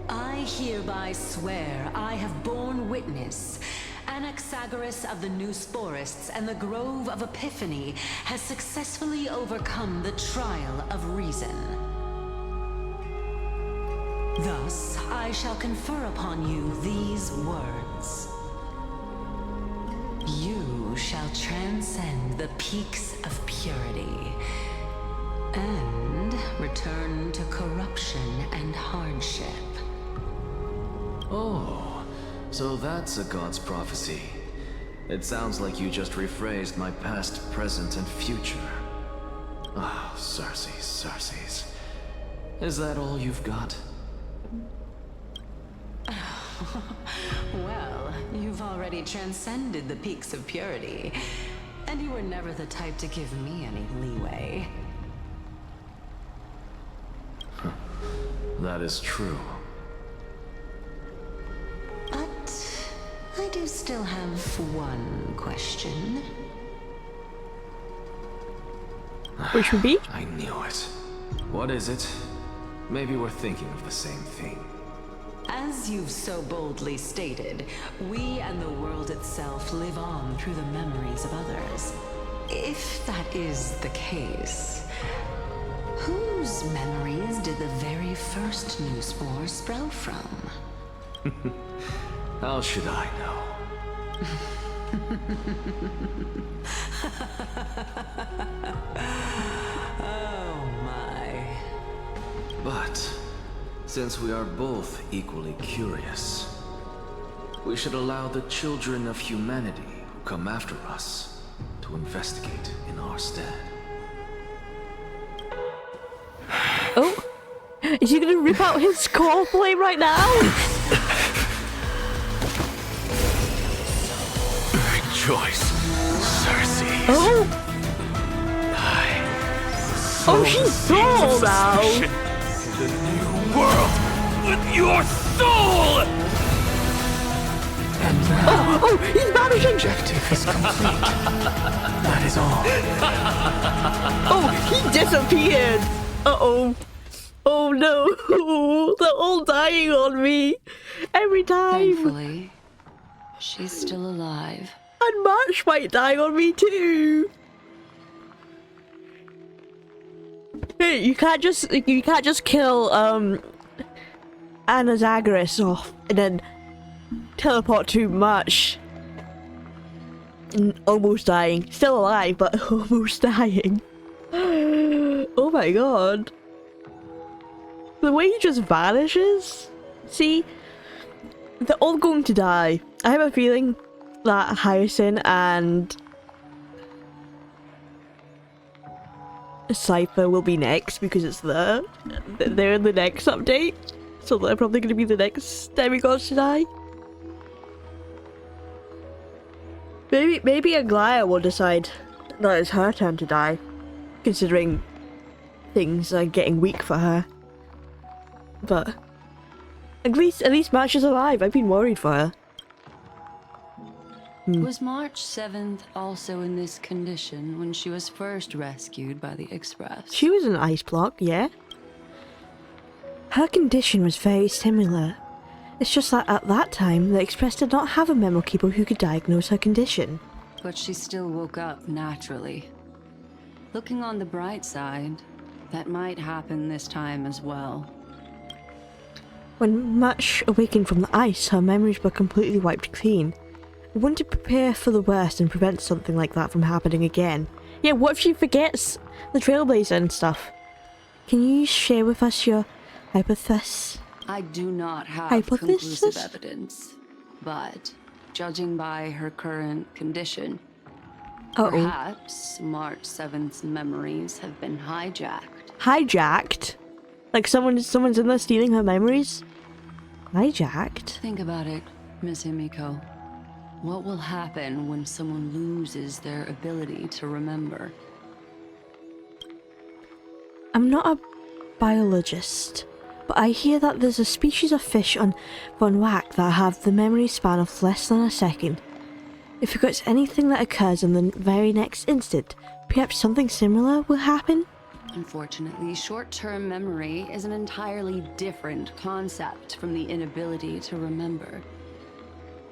I hereby swear I have borne witness Anaxagoras of the New Sporists and the Grove of Epiphany has successfully overcome the trial of reason. Thus, I shall confer upon you these words. You shall transcend the peaks of purity and return to corruption and hardship. Oh, so that's a god's prophecy. It sounds like you just rephrased my past, present, and future. Ah, Circes. Is that all you've got? Well, you've already transcended the peaks of purity, and you were never the type to give me any leeway. That is true. But I do still have one question. Which would be? I knew it. What is it? Maybe we're thinking of the same thing. As you've so boldly stated, we and the world itself live on through the memories of others. If that is the case, whose memories did the very first new spore sprout from? How should I know? Oh my. But since we are both equally curious, we should allow the children of humanity who come after us to investigate in our stead. Oh, is he gonna rip out his core flame right now? Rejoice, Circe. Oh! Oh, she's soul now! The new world with your soul! And now, oh, he's vanishing! objective is complete. That is all. Oh, he disappeared! Uh-oh. Oh no! They're all dying on me! Every time! Thankfully, she's still alive. And March might die on me too! Hey, you can't just kill Anaxagoras off and then teleport to March. Almost dying. Still alive, but almost dying. Oh my god. The way he just vanishes? See? They're all going to die. I have a feeling that Hyacinth and Cypher will be next because it's there. They're in the next update. So they're probably going to be the next demigods to die. Maybe Aglaya will decide that it's her turn to die. Considering things are getting weak for her. But at least March is alive. I've been worried for her. Was March 7th also in this condition when she was first rescued by the Express? She was an ice block, yeah. Her condition was very similar. It's just that at that time, the Express did not have a memo keeper who could diagnose her condition. But she still woke up naturally. Looking on the bright side, that might happen this time as well. When March awakened from the ice, her memories were completely wiped clean. I want to prepare for the worst and prevent something like that from happening again. Yeah, what if she forgets the Trailblazer and stuff? Can you share with us your hypothesis? I do not have Hypothesis? conclusive evidence, but judging by her current condition, perhaps March 7th's memories have been hijacked. Hijacked? Like someone's in there stealing her memories? Hijacked? Think about it, Miss Himiko. What will happen when someone loses their ability to remember? I'm not a biologist, but I hear that there's a species of fish on Von Wack that have the memory span of less than a second. If it forgets anything that occurs in the very next instant, perhaps something similar will happen? Unfortunately, short-term memory is an entirely different concept from the inability to remember.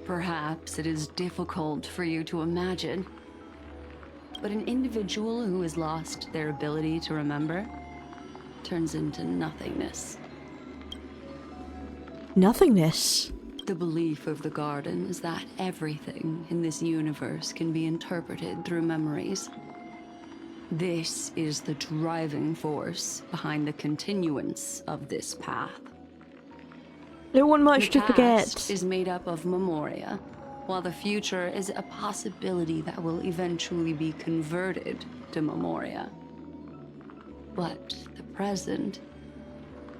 Perhaps it is difficult for you to imagine, but an individual who has lost their ability to remember turns into nothingness. Nothingness? The belief of the Garden is that everything in this universe can be interpreted through memories. This is the driving force behind the continuance of this path. No one much to The forget. past is made up of memoria, while the future is a possibility that will eventually be converted to memoria. But the present,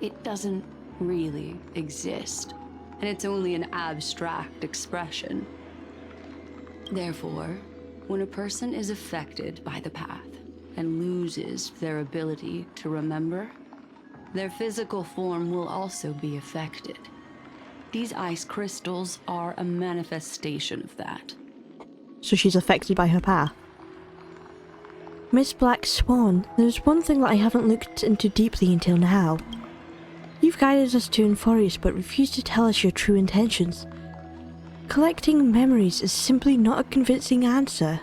it doesn't really exist, and it's only an abstract expression. Therefore, when a person is affected by the path and loses their ability to remember, their physical form will also be affected. These ice crystals are a manifestation of that. So she's affected by her path. Miss Black Swan, there's one thing that I haven't looked into deeply until now. You've guided us to Enforius but refused to tell us your true intentions. Collecting memories is simply not a convincing answer.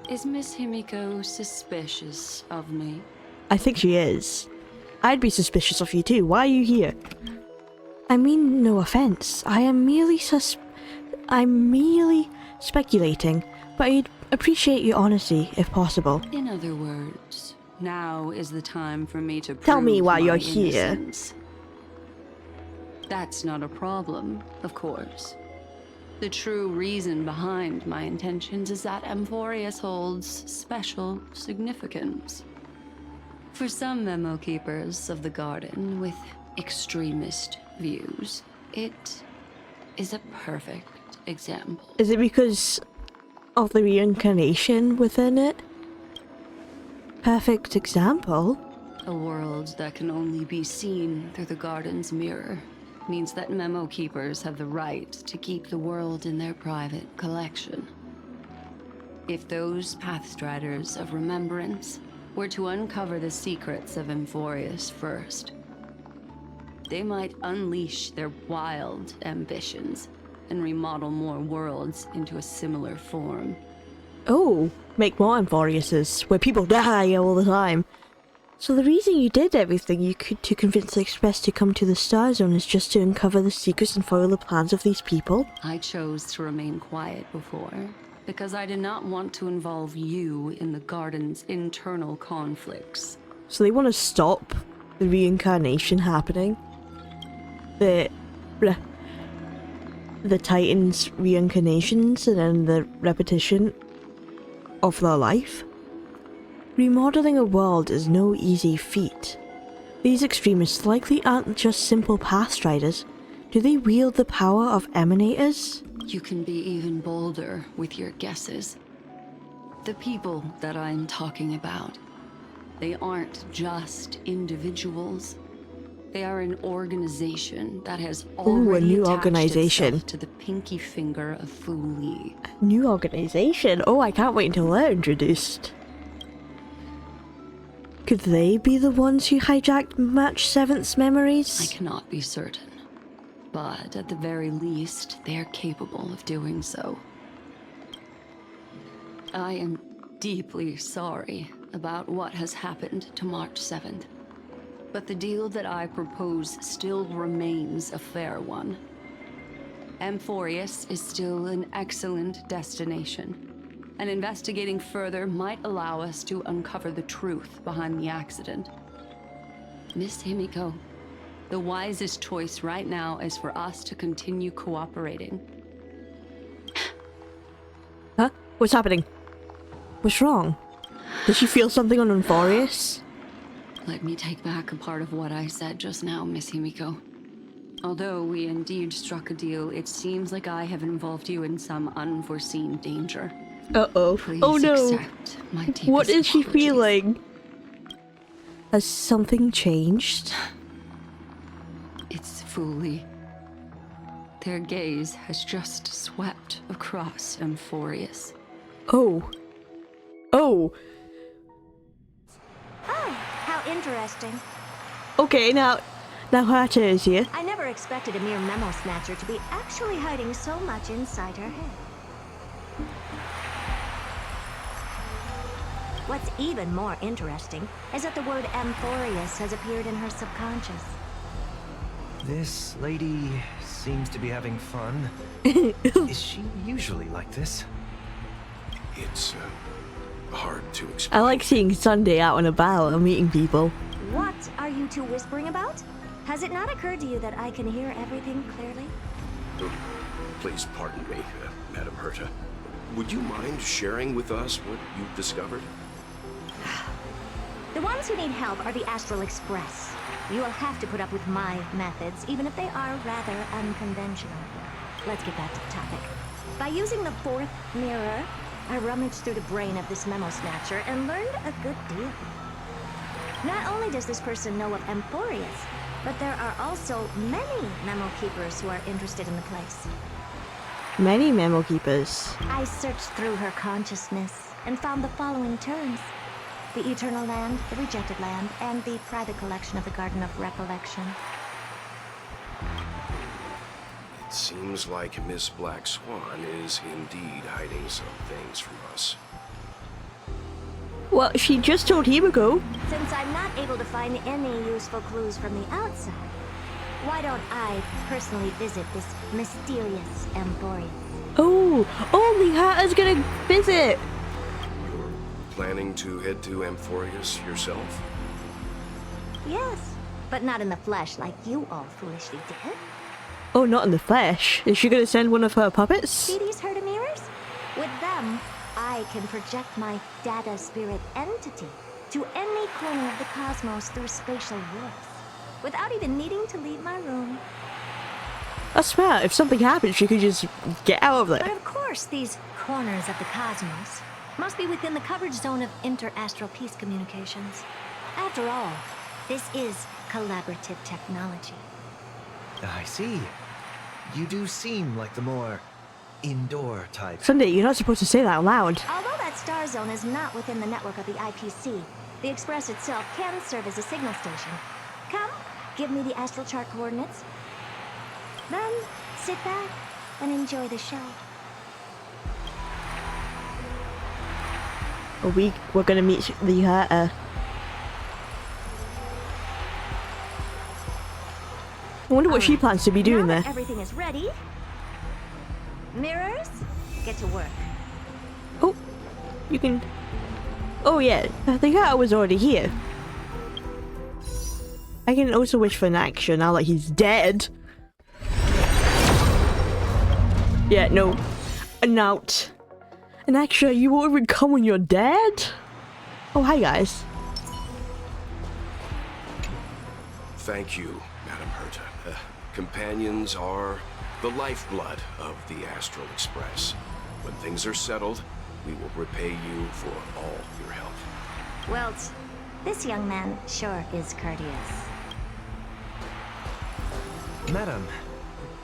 Is Miss Himiko suspicious of me? I think she is. I'd be suspicious of you too. Why are you here? I mean no offense. I'm merely speculating, but I'd appreciate your honesty if possible. In other words, now is the time for me to Tell me prove why my you're here. innocence. That's not a problem, of course. The true reason behind my intentions is that Enforius holds special significance. For some memo keepers of the Garden with extremist views, it is a perfect example. Is it because of the reincarnation within it? Perfect example? A world that can only be seen through the Garden's mirror means that memo keepers have the right to keep the world in their private collection. If those pathstriders of remembrance were to uncover the secrets of Enforius first, they might unleash their wild ambitions and remodel more worlds into a similar form. Oh, make more Enforiuses, where people die all the time. So the reason you did everything you could to convince the Express to come to the Star Zone is just to uncover the secrets and foil the plans of these people? I chose to remain quiet before, because I did not want to involve you in the Garden's internal conflicts. So they want to stop the reincarnation happening? The Titans' reincarnations and then the repetition of their life? Remodeling a world is no easy feat. These extremists likely aren't just simple pathstriders. Do they wield the power of emanators? You can be even bolder with your guesses. The people that I'm talking about, they aren't just individuals. They are an organization that has already attached itself to the pinky finger of Fu Li. New organization? Oh, I can't wait until they're introduced. Could they be the ones who hijacked Match 7's memories? I cannot be certain, but at the very least, they are capable of doing so. I am deeply sorry about what has happened to March 7th, but the deal that I propose still remains a fair one. Enforius is still an excellent destination, and investigating further might allow us to uncover the truth behind the accident. Miss Himiko, the wisest choice right now is for us to continue cooperating. Huh? What's happening? What's wrong? Did she feel something on Enforius? Let me take back a part of what I said just now, Miss Himiko. Although we indeed struck a deal, it seems like I have involved you in some unforeseen danger. Uh-oh. Oh no! What is she feeling? Has something changed? It's Fu Li. Their gaze has just swept across Enforius. Oh. Oh! Oh, how interesting. Okay, now Now Herta is here. I never expected a mere memo snatcher to be actually hiding so much inside her head. What's even more interesting is that the word Amphorius has appeared in her subconscious. This lady seems to be having fun. Is she usually like this? It's hard to explain. I like seeing Sunday out and about and meeting people. What are you two whispering about? Has it not occurred to you that I can hear everything clearly? Please pardon me, Madam Herta. Would you mind sharing with us what you've discovered? The ones who need help are the Astral Express. You will have to put up with my methods, even if they are rather unconventional. Let's get back to the topic. By using the fourth mirror, I rummaged through the brain of this memo snatcher and learned a good deal. Not only does this person know of Amphorius, but there are also many memo keepers who are interested in the place. Many memo keepers. I searched through her consciousness and found the following terms: the Eternal Land, the Rejected Land, and the private collection of the Garden of Recollection. It seems like Miss Black Swan is indeed hiding some things from us. Well, she just told Himiko. Since I'm not able to find any useful clues from the outside, why don't I personally visit this mysterious Amphorius? Oh, only Herta's gonna visit. Planning to head to Amphorius yourself? Yes, but not in the flesh like you all foolishly did. Oh, not in the flesh. Is she gonna send one of her puppets? See these Herta mirrors? With them, I can project my data spirit entity to any corner of the cosmos through spatial warps, without even needing to leave my room. That's smart. If something happens, she could just get out of there. But of course, these corners of the cosmos must be within the coverage zone of inter-astral peace communications. After all, this is collaborative technology. I see. You do seem like the more indoor type. Sunday, you're not supposed to say that out loud. Although that star zone is not within the network of the IPC, the Express itself can serve as a signal station. Come, give me the astral chart coordinates. Then, sit back and enjoy the show. We're gonna meet the Herta. I wonder what she plans to be doing now there. that everything is ready. Mirrors, get to work. Oh, you can... Oh yeah, the Herta was already here. I can also wish for an action now that he's dead. Yeah, no. An out. An action, you won't even come when you're dead? Oh, hi guys. Thank you, Madam Herta. Companions are the lifeblood of the Astral Express. When things are settled, we will repay you for all your help. Well, this young man sure is courteous. Madam,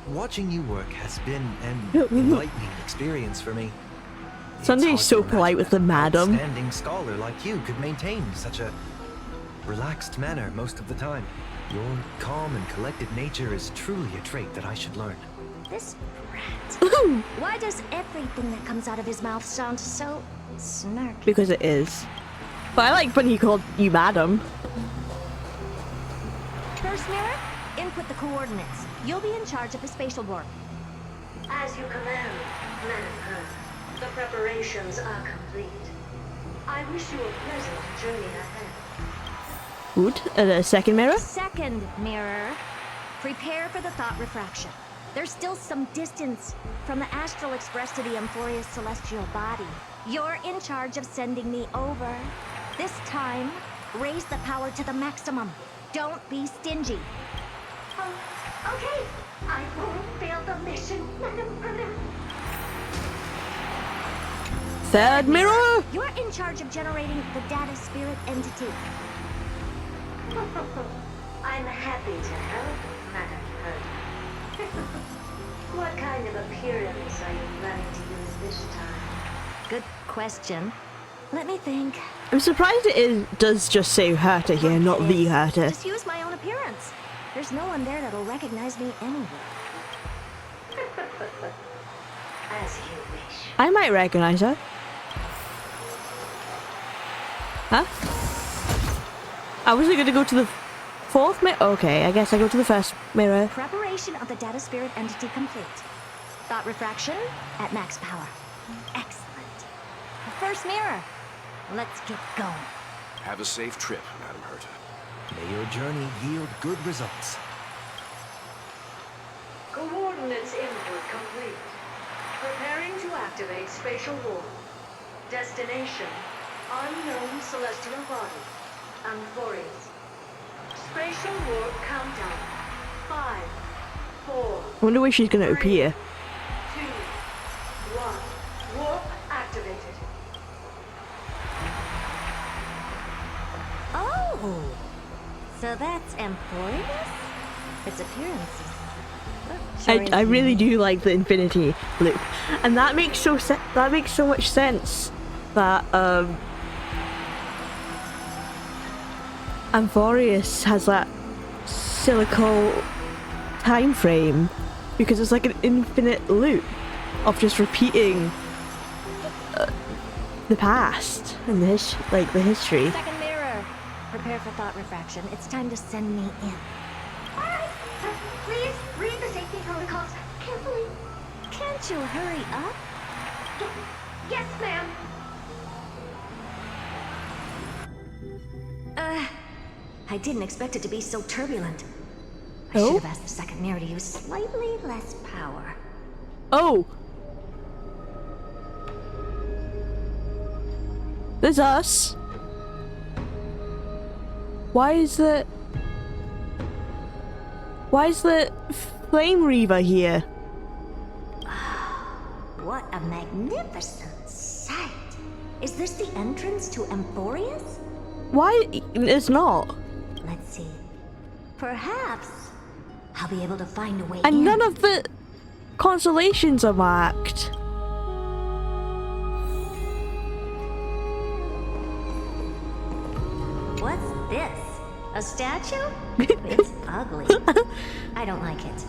watching you work has been an enlightening experience for me. Sunday's so polite with the madam. An outstanding scholar like you could maintain such a relaxed manner most of the time. Your calm and collected nature is truly a trait that I should learn. This rat. Why does everything that comes out of his mouth sound so snarky? Because it is. But I like when he called you madam. First mirror, input the coordinates. You'll be in charge of the spatial warp. As you command, Madam Herta. The preparations are complete. I wish you a pleasant journey ahead. Good. The second mirror? Second mirror, prepare for the thought refraction. There's still some distance from the Astral Express to the Amphorius celestial body. You're in charge of sending me over. This time, raise the power to the maximum. Don't be stingy. Oh, okay. I won't fail the mission, Madam Herta. Third mirror? You're in charge of generating the data spirit entity. I'm happy to help, Madam Herta. What kind of appearance are you planning to use this time? Good question. Let me think. I'm surprised does just say Herta here, not the Herta. Just use my own appearance. There's no one there that'll recognize me anywhere. As you wish. I might recognize her. Huh? I wasn't gonna go to the fourth mirror. Okay, I guess I go to the first mirror. Preparation of the data spirit entity complete. Thought refraction at max power. Excellent. The first mirror. Let's get going. Have a safe trip, Madam Herta. May your journey yield good results. Coordinates input complete. Preparing to activate spatial warp. Destination: unknown celestial body. Amphorius. Spatial warp countdown. 5, 4. I wonder where she's gonna appear. 2, 1. Warp activated. Oh! So that's Amphorius? Its appearances. I really do like the infinity loop, and that makes so much sense that Amphorius has that cyclical time frame, because it's like an infinite loop of just repeating the past and the history. Second mirror. Prepare for thought refraction. It's time to send me in. Alright, please read the safety protocols carefully. Can't you hurry up? Yes, ma'am. I didn't expect it to be so turbulent. I Oh? should have asked the second mirror to use slightly less power. Oh! There's us. Why is the Flame Reaver here? What a magnificent sight! Is this the entrance to Amphorius? Why? It's not. Let's see. Perhaps I'll be able to find a way And in. none of the constellations are marked. What's this? A statue? It's ugly. I don't like it.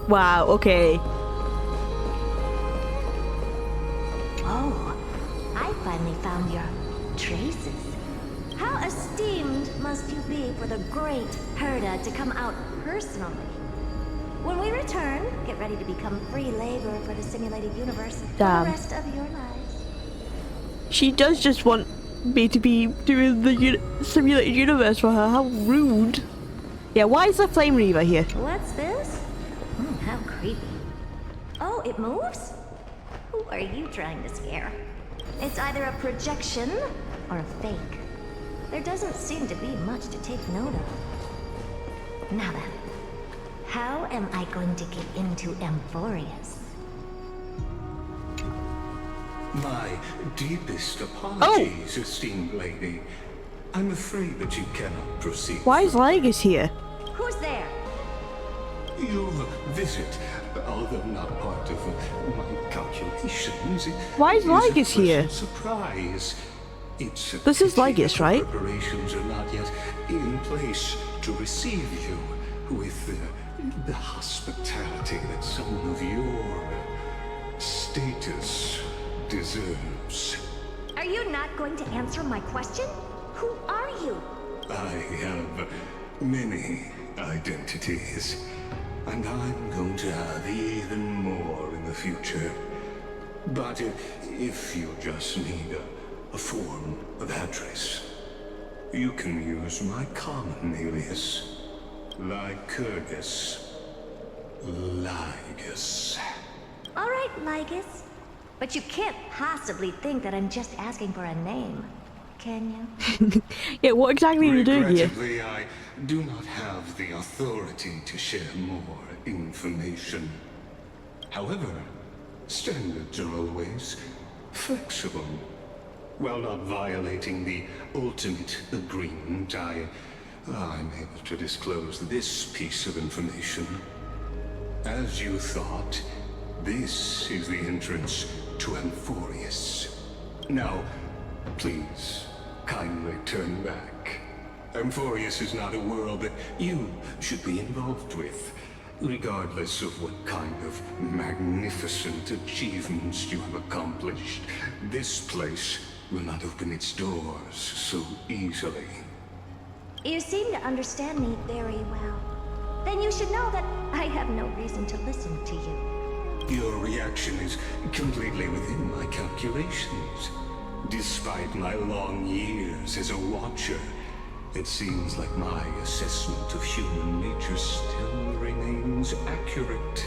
Wow, okay. Oh, I finally found your traces. How esteemed must you be for the great Herta to come out personally? When we return, get ready to become free labor for the simulated universe for Damn. the rest of your lives. She does just want me to be doing the simulated universe for her. How rude. Yeah, why is the Flame Reaver here? What's this? How creepy. Oh, it moves? Who are you trying to scare? It's either a projection or a fake. There doesn't seem to be much to take note of. Now then, how am I going to get into Amphorius? My deepest apologies, esteemed lady. I'm afraid that you cannot proceed. Why is Lygus here? Who's there? You visit, although not part of my calculations. Why is Lygus here? Surprise. It's This is Lygus, right? Preparations are not yet in place to receive you with the hospitality that someone of your status deserves. Are you not going to answer my question? Who are you? I have many identities, and I'm going to have even more in the future. But if you just need a form of address, you can use my common alias, Lycurgus. Lygus. All right, Lygus. But you can't possibly think that I'm just asking for a name, can you? Yeah, what exactly are you doing here? Regrettably, I do not have the authority to share more information. However, standards are always flexible. While not violating the ultimate agreement, I'm able to disclose this piece of information. As you thought, this is the entrance to Amphorius. Now, please, kindly turn back. Amphorius is not a world that you should be involved with, regardless of what kind of magnificent achievements you have accomplished. This place will not open its doors so easily. You seem to understand me very well. Then you should know that I have no reason to listen to you. Your reaction is completely within my calculations. Despite my long years as a watcher, it seems like my assessment of human nature still remains accurate.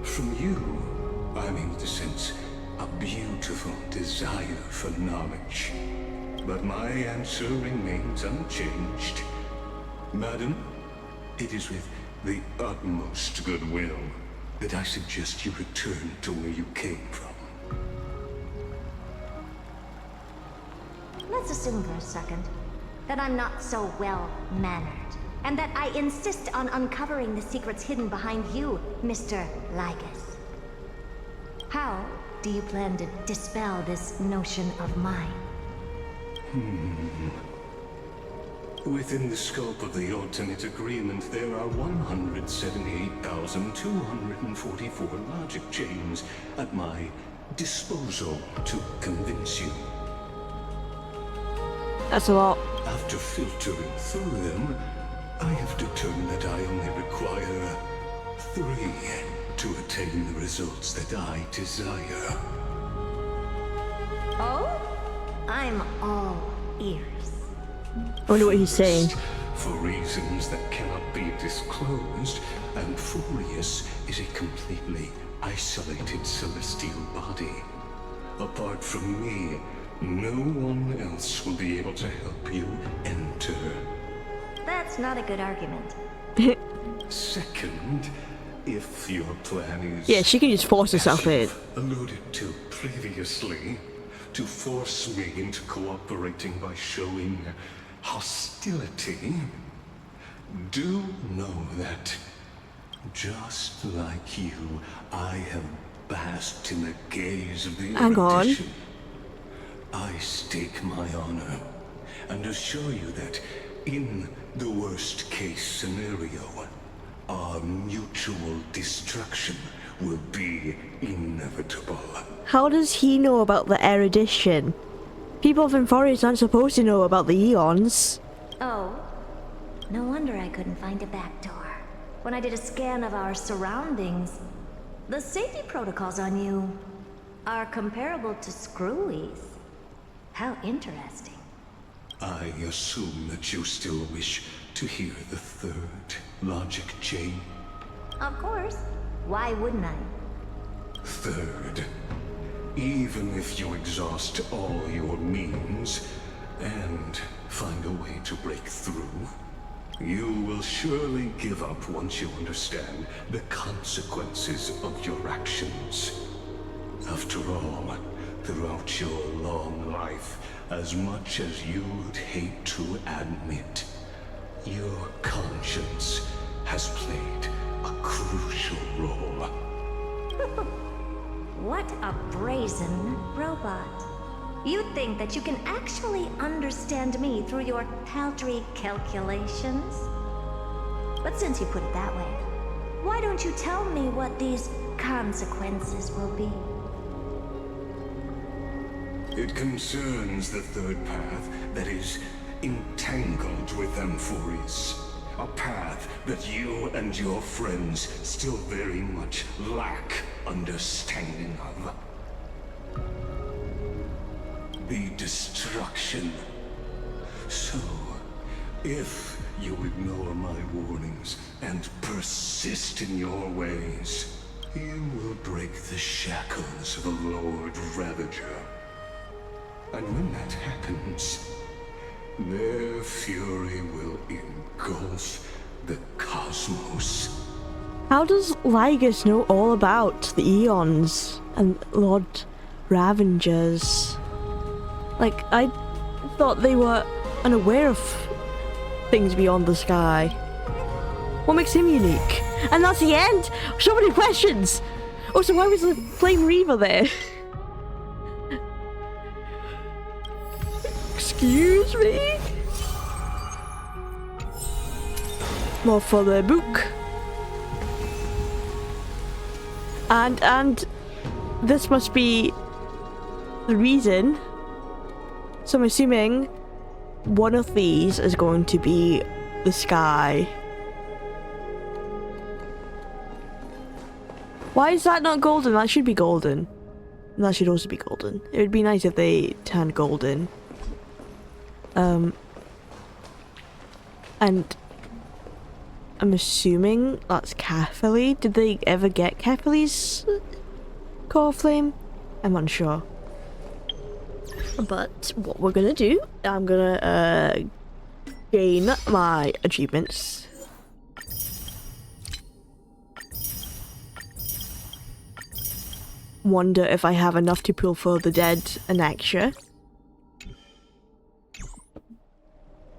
From you, I'm able to sense a beautiful desire for knowledge. But my answer remains unchanged. Madam, it is with the utmost goodwill that I suggest you return to where you came from. Let's assume for a second that I'm not so well-mannered, and that I insist on uncovering the secrets hidden behind you, Mr. Lygus. How do you plan to dispel this notion of mine? Within the scope of the alternate agreement, there are 178,244 logic chains at my disposal to convince you. That's a lot. After filtering through them, I have determined that I only require 3 to attain the results that I desire. Oh? I'm all ears. I wonder what he's saying. For reasons that cannot be disclosed, Amphorius is a completely isolated celestial body. Apart from me, no one else will be able to help you enter. That's not a good argument. Second, if your plan is... Yeah, she can just force herself in. Alluded to previously, to force me into cooperating by showing hostility, do know that, just like you, I have basked in the gaze of the erudition. I stake my honor, and assure you that, in the worst case scenario, our mutual destruction will be inevitable. How does he know about the erudition? People of Amphorius aren't supposed to know about the eons. Oh, no wonder I couldn't find a back door. When I did a scan of our surroundings, the safety protocols on you are comparable to Screwy's. How interesting. I assume that you still wish to hear the 3rd logic chain. Of course. Why wouldn't I? 3rd, even if you exhaust all your means and find a way to break through, you will surely give up once you understand the consequences of your actions. After all, throughout your long life, as much as you'd hate to admit, your conscience has played a crucial role. What a brazen robot. You think that you can actually understand me through your paltry calculations? But since you put it that way, why don't you tell me what these consequences will be? It concerns the 3rd path that is entangled with Amphorius. A path that you and your friends still very much lack understanding of. The destruction. So, if you ignore my warnings and persist in your ways, you will break the shackles of a Lord Ravager. And when that happens, their fury will engulf the cosmos. How does Lygus know all about the Eons and Lord Ravengers? Like, I thought they were unaware of things beyond the sky. What makes him unique? And that's the end! So many questions! Oh, so why was the Flame Reaver there? Excuse me? more for the book. And this must be the reason. So I'm assuming one of these is going to be the sky. Why is that not golden? That should be golden. That should also be golden. It would be nice if they turned golden. And I'm assuming that's Catherly. Did they ever get Catherly's core flame? I'm unsure. But what we're gonna do, I'm gonna gain my achievements. Wonder if I have enough to pull for the dead and extra.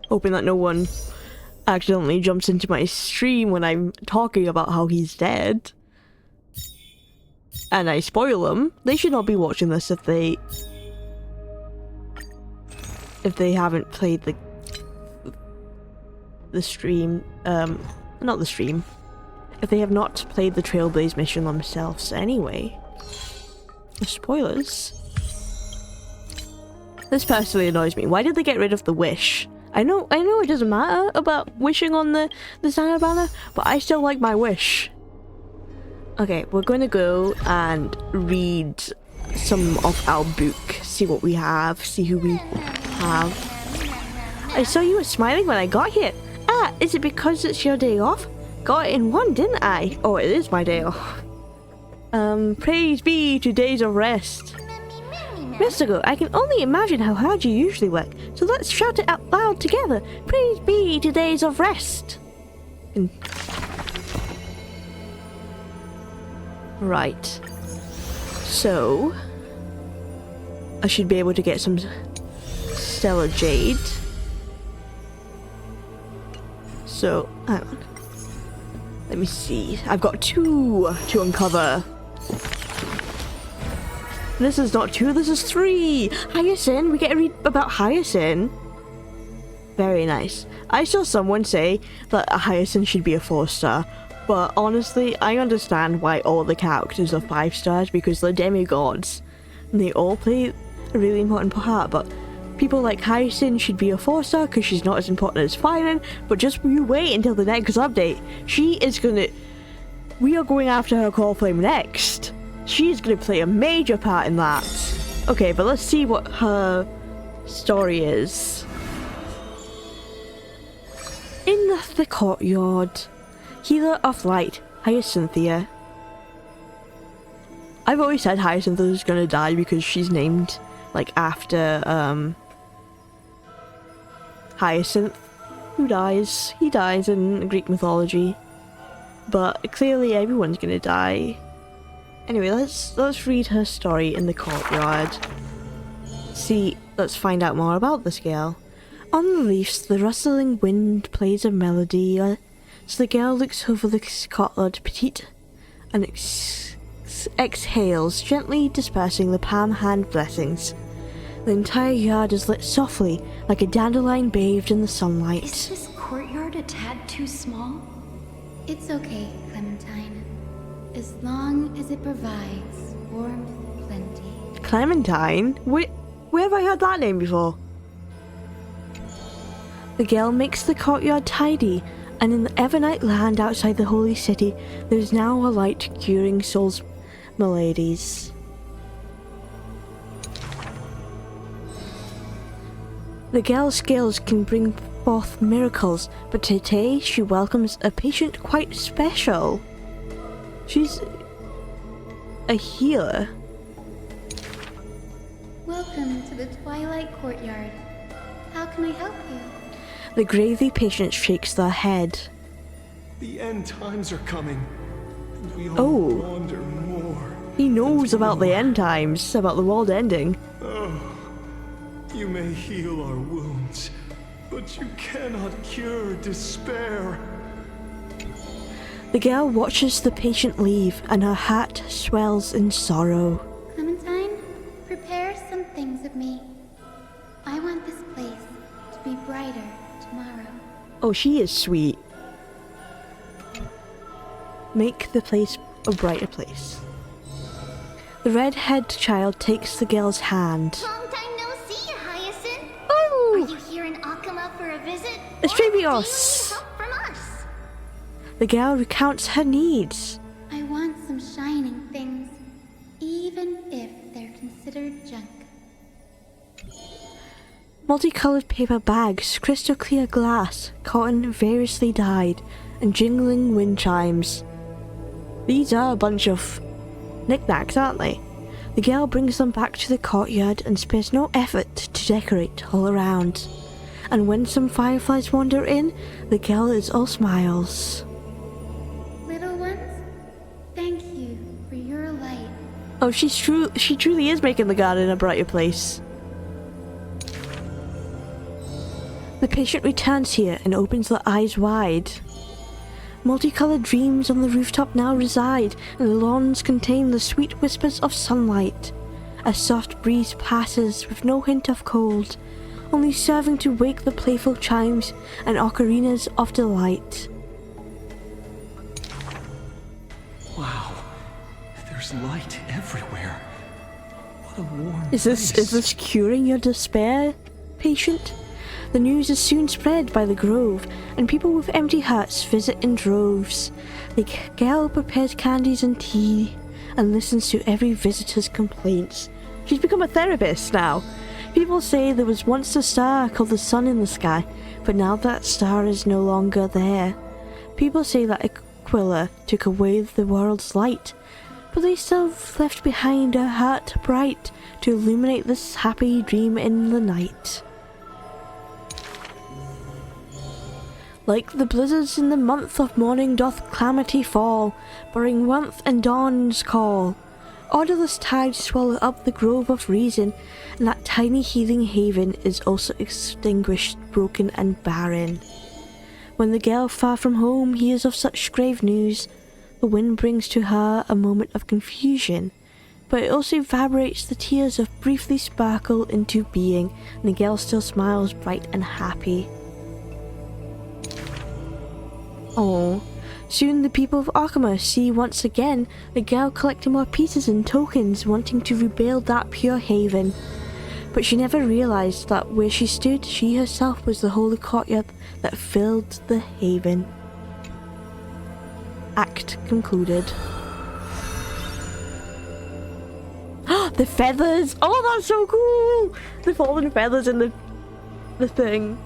Hoping that no one accidentally jumps into my stream when I'm talking about how he's dead. And I spoil them. They should not be watching this if they haven't played the stream. Not the stream. If they have not played the Trailblaze mission themselves anyway. The spoilers. This personally annoys me. Why did they get rid of the wish? I know it doesn't matter about wishing on the standard banner, but I still like my wish. Okay, we're going to go and read some of our book. See what we have. See who we have. I saw you were smiling when I got here. Ah, is it because it's your day off? Got it in one, didn't I? Oh, it is my day off. Praise be to days of rest. Mystico, I can only imagine how hard you usually work, so let's shout it out loud together. Praise be to days of rest. Right. So, I should be able to get some Stellar Jade. So, hang on. Let me see. I've got 2 to uncover. This is not 2, this is 3! Hyacinth! We get to read about Hyacinth. Very nice. I saw someone say that a Hyacinth should be a 4-star, but honestly, I understand why all the characters are 5 stars because they're demigods. And they all play a really important part, but people like Hyacinth should be a 4-star because she's not as important as Firen, but just you wait until the next update. We are going after her core flame next. She's gonna play a major part in that. Okay, but let's see what her story is. In the courtyard, Healer of Light, Hyacinthia. I've always said Hyacinth is gonna die because she's named like after Hyacinth, who dies. He dies in Greek mythology, but clearly everyone's gonna die. Anyway, let's read her story in the courtyard. Let's find out more about this girl. On the leaves, the rustling wind plays a melody as the girl looks over the courtyard petite and exhales, gently dispersing the palm hand blessings. The entire yard is lit softly, like a dandelion bathed in the sunlight. Is this courtyard a tad too small? It's okay, Clementine. As long as it provides warmth plenty. Clementine? Where have I heard that name before? The girl makes the courtyard tidy, and in the Evernight land outside the holy city, there is now a light curing souls' maladies. The girl's skills can bring forth miracles, but today she welcomes a patient quite special. She's a healer. Welcome to the Twilight Courtyard. How can I help you? The gravely patient shakes their head. The end times are coming, and we all wander more. He knows about the end times, about the world ending. Oh, you may heal our wounds, but you cannot cure despair. The girl watches the patient leave, and her heart swells in sorrow. Clementine, prepare some things of me. I want this place to be brighter tomorrow. Oh, she is sweet. make the place a brighter place. The red-haired child takes the girl's hand. Long time no see, Hyacinth. Oh! Are you here in Akama for a visit? It's Or do you need Trebios! help from us? The girl recounts her needs. I want some shining things, even if they're considered junk. Multicolored paper bags, crystal clear glass, cotton variously dyed, and jingling wind chimes. These are a bunch of knickknacks, aren't they? The girl brings them back to the courtyard and spares no effort to decorate all around. And when some fireflies wander in, the girl is all smiles. Little ones, thank you for your light. Oh, she truly is making the garden a brighter place. The patient returns here and opens their eyes wide. Multicolored dreams on the rooftop now reside, and the lawns contain the sweet whispers of sunlight. A soft breeze passes with no hint of cold, only serving to wake the playful chimes and ocarinas of delight. Wow, there's light everywhere. What a warm Is this curing your despair, patient? The news is soon spread by the grove, and people with empty hearts visit in droves. The girl prepares candies and tea, and listens to every visitor's complaints. She's become a therapist now. People say there was once a star called the sun in the sky, but now that star is no longer there. People say that Aquila took away the world's light, but they still left behind a heart bright to illuminate this happy dream in the night. Like the blizzards in the month of morning doth calamity fall, bearing warmth and dawn's call. Orderless tides swallow up the grove of reason, and that tiny healing haven is also extinguished, broken and barren. When the girl far from home hears of such grave news, the wind brings to her a moment of confusion, but it also vibrates the tears of briefly sparkle into being, and the girl still smiles bright and happy. Oh, soon the people of Akama see once again the girl collecting more pieces and tokens, wanting to rebuild that pure haven. But she never realized that where she stood, she herself was the holy courtyard that filled the haven. Act concluded. The feathers! Oh, that's so cool! The fallen feathers in the thing.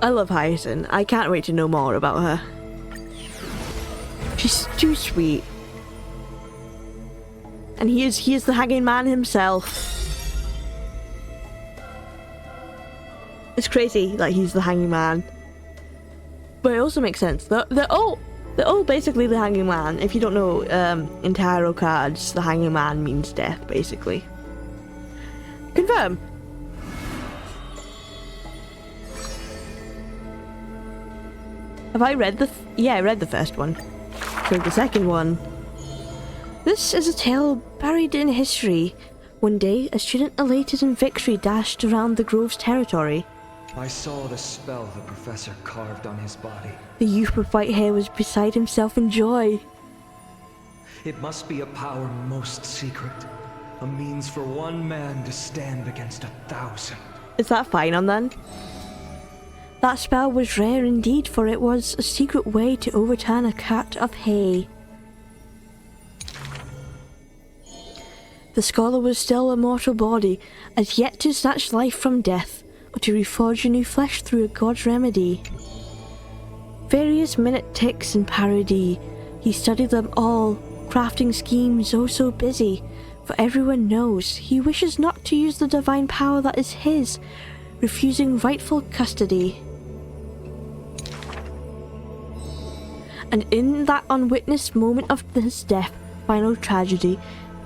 I love Hyacinth. I can't wait to know more about her. She's too sweet. And he is the hanging man himself. It's crazy that he's the hanging man. But it also makes sense. They're all basically the hanging man. If you don't know, in tarot cards, the hanging man means death, basically. Confirm. Have I read I read the first one. So the second one. This is a tale buried in history. One day, a student elated in victory dashed around the grove's territory. I saw the spell the professor carved on his body. The youth with white hair was beside himself in joy. It must be a power most secret. A means for one man to stand against 1,000. Is that fine on then? That spell was rare indeed, for it was a secret way to overturn a cart of hay. The scholar was still a mortal body, as yet to snatch life from death, or to reforge a new flesh through a god's remedy. Various minute ticks and parody, he studied them all, crafting schemes oh so busy, for everyone knows he wishes not to use the divine power that is his, refusing rightful custody. And in that unwitnessed moment of his death, final tragedy,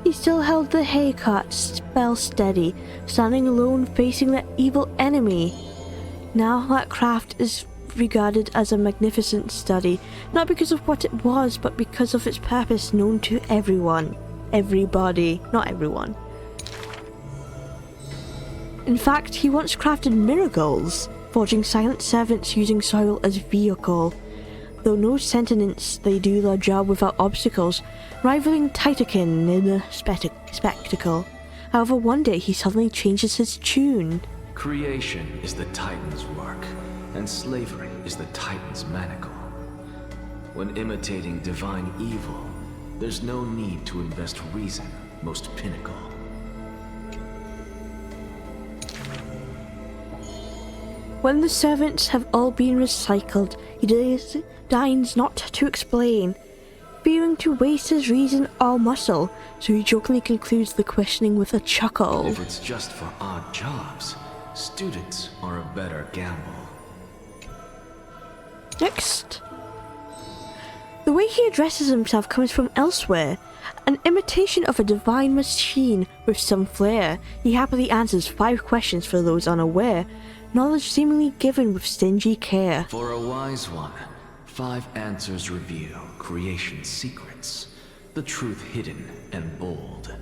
he still held the hay cart spell steady, standing alone facing that evil enemy. Now that craft is regarded as a magnificent study, not because of what it was, but because of its purpose known to everyone. Everybody, not everyone. In fact, he once crafted miracles. forging silent servants using soil as vehicle. Though no sentience, they do their job without obstacles, rivaling Titakin in a spectacle. However, one day he suddenly changes his tune. Creation is the Titan's work, and slavery is the Titan's manacle. When imitating divine evil, there's no need to invest reason, most pinnacle. When the servants have all been recycled, he deigns not to explain, fearing to waste his reason or muscle, so he jokingly concludes the questioning with a chuckle. If it's just for odd jobs, students are a better gamble. Next. The way he addresses himself comes from elsewhere, an imitation of a divine machine with some flair. He happily answers 5 questions for those unaware, knowledge seemingly given with stingy care. For a wise one, 5 answers reveal creation's secrets, the truth hidden and bold.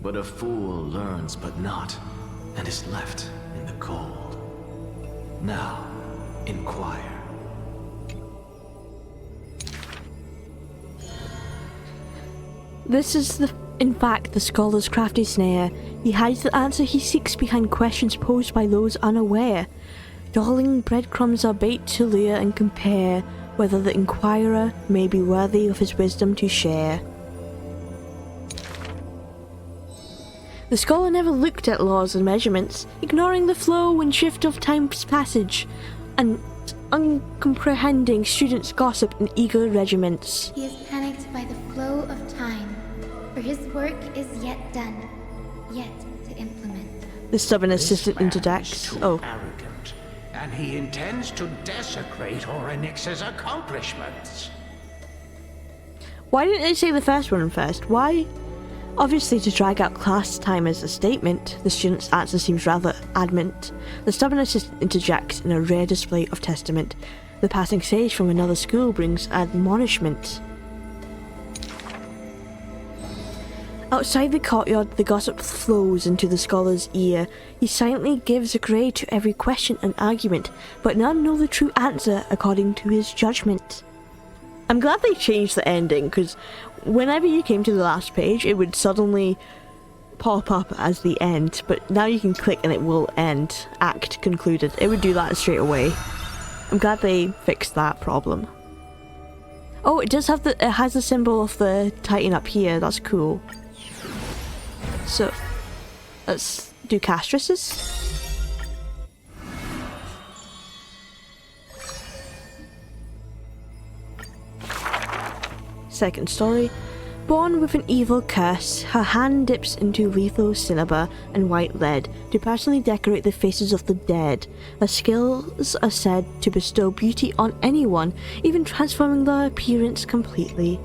But a fool learns but not, and is left in the cold. Now, inquire. This is in fact the scholar's crafty snare. He hides the answer he seeks behind questions posed by those unaware. Dawdling breadcrumbs are bait to lure and compare whether the inquirer may be worthy of his wisdom to share. The scholar never looked at laws and measurements, ignoring the flow and shift of time's passage, and uncomprehending students' gossip in eager regiments. He is panicked by the flow of time, for his work is yet done, yet to implement. The stubborn assistant interjects. Oh. Arrogant, and he intends to desecrate Orynyx's accomplishments. Why didn't they say the first one first? Why? Obviously to drag out class time as a statement, the student's answer seems rather adamant. The stubborn assistant interjects in a rare display of testament. The passing sage from another school brings admonishment. Outside the courtyard, the gossip flows into the scholar's ear. He silently gives a grade to every question and argument, but none know the true answer according to his judgment. I'm glad they changed the ending, because whenever you came to the last page, it would suddenly pop up as the end, but now you can click and it will end. Act concluded. It would do that straight away. I'm glad they fixed that problem. Oh, it does have it has the symbol of the Titan up here. That's cool. So, let's do castresses. Second story. Born with an evil curse, her hand dips into lethal cinnabar and white lead to personally decorate the faces of the dead. Her skills are said to bestow beauty on anyone, even transforming their appearance completely.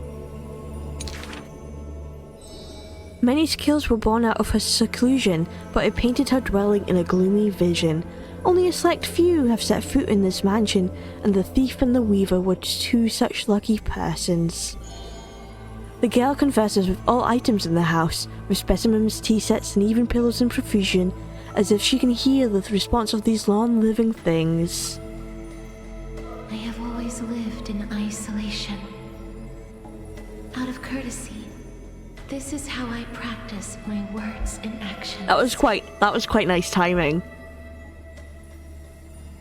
Many skills were born out of her seclusion, but it painted her dwelling in a gloomy vision. Only a select few have set foot in this mansion, and the thief and the weaver were 2 such lucky persons. The girl converses with all items in the house, with specimens, tea sets, and even pillows in profusion, as if she can hear the response of these long-living things. I have always lived in isolation. Out of courtesy, this is how I practice my words and actions. That was quite nice timing.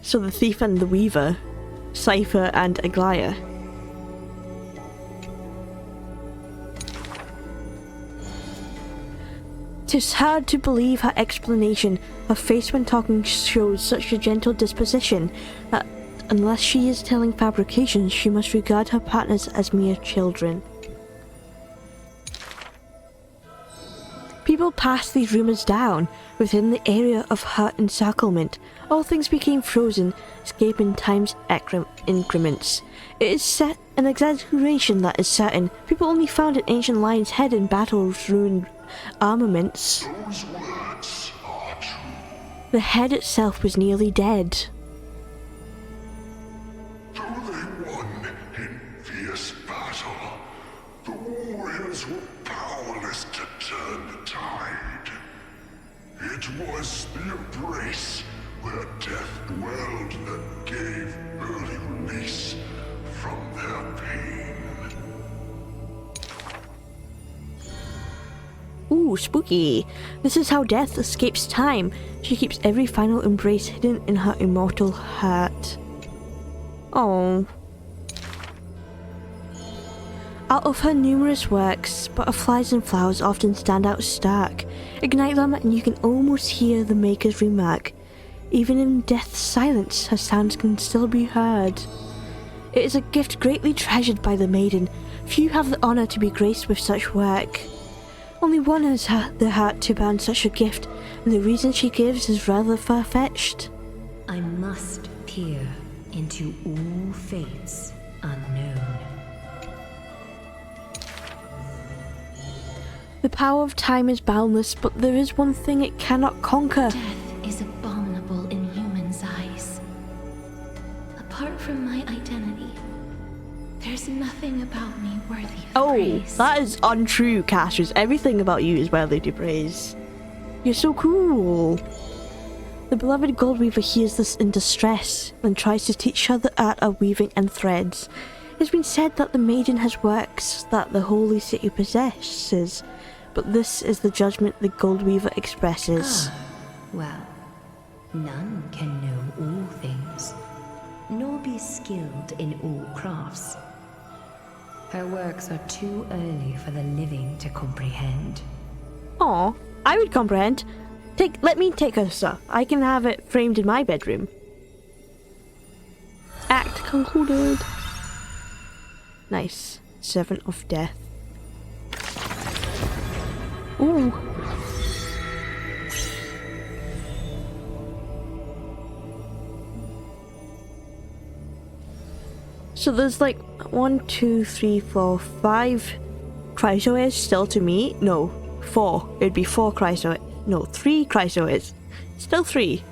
So the thief and the weaver, Cypher and Aglaia. Tis hard to believe her explanation. Her face when talking shows such a gentle disposition that unless she is telling fabrications, she must regard her partners as mere children. People passed these rumors down. Within the area of her encirclement, all things became frozen, escaping time's increments. It is set an exaggeration that is certain. People only found an ancient lion's head in battles ruined armaments. Those words are true. The head itself was nearly dead. Though they won in fierce battle, the warriors were powerless to turn the tide. It was the embrace where death dwelled that gave early release from their pain. Ooh, spooky. This is how death escapes time. She keeps every final embrace hidden in her immortal heart. Oh. Out of her numerous works, butterflies and flowers often stand out stark. Ignite them and you can almost hear the maker's remark. Even in death's silence, her sounds can still be heard. It is a gift greatly treasured by the maiden. Few have the honor to be graced with such work. Only one has the heart to burn such a gift, and the reason she gives is rather far-fetched. I must peer into all fates unknown. The power of time is boundless, but there is one thing it cannot conquer. Death is abominable in humans' eyes. Apart from my identity, there's nothing about me worthy of praise. That is untrue, Cassius. Everything about you is worthy to praise. You're so cool. The beloved Goldweaver hears this in distress and tries to teach her the art of weaving and threads. It's been said that the maiden has works that the holy city possesses, but this is the judgment the Goldweaver expresses. Well, none can know all things, nor be skilled in all crafts. Her works are too early for the living to comprehend. Aw, I would comprehend. Let me take her stuff. I can have it framed in my bedroom. Act concluded. Nice. Servant of Death. Ooh. So there's like 1, 2, 3, 4, 5 chrysoids still to meet. No, 4. It'd be 4 chrysoids. No, 3 chrysoids. Still 3.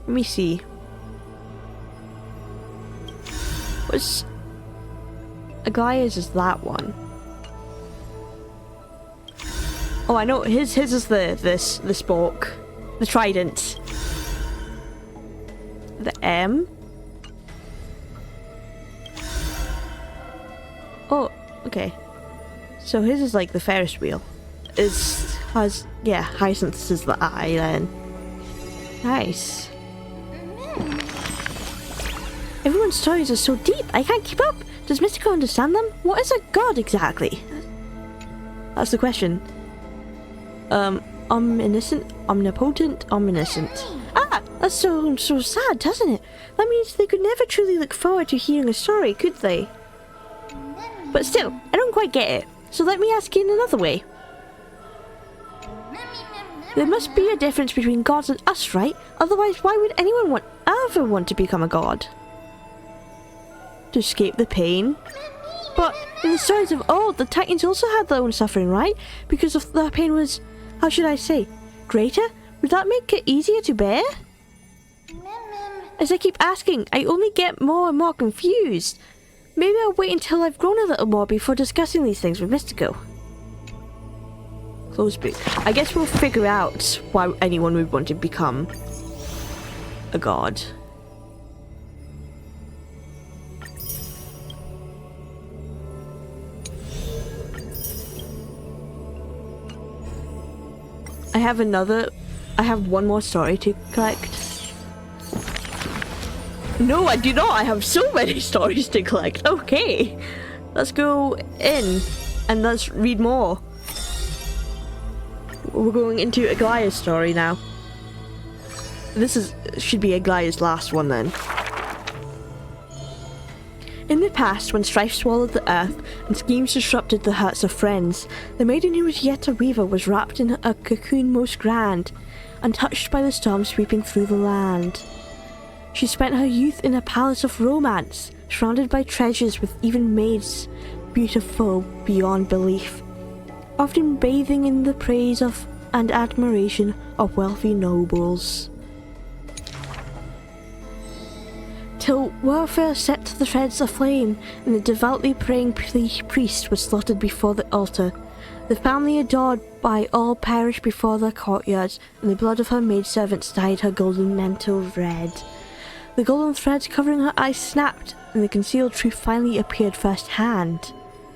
Let me see. What's Aglia's is that one? Oh, I know his is the spork, the trident, the M. Oh, okay. So his is like the Ferris wheel. Hyacinth's is the I then. Nice. Everyone's stories are so deep, I can't keep up. Does Mystico understand them? What is a god exactly? That's the question. Omniscient, omnipotent, omniscient. Ah, that's so sad, doesn't it? That means they could never truly look forward to hearing a story, could they? But still, I don't quite get it. So let me ask you in another way. There must be a difference between gods and us, right? Otherwise, why would anyone ever want to become a god? To escape the pain? But in the stories of old, the Titans also had their own suffering, right? Because of their pain was, how should I say, greater? Would that make it easier to bear? As I keep asking, I only get more and more confused. Maybe I'll wait until I've grown a little more before discussing these things with Mystico. Close book. I guess we'll figure out why anyone would want to become a god. I have one more story to collect. No, I do not. I have so many stories to collect. Okay. Let's go in and let's read more. We're going into Aglia's story now. This should be Aglia's last one then. In the past, when strife swallowed the earth and schemes disrupted the hearts of friends, the maiden who was yet a weaver was wrapped in a cocoon most grand, untouched by the storm sweeping through the land. She spent her youth in a palace of romance, surrounded by treasures with even maids beautiful beyond belief, often bathing in the praise of and admiration of wealthy nobles. till warfare set the threads aflame, and the devoutly praying priest was slaughtered before the altar. The family adored by all perished before their courtyards, and the blood of her maidservants dyed her golden mantle red. The golden threads covering her eyes snapped, and the concealed truth finally appeared firsthand.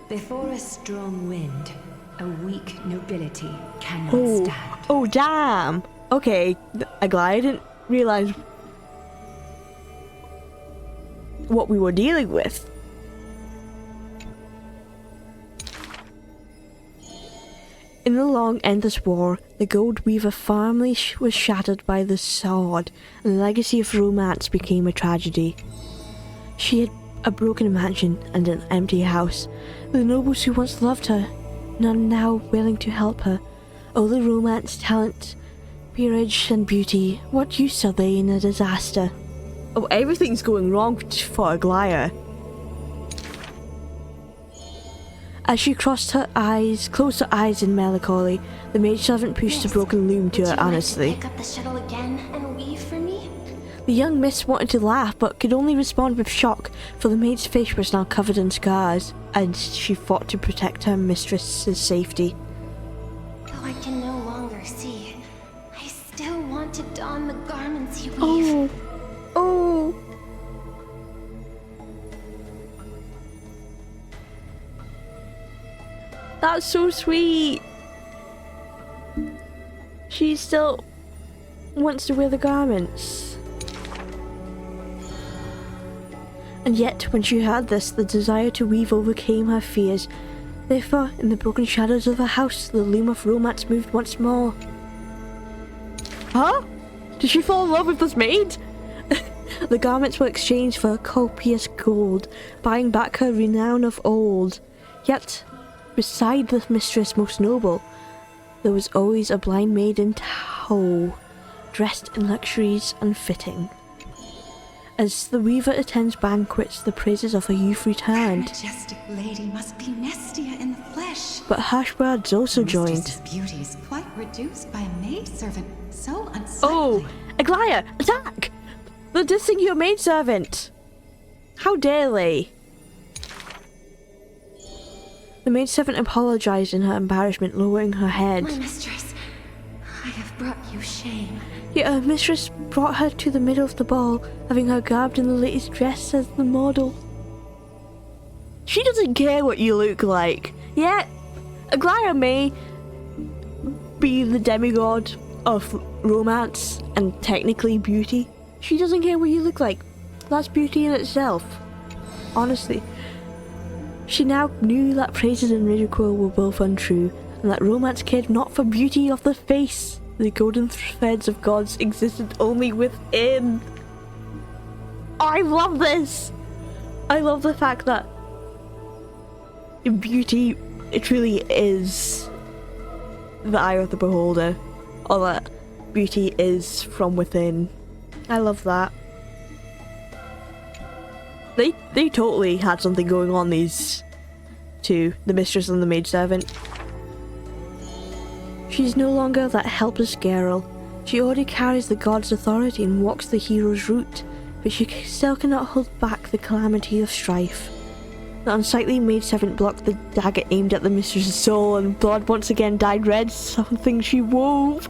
Before a strong wind, a weak nobility cannot stand. Oh, damn! Okay, I didn't realize what we were dealing with. In the long, endless war, the Gold Weaver family was shattered by the sword, and the legacy of romance became a tragedy. She had a broken mansion and an empty house. The nobles who once loved her, none now willing to help her. All the romance, talent, peerage, and beauty, what use are they in a disaster? Oh, everything's going wrong for Aglaia. As she closed her eyes in melancholy, the maidservant pushed the broken loom to her honestly. Pick up the shuttle again and weave for me? The young miss wanted to laugh, but could only respond with shock, for the maid's face was now covered in scars, and she fought to protect her mistress's safety. Though I can no longer see, I still want to don the garments you weave. Oh. That's so sweet. She still wants to wear the garments. And yet, when she heard this, the desire to weave overcame her fears. Therefore, in the broken shadows of her house, the loom of romance moved once more. Huh? Did she fall in love with this maid? The garments were exchanged for copious gold, buying back her renown of old. Yet, beside the mistress most noble, there was always a blind maid in tow, dressed in luxuries unfitting. As the weaver attends banquets, the praises of her youth returned. That majestic lady must be Nestia in the flesh. But harsh words also joined. Mistress's beauty is quite reduced by a maidservant. So unsightly. Oh, Aglaia, attack! They're dissing your maidservant. How dare they? The maidservant apologized in her embarrassment, lowering her head. My mistress, I have brought you shame. Yet her mistress brought her to the middle of the ball, having her garbed in the latest dress as the model. She doesn't care what you look like. Yet, Aglaia may be the demigod of romance and technically beauty. She doesn't care what you look like. That's beauty in itself. Honestly. She now knew that praises and ridicule were both untrue, and that romance cared not for beauty of the face. The golden threads of gods existed only within. I love this! I love the fact that beauty, it truly is the eye of the beholder, or that beauty is from within. I love that. They totally had something going on, these two, the mistress and the maidservant. She's no longer that helpless girl. She already carries the god's authority and walks the hero's route, but she still cannot hold back the calamity of strife. The unsightly maidservant blocked the dagger aimed at the mistress's soul, and blood once again dyed red, something she wove.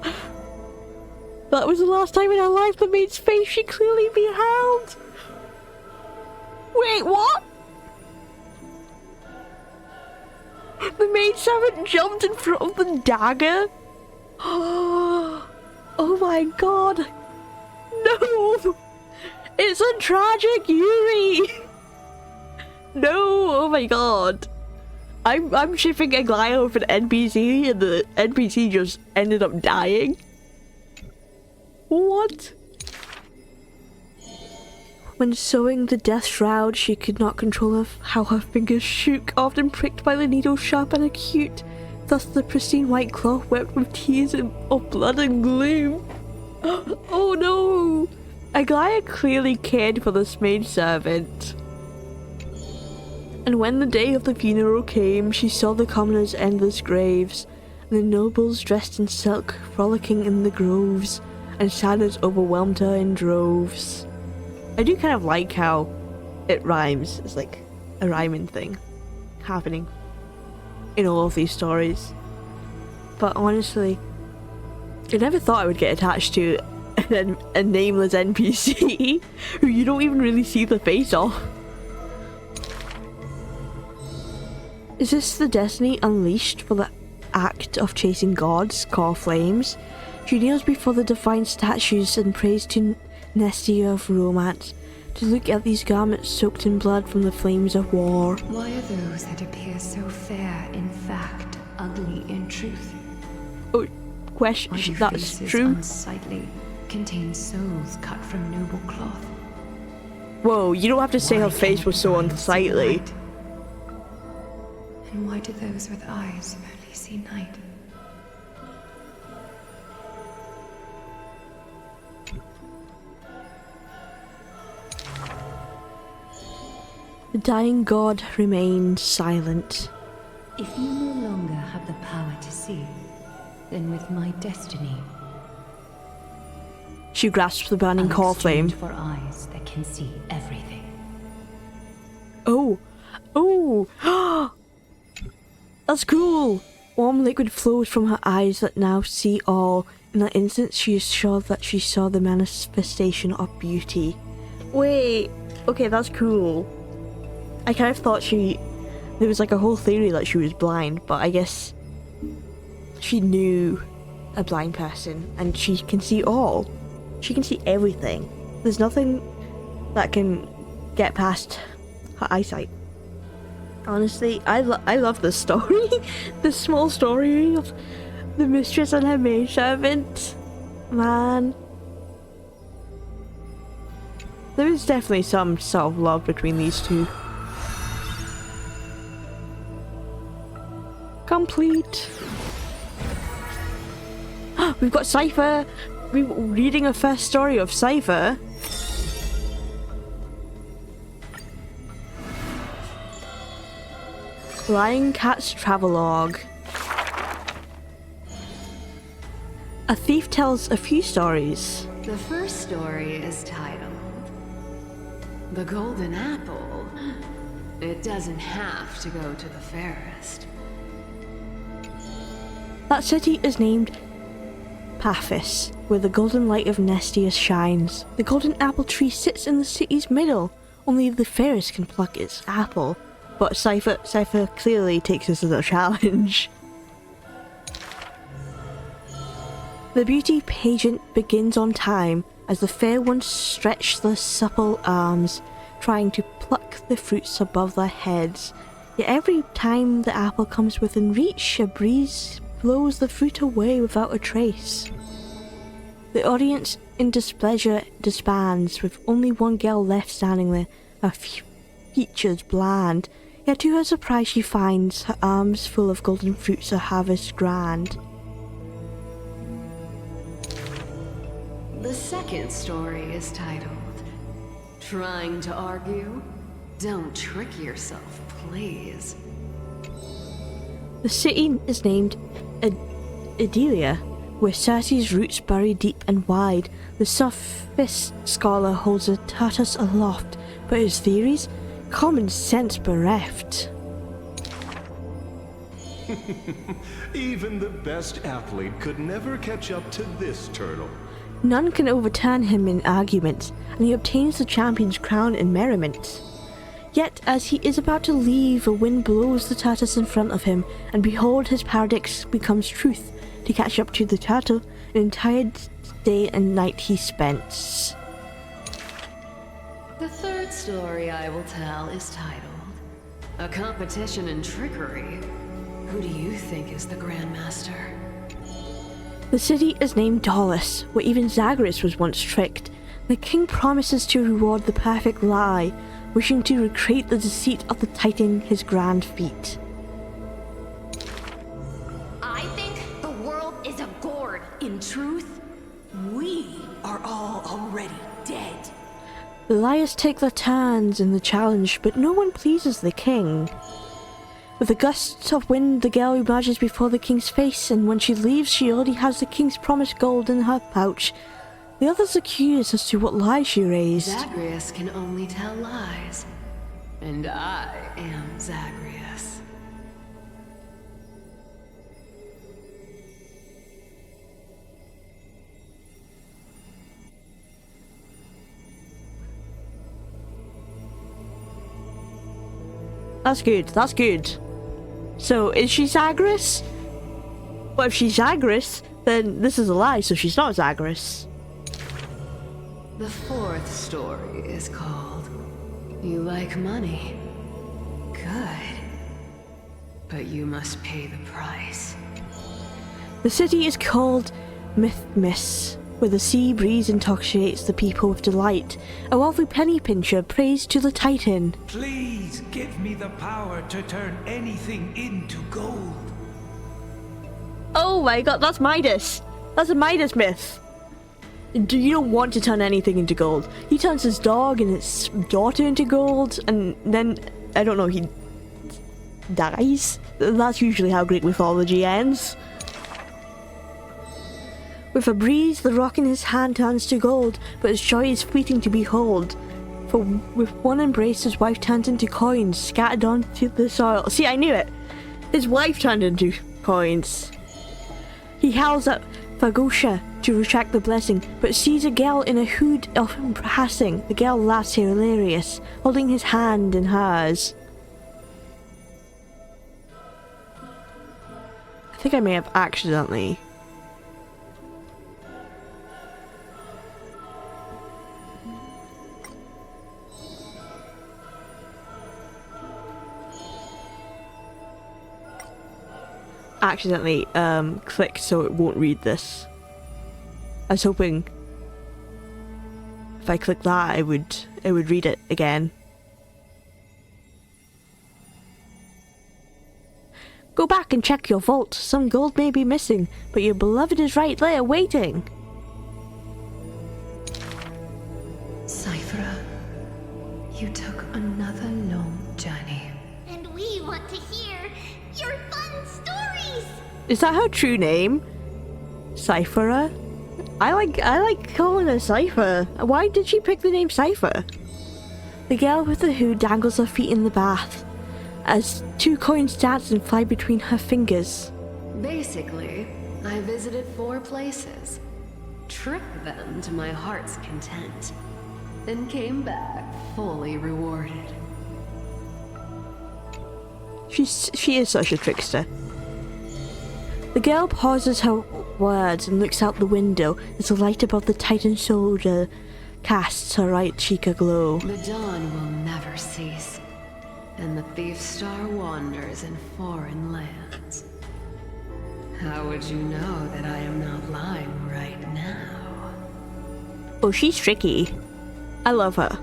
That was the last time in her life the maid's face she clearly beheld. Wait, what? The maidservant jumped in front of the dagger? Oh my god. No! It's a tragic Yuri! No, oh my god. I'm shipping Aglaia with an NPC and the NPC just ended up dying. What? When sewing the death shroud, she could not control how her fingers shook, often pricked by the needle sharp and acute. Thus the pristine white cloth wept with tears of blood and gloom. Oh no! Aglaia clearly cared for this maidservant. And when the day of the funeral came, she saw the commoners' endless graves, and the nobles dressed in silk frolicking in the groves, and sadness overwhelmed her in droves. I do kind of like how it rhymes. It's like a rhyming thing happening in all of these stories. But honestly, I never thought I would get attached to a nameless NPC who you don't even really see the face of. Is this the destiny unleashed for the act of chasing gods, core flames? She kneels before the divine statues and prays to Nestia of romance, to look at these garments soaked in blood from the flames of war. Why are those that appear so fair in fact ugly in truth? Oh, question. Why do That's faces true. unsightly contain souls cut from noble cloth? Whoa, you don't have to say her face was so unsightly. And why do those with eyes only see night? The dying god remained silent. If you no longer have the power to see, then with my destiny, She grasps the burning I'll core flame. exchange for eyes that can see everything. Oh, oh, that's cool. Warm liquid flows from her eyes that now see all. In that instant, she is sure that she saw the manifestation of beauty. Wait, okay, that's cool. I kind of thought there was like a whole theory that she was blind, but I guess she knew a blind person and she can see all. She can see everything. There's nothing that can get past her eyesight. Honestly, I love this story. The small story of the mistress and her maidservant. Man. There is definitely some self-love between these two. Complete. We've got Cypher. We're reading a first story of Cypher. Lion Cat's Travelogue. A thief tells a few stories. The first story is titled The Golden Apple. It doesn't have to go to the fairest. That city is named Paphos, where the golden light of Nestia shines. The golden apple tree sits in the city's middle. Only the fairest can pluck its apple. But Cypher clearly takes this as a challenge. The beauty pageant begins on time as the fair ones stretch their supple arms, trying to pluck the fruits above their heads. Yet every time the apple comes within reach, a breeze blows the fruit away without a trace. The audience in displeasure disbands, with only one girl left standing there, her features bland. Yet to her surprise she finds her arms full of golden fruits, a harvest grand. The second story is titled Trying to Argue? Don't trick yourself, please. The city is named Adelia, where Circe's roots bury deep and wide. The sophist scholar holds a tortoise aloft, but his theories? Common sense bereft. Even the best athlete could never catch up to this turtle. None can overturn him in arguments, and he obtains the champion's crown in merriment. Yet, as he is about to leave, a wind blows the tortoise in front of him, and behold, his paradox becomes truth. To catch up to the turtle, an entire day and night he spends. The third story I will tell is titled A Competition in Trickery. Who do you think is the Grandmaster? The city is named Daulis, where even Zagreus was once tricked. The king promises to reward the perfect lie, wishing to recreate the deceit of the Titan his grand feat. I think the world is a gourd. In truth, we are all already dead. The liars take their turns in the challenge, but no one pleases the king. With a gust of wind, the girl emerges before the king's face, and when she leaves, she already has the king's promised gold in her pouch. The others are curious as to what lies she raised. Zagreus can only tell lies. And I am Zagreus. That's good, that's good. So, is she Zagreus? Well, if she's Zagreus, then this is a lie, so she's not Zagreus. The fourth story is called You Like Money. Good. But you must pay the price. The city is called Mythmis, where the sea breeze intoxicates the people with delight. A wealthy penny pincher prays to the Titan. Please give me the power to turn anything into gold. Oh my god, that's Midas. That's a Midas myth. You don't want to turn anything into gold. He turns his dog and his daughter into gold, and then, I don't know, he dies. That's usually how Greek mythology ends. With a breeze, the rock in his hand turns to gold, but his joy is fleeting to behold. For with one embrace, his wife turns into coins, scattered onto the soil. See, I knew it! His wife turned into coins. He howls at Phagosha to retract the blessing, but sees a girl in a hood of him passing. The girl laughs hilarious, holding his hand in hers. I think I may have accidentally. Clicked so it won't read this. I was hoping if I click that it would read it again. Go back and check your vault. Some gold may be missing, but your beloved is right there waiting. Cyphra, you took another long journey. And we want to hear your fun stories! Is that her true name? Cyphra? I like calling her Cypher. Why did she pick the name Cypher? The girl with the hood dangles her feet in the bath as 2 coins dance and fly between her fingers. Basically, I visited 4 places, tricked them to my heart's content, and came back fully rewarded. She is such a trickster. The girl pauses her words and looks out the window as the light above the Titan's shoulder casts her right cheek aglow. The dawn will never cease, and the thief star wanders in foreign lands. How would you know that I am not lying right now? Oh, she's tricky. I love her.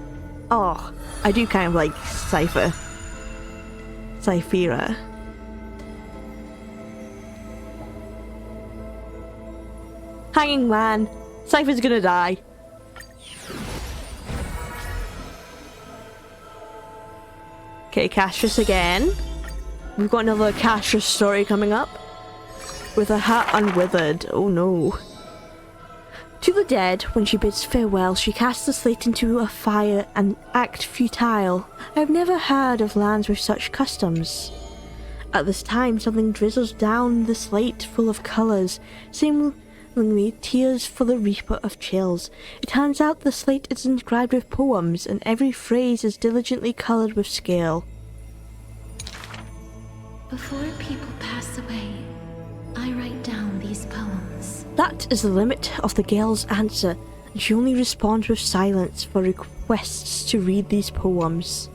Oh, I do kind of like Cyphra. Hanging man. Cypher's gonna die. Okay, Castrus again. We've got another Castrus story coming up. With her hat unwithered. Oh no. To the dead, when she bids farewell, she casts the slate into a fire and act futile. I have never heard of lands with such customs. At this time, something drizzles down the slate full of colours, seemingly tears for the reaper of chills. It turns out the slate is inscribed with poems, and every phrase is diligently coloured with skill. Before people pass away, I write down these poems. That is the limit of the girl's answer, and she only responds with silence for requests to read these poems.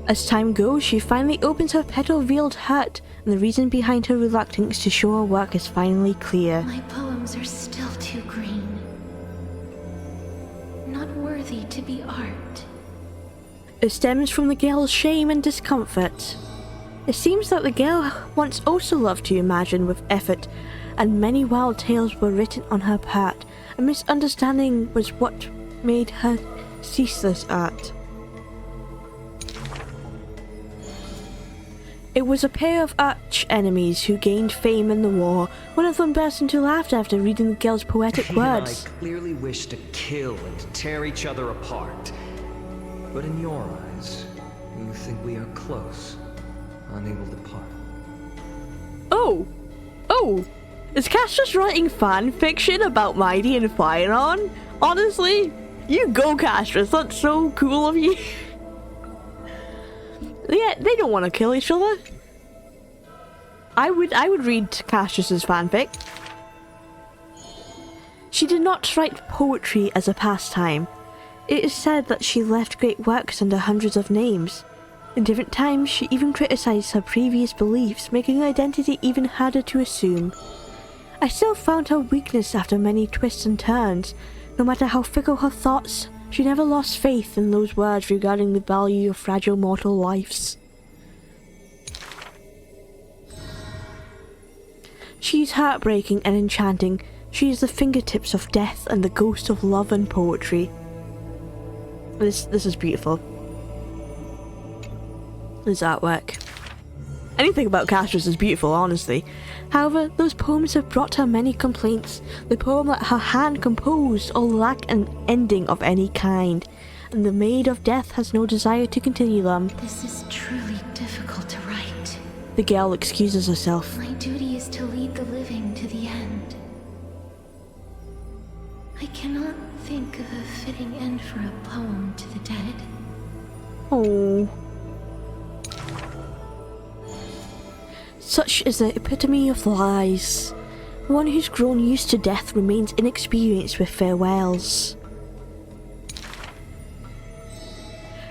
As time goes, she finally opens her petal-veiled heart, and the reason behind her reluctance to show her work is finally clear. My poems are still too green. Not worthy to be art. It stems from the girl's shame and discomfort. It seems that the girl once also loved to imagine with effort, and many wild tales were written on her part. A misunderstanding was what made her cease this art. It was a pair of arch-enemies who gained fame in the war. One of them burst into laughter after reading the girl's poetic words. I clearly wish to kill and tear each other apart. But in your eyes, you think we are close, unable to part. Oh! Oh! Is Cass just writing fan fiction about Mighty and Firon? Honestly, you go, Castrus. That's so cool of you. Yeah, they don't want to kill each other. I would read Castrus's fanfic. She did not write poetry as a pastime. It is said that she left great works under hundreds of names. In different times, she even criticized her previous beliefs, making her identity even harder to assume. I still found her weakness after many twists and turns. No matter how fickle her thoughts, she never lost faith in those words regarding the value of fragile mortal lives. She is heartbreaking and enchanting. She is the fingertips of death and the ghost of love and poetry. This is beautiful. This artwork. Anything about Castrus is beautiful, honestly. However, those poems have brought her many complaints. The poem that her hand composed all lack an ending of any kind, and the Maid of Death has no desire to continue them. This is truly difficult to write. The girl excuses herself. My duty is to lead the living to the end. I cannot think of a fitting end for a poem to the dead. Oh. Such is the epitome of lies. One who's grown used to death remains inexperienced with farewells.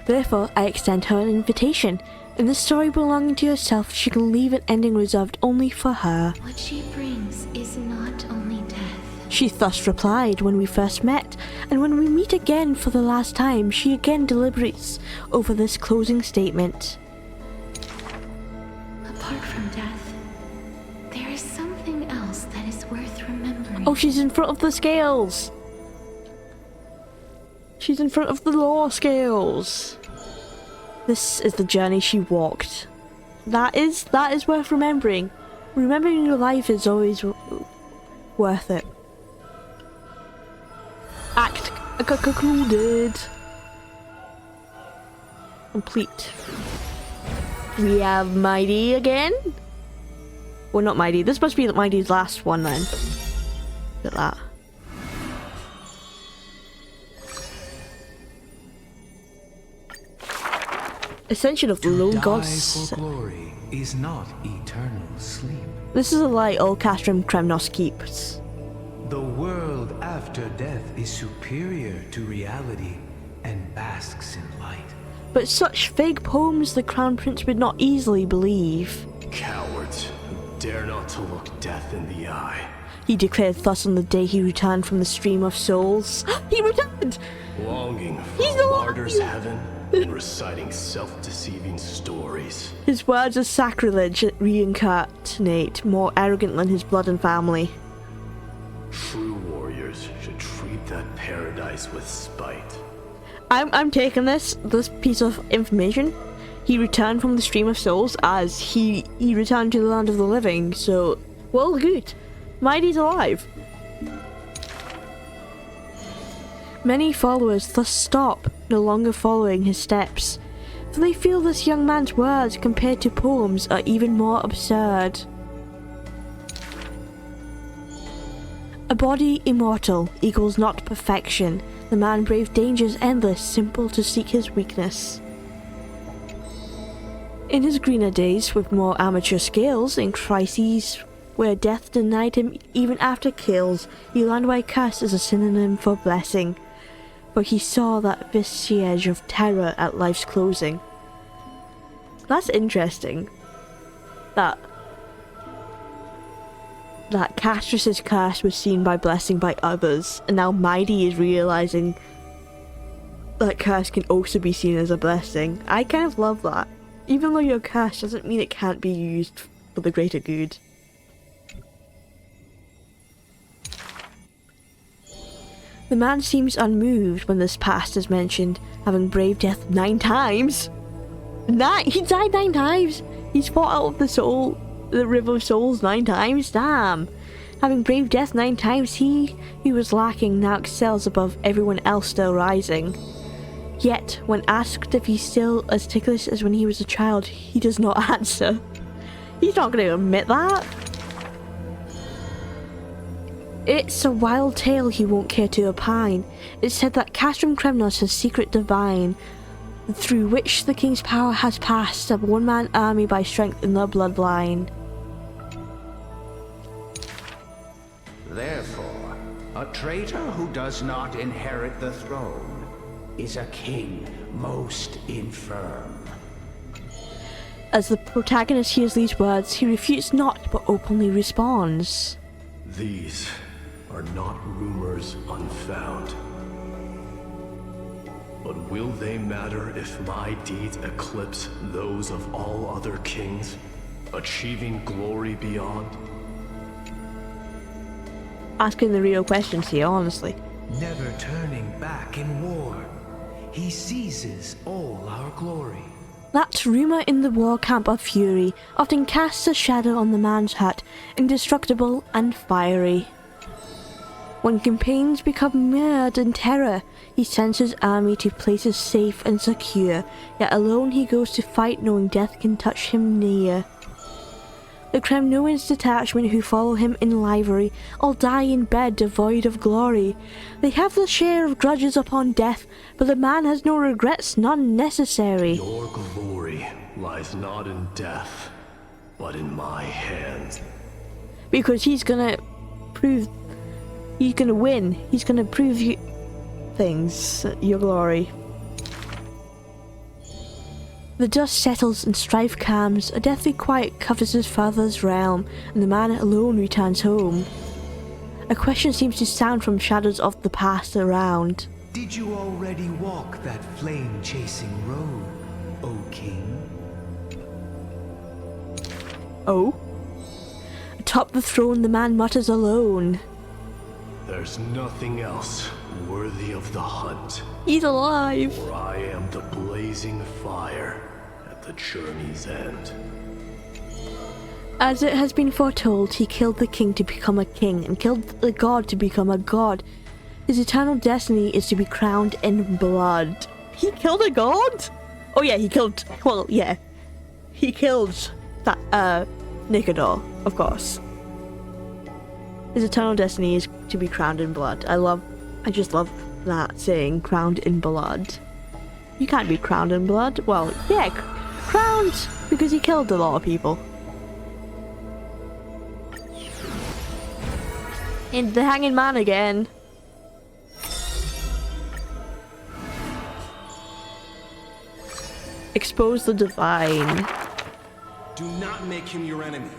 Therefore, I extend her an invitation. In the story belonging to herself, she can leave an ending reserved only for her. What she brings is not only death. She thus replied when we first met, and when we meet again for the last time, she again deliberates over this closing statement. Apart from death, there is something else that is worth remembering. Oh, she's in front of the scales! She's in front of the law scales! This is the journey she walked. That is worth remembering. Remembering your life is always worth it. Act concluded. Complete. We have Mighty again? Well, not Mighty. This must be Mighty's last one then. Look at that. Ascension of the Lone Gods. For glory is not eternal sleep. This is a lie all Castrum Kremnos keeps. The world after death is superior to reality and basks in light. But such vague poems the Crown Prince would not easily believe. Cowards who dare not to look death in the eye. He declared thus on the day he returned from the stream of souls. He returned! Longing for a martyr's heaven and reciting self-deceiving stories. His words are sacrilege reincarnate, more arrogant than his blood and family. True warriors should treat that paradise with spite. I'm taking this piece of information. He returned from the stream of souls as he returned to the land of the living, so well good. Mighty's alive. Many followers thus stop, no longer following his steps, for they feel this young man's words compared to poems are even more absurd. A body immortal equals not perfection. The man braved dangers endless, simple to seek his weakness. In his greener days, with more amateur skills, in crises where death denied him even after kills, he learned why curse is a synonym for blessing. For he saw that visage of terror at life's closing. That's interesting. That Castrus's curse was seen by blessing by others, and now Mighty is realizing that curse can also be seen as a blessing. I kind of love that. Even though you're cursed doesn't mean it can't be used for the greater good. The man seems unmoved when this past is mentioned, having braved death 9 times. He died 9 times! He's fought out of the River of Souls 9 times. Damn. Having braved death 9 times, he who was lacking now excels above everyone else still rising. Yet, when asked if he's still as ticklish as when he was a child, he does not answer. He's not going to admit that. It's a wild tale he won't care to opine. It's said that Castrum Kremnos has secret divine, through which the king's power has passed a one-man army by strength in the bloodline. Therefore, a traitor who does not inherit the throne is a king most infirm. As the protagonist hears these words, he refutes not but openly responds. These are not rumors unfound. But will they matter if my deeds eclipse those of all other kings, achieving glory beyond? Asking the real questions here, honestly. Never turning back in war, he seizes all our glory. That rumour in the war camp of fury often casts a shadow on the man's heart, indestructible and fiery. When campaigns become mired in terror, he sends his army to places safe and secure, yet alone he goes to fight knowing death can touch him near. The Kremnoan's detachment who follow him in livery all die in bed devoid of glory. They have the share of grudges upon death, but the man has no regrets, none necessary. Your glory lies not in death, but in my hand. Because he's gonna win. He's gonna prove you things, your glory. The dust settles and strife calms, a deathly quiet covers his father's realm, and the man alone returns home. A question seems to sound from shadows of the past around. Did you already walk that flame-chasing road, O King? Oh? Atop the throne the man mutters alone. There's nothing else worthy of the hunt. He's alive! For I am the blazing fire at the journey's end. As it has been foretold, he killed the king to become a king, and killed the god to become a god. His eternal destiny is to be crowned in blood. He killed a god? Oh yeah, he killed that, Nicodor, of course. His eternal destiny is to be crowned in blood. I just love that saying, crowned in blood. You can't be crowned in blood. Well, yeah, crowned because he killed a lot of people. And the hanging man again. Expose the divine. Do not make him your enemy,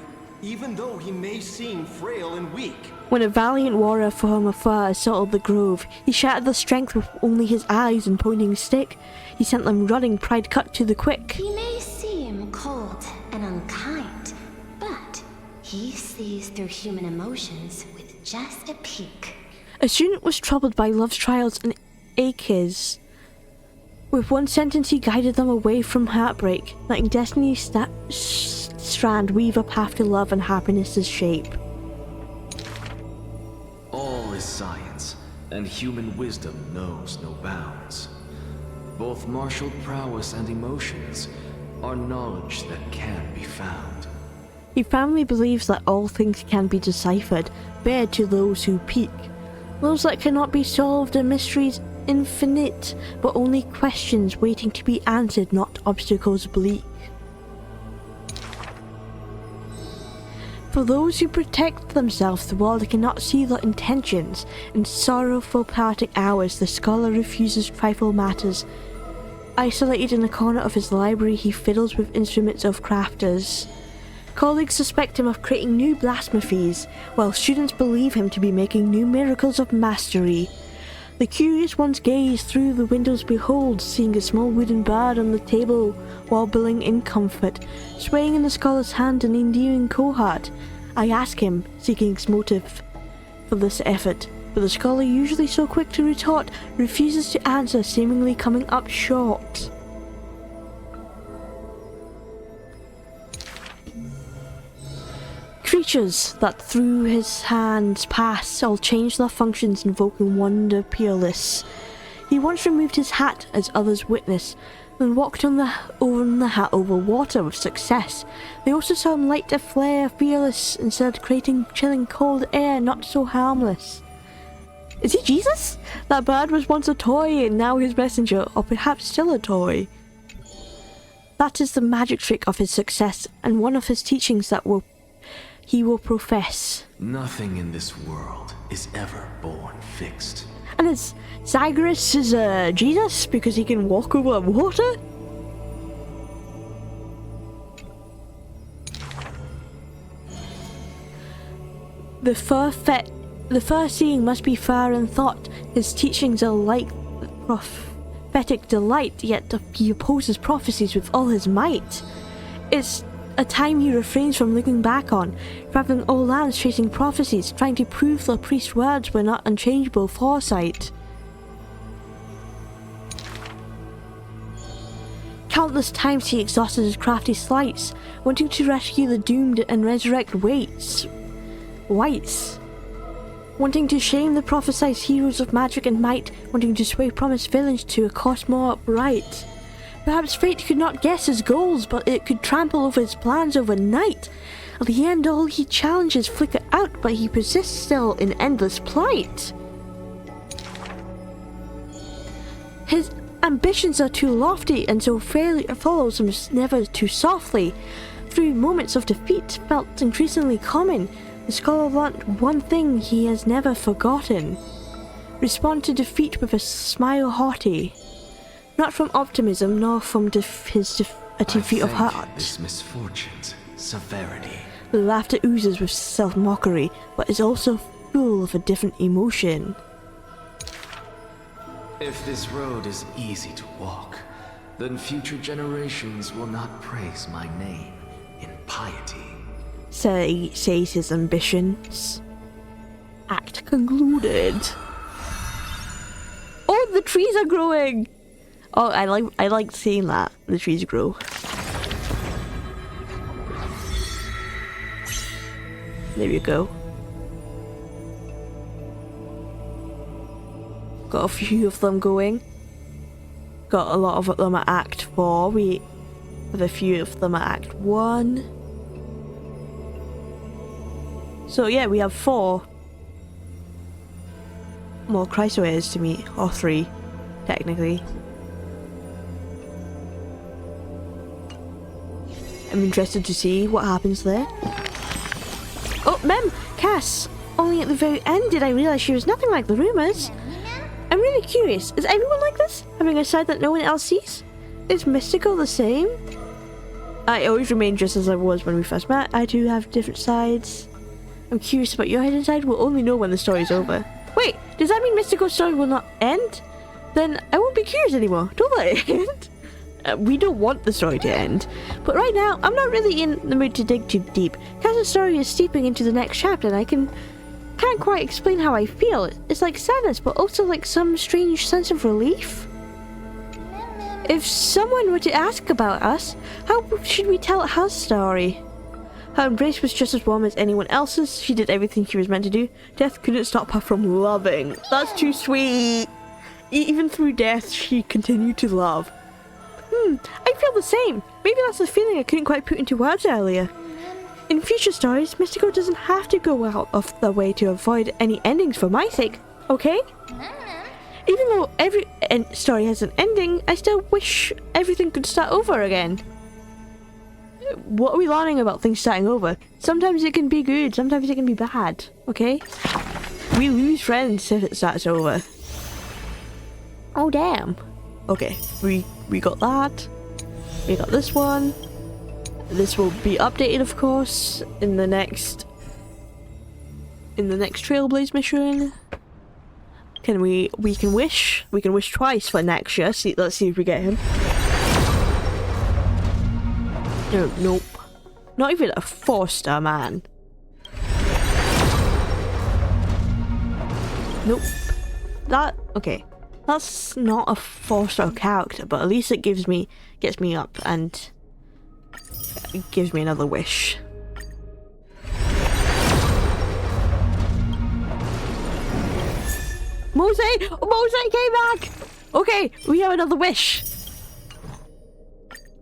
even though he may seem frail and weak. When a valiant warrior from afar assaulted the grove, he shattered the strength with only his eyes and pointing stick. He sent them running, pride cut to the quick. He may seem cold and unkind, but he sees through human emotions with just a peek. A student was troubled by love's trials and aches. With one sentence he guided them away from heartbreak, letting destiny's strand weave a path to love and happiness's shape. All is science, and human wisdom knows no bounds. Both martial prowess and emotions are knowledge that can be found. He firmly believes that all things can be deciphered, bared to those who peek. Those that cannot be solved are mysteries infinite, but only questions waiting to be answered, not obstacles bleak. For those who protect themselves, the world cannot see their intentions. In sorrowful parting hours, the scholar refuses trifle matters. Isolated in a corner of his library, he fiddles with instruments of crafters. Colleagues suspect him of creating new blasphemies, while students believe him to be making new miracles of mastery. The curious ones gaze through the windows, behold, seeing a small wooden bird on the table, wobbling in comfort, swaying in the scholar's hand an endearing cohort. I ask him, seeking his motive for this effort, but the scholar, usually so quick to retort, refuses to answer, seemingly coming up short. creatures that through his hands pass all change their functions, invoking wonder peerless. He once removed his hat as others witness, and walked on the hat over water with success. They also saw him light a flare fearless, instead creating chilling cold air not so harmless. Is he Jesus? That bird was once a toy and now his messenger, or perhaps still a toy. That is the magic trick of his success, and one of his teachings that he will profess. Nothing in this world is ever born fixed. And is Zagreus is Jesus because he can walk over water? The far seeing must be far in thought. His teachings are like prophetic delight, yet he opposes prophecies with all his might. It's a time he refrains from looking back on, traveling all lands chasing prophecies, trying to prove the priest's words were not unchangeable foresight. Countless times he exhausted his crafty sleights, wanting to rescue the doomed and resurrect wights. Wanting to shame the prophesied heroes of magic and might, wanting to sway promised villains to a course more upright. Perhaps fate could not guess his goals, but it could trample over his plans overnight. At the end, all he challenges flicker out, but he persists still in endless plight. His ambitions are too lofty, and so failure follows him never too softly. Through moments of defeat felt increasingly common, the scholar learnt one thing he has never forgotten. Respond to defeat with a smile haughty. Not from optimism, nor from his defeat of heart. This misfortune's severity. The laughter oozes with self-mockery, but is also full of a different emotion. If this road is easy to walk, then future generations will not praise my name in piety. Says his ambitions. Act concluded. Oh, the trees are growing! Oh, I like seeing that. The trees grow. There you go. Got a few of them going. Got a lot of them at Act 4. We have a few of them at Act 1. So yeah, we have 4 more chrysoids to meet, or 3, technically. I'm interested to see what happens there. Oh, Mem! Cass! Only at the very end did I realise she was nothing like the rumours. I'm really curious, is everyone like this? Having a side that no one else sees? Is Mystico the same? I always remain just as I was when we first met. I do have different sides. I'm curious about your hidden side. We'll only know when the story's over. Wait, does that mean Mystico's story will not end? Then I won't be curious anymore. Don't let it end. We don't want the story to end. But right now, I'm not really in the mood to dig too deep. Cass's story is steeping into the next chapter, and I can't quite explain how I feel. It's like sadness, but also like some strange sense of relief. If someone were to ask about us, how should we tell her story? Her embrace was just as warm as anyone else's. She did everything she was meant to do. Death couldn't stop her from loving. That's too sweet. Even through death, she continued to love. I feel the same. Maybe that's the feeling I couldn't quite put into words earlier. In future stories, Mystico doesn't have to go out of their way to avoid any endings for my sake, okay? Even though every story has an ending, I still wish everything could start over again. What are we learning about things starting over? Sometimes it can be good, sometimes it can be bad, okay? We lose friends if it starts over. Oh damn. Okay, we got that. We got this one. This will be updated, of course, in the next Trailblaze mission. We can wish twice for next year. Let's see if we get him. Nope. Not even a 4-star man. Nope. Okay. That's not a 4-star character, but at least it gets me up and it gives me another wish. Mose came back! Okay, we have another wish.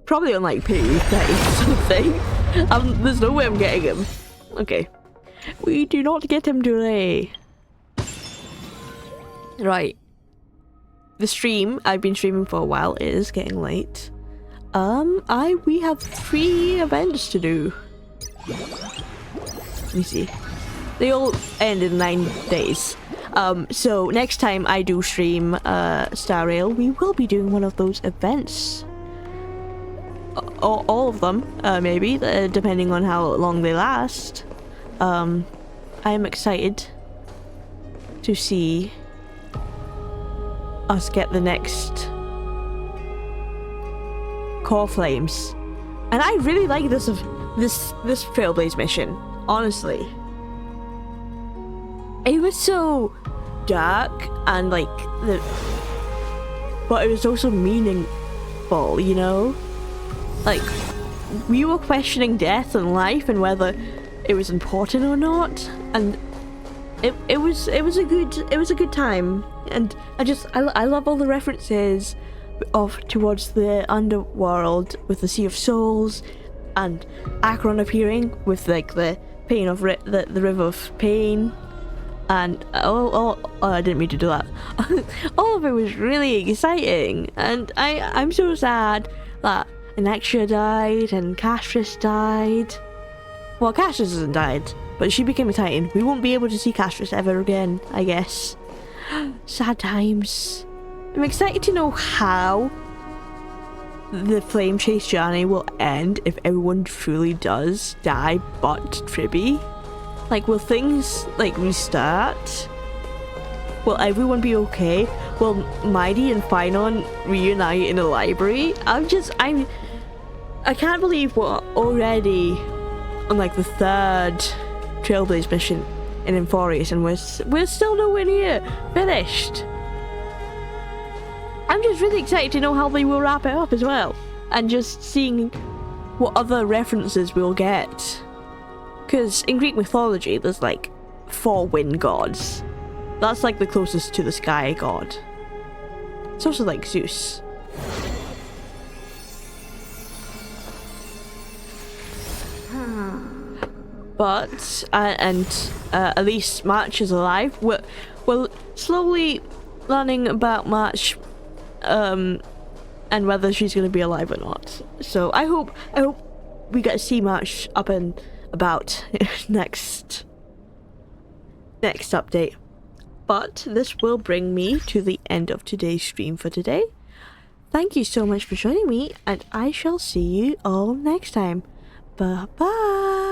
Probably on like P30 something. There's no way I'm getting him. Okay. We do not get him today. Right. The stream, I've been streaming for a while, it is getting late. We have 3 events to do. Let me see. They all end in 9 days. So next time I do stream Star Rail, we will be doing one of those events. All of them, maybe, depending on how long they last. I am excited to see us get the next Core Flames. And I really like this Trailblaze mission, honestly. It was so dark and like but it was also meaningful, you know? Like, we were questioning death and life and whether it was important or not, and it was a good time. And I love all the references towards the underworld with the Sea of Souls and Acheron appearing with like the pain of the River of Pain, and I didn't mean to do that. All of it was really exciting, and I'm so sad that Anexia died and Castris died. Well, Castris hasn't died, but she became a Titan. We won't be able to see Castris ever again, I guess. Sad times. I'm excited to know how the Flame Chase journey will end if everyone truly does die but Tribby. Like, will things like restart? Will everyone be okay? Will Mighty and Finon reunite in a library? I can't believe we're already on like the 3rd Trailblaze mission in Enforius and we're still nowhere near finished. I'm just really excited to know how they will wrap it up as well, and just seeing what other references we'll get. Because in Greek mythology there's like 4 wind gods. That's like the closest to the sky god. It's also like Zeus. But at least March is alive. We're slowly learning about March, and whether she's going to be alive or not. So I hope we get to see March up and about next update. But this will bring me to the end of today's stream for today. Thank you so much for joining me, and I shall see you all next time. Bye bye.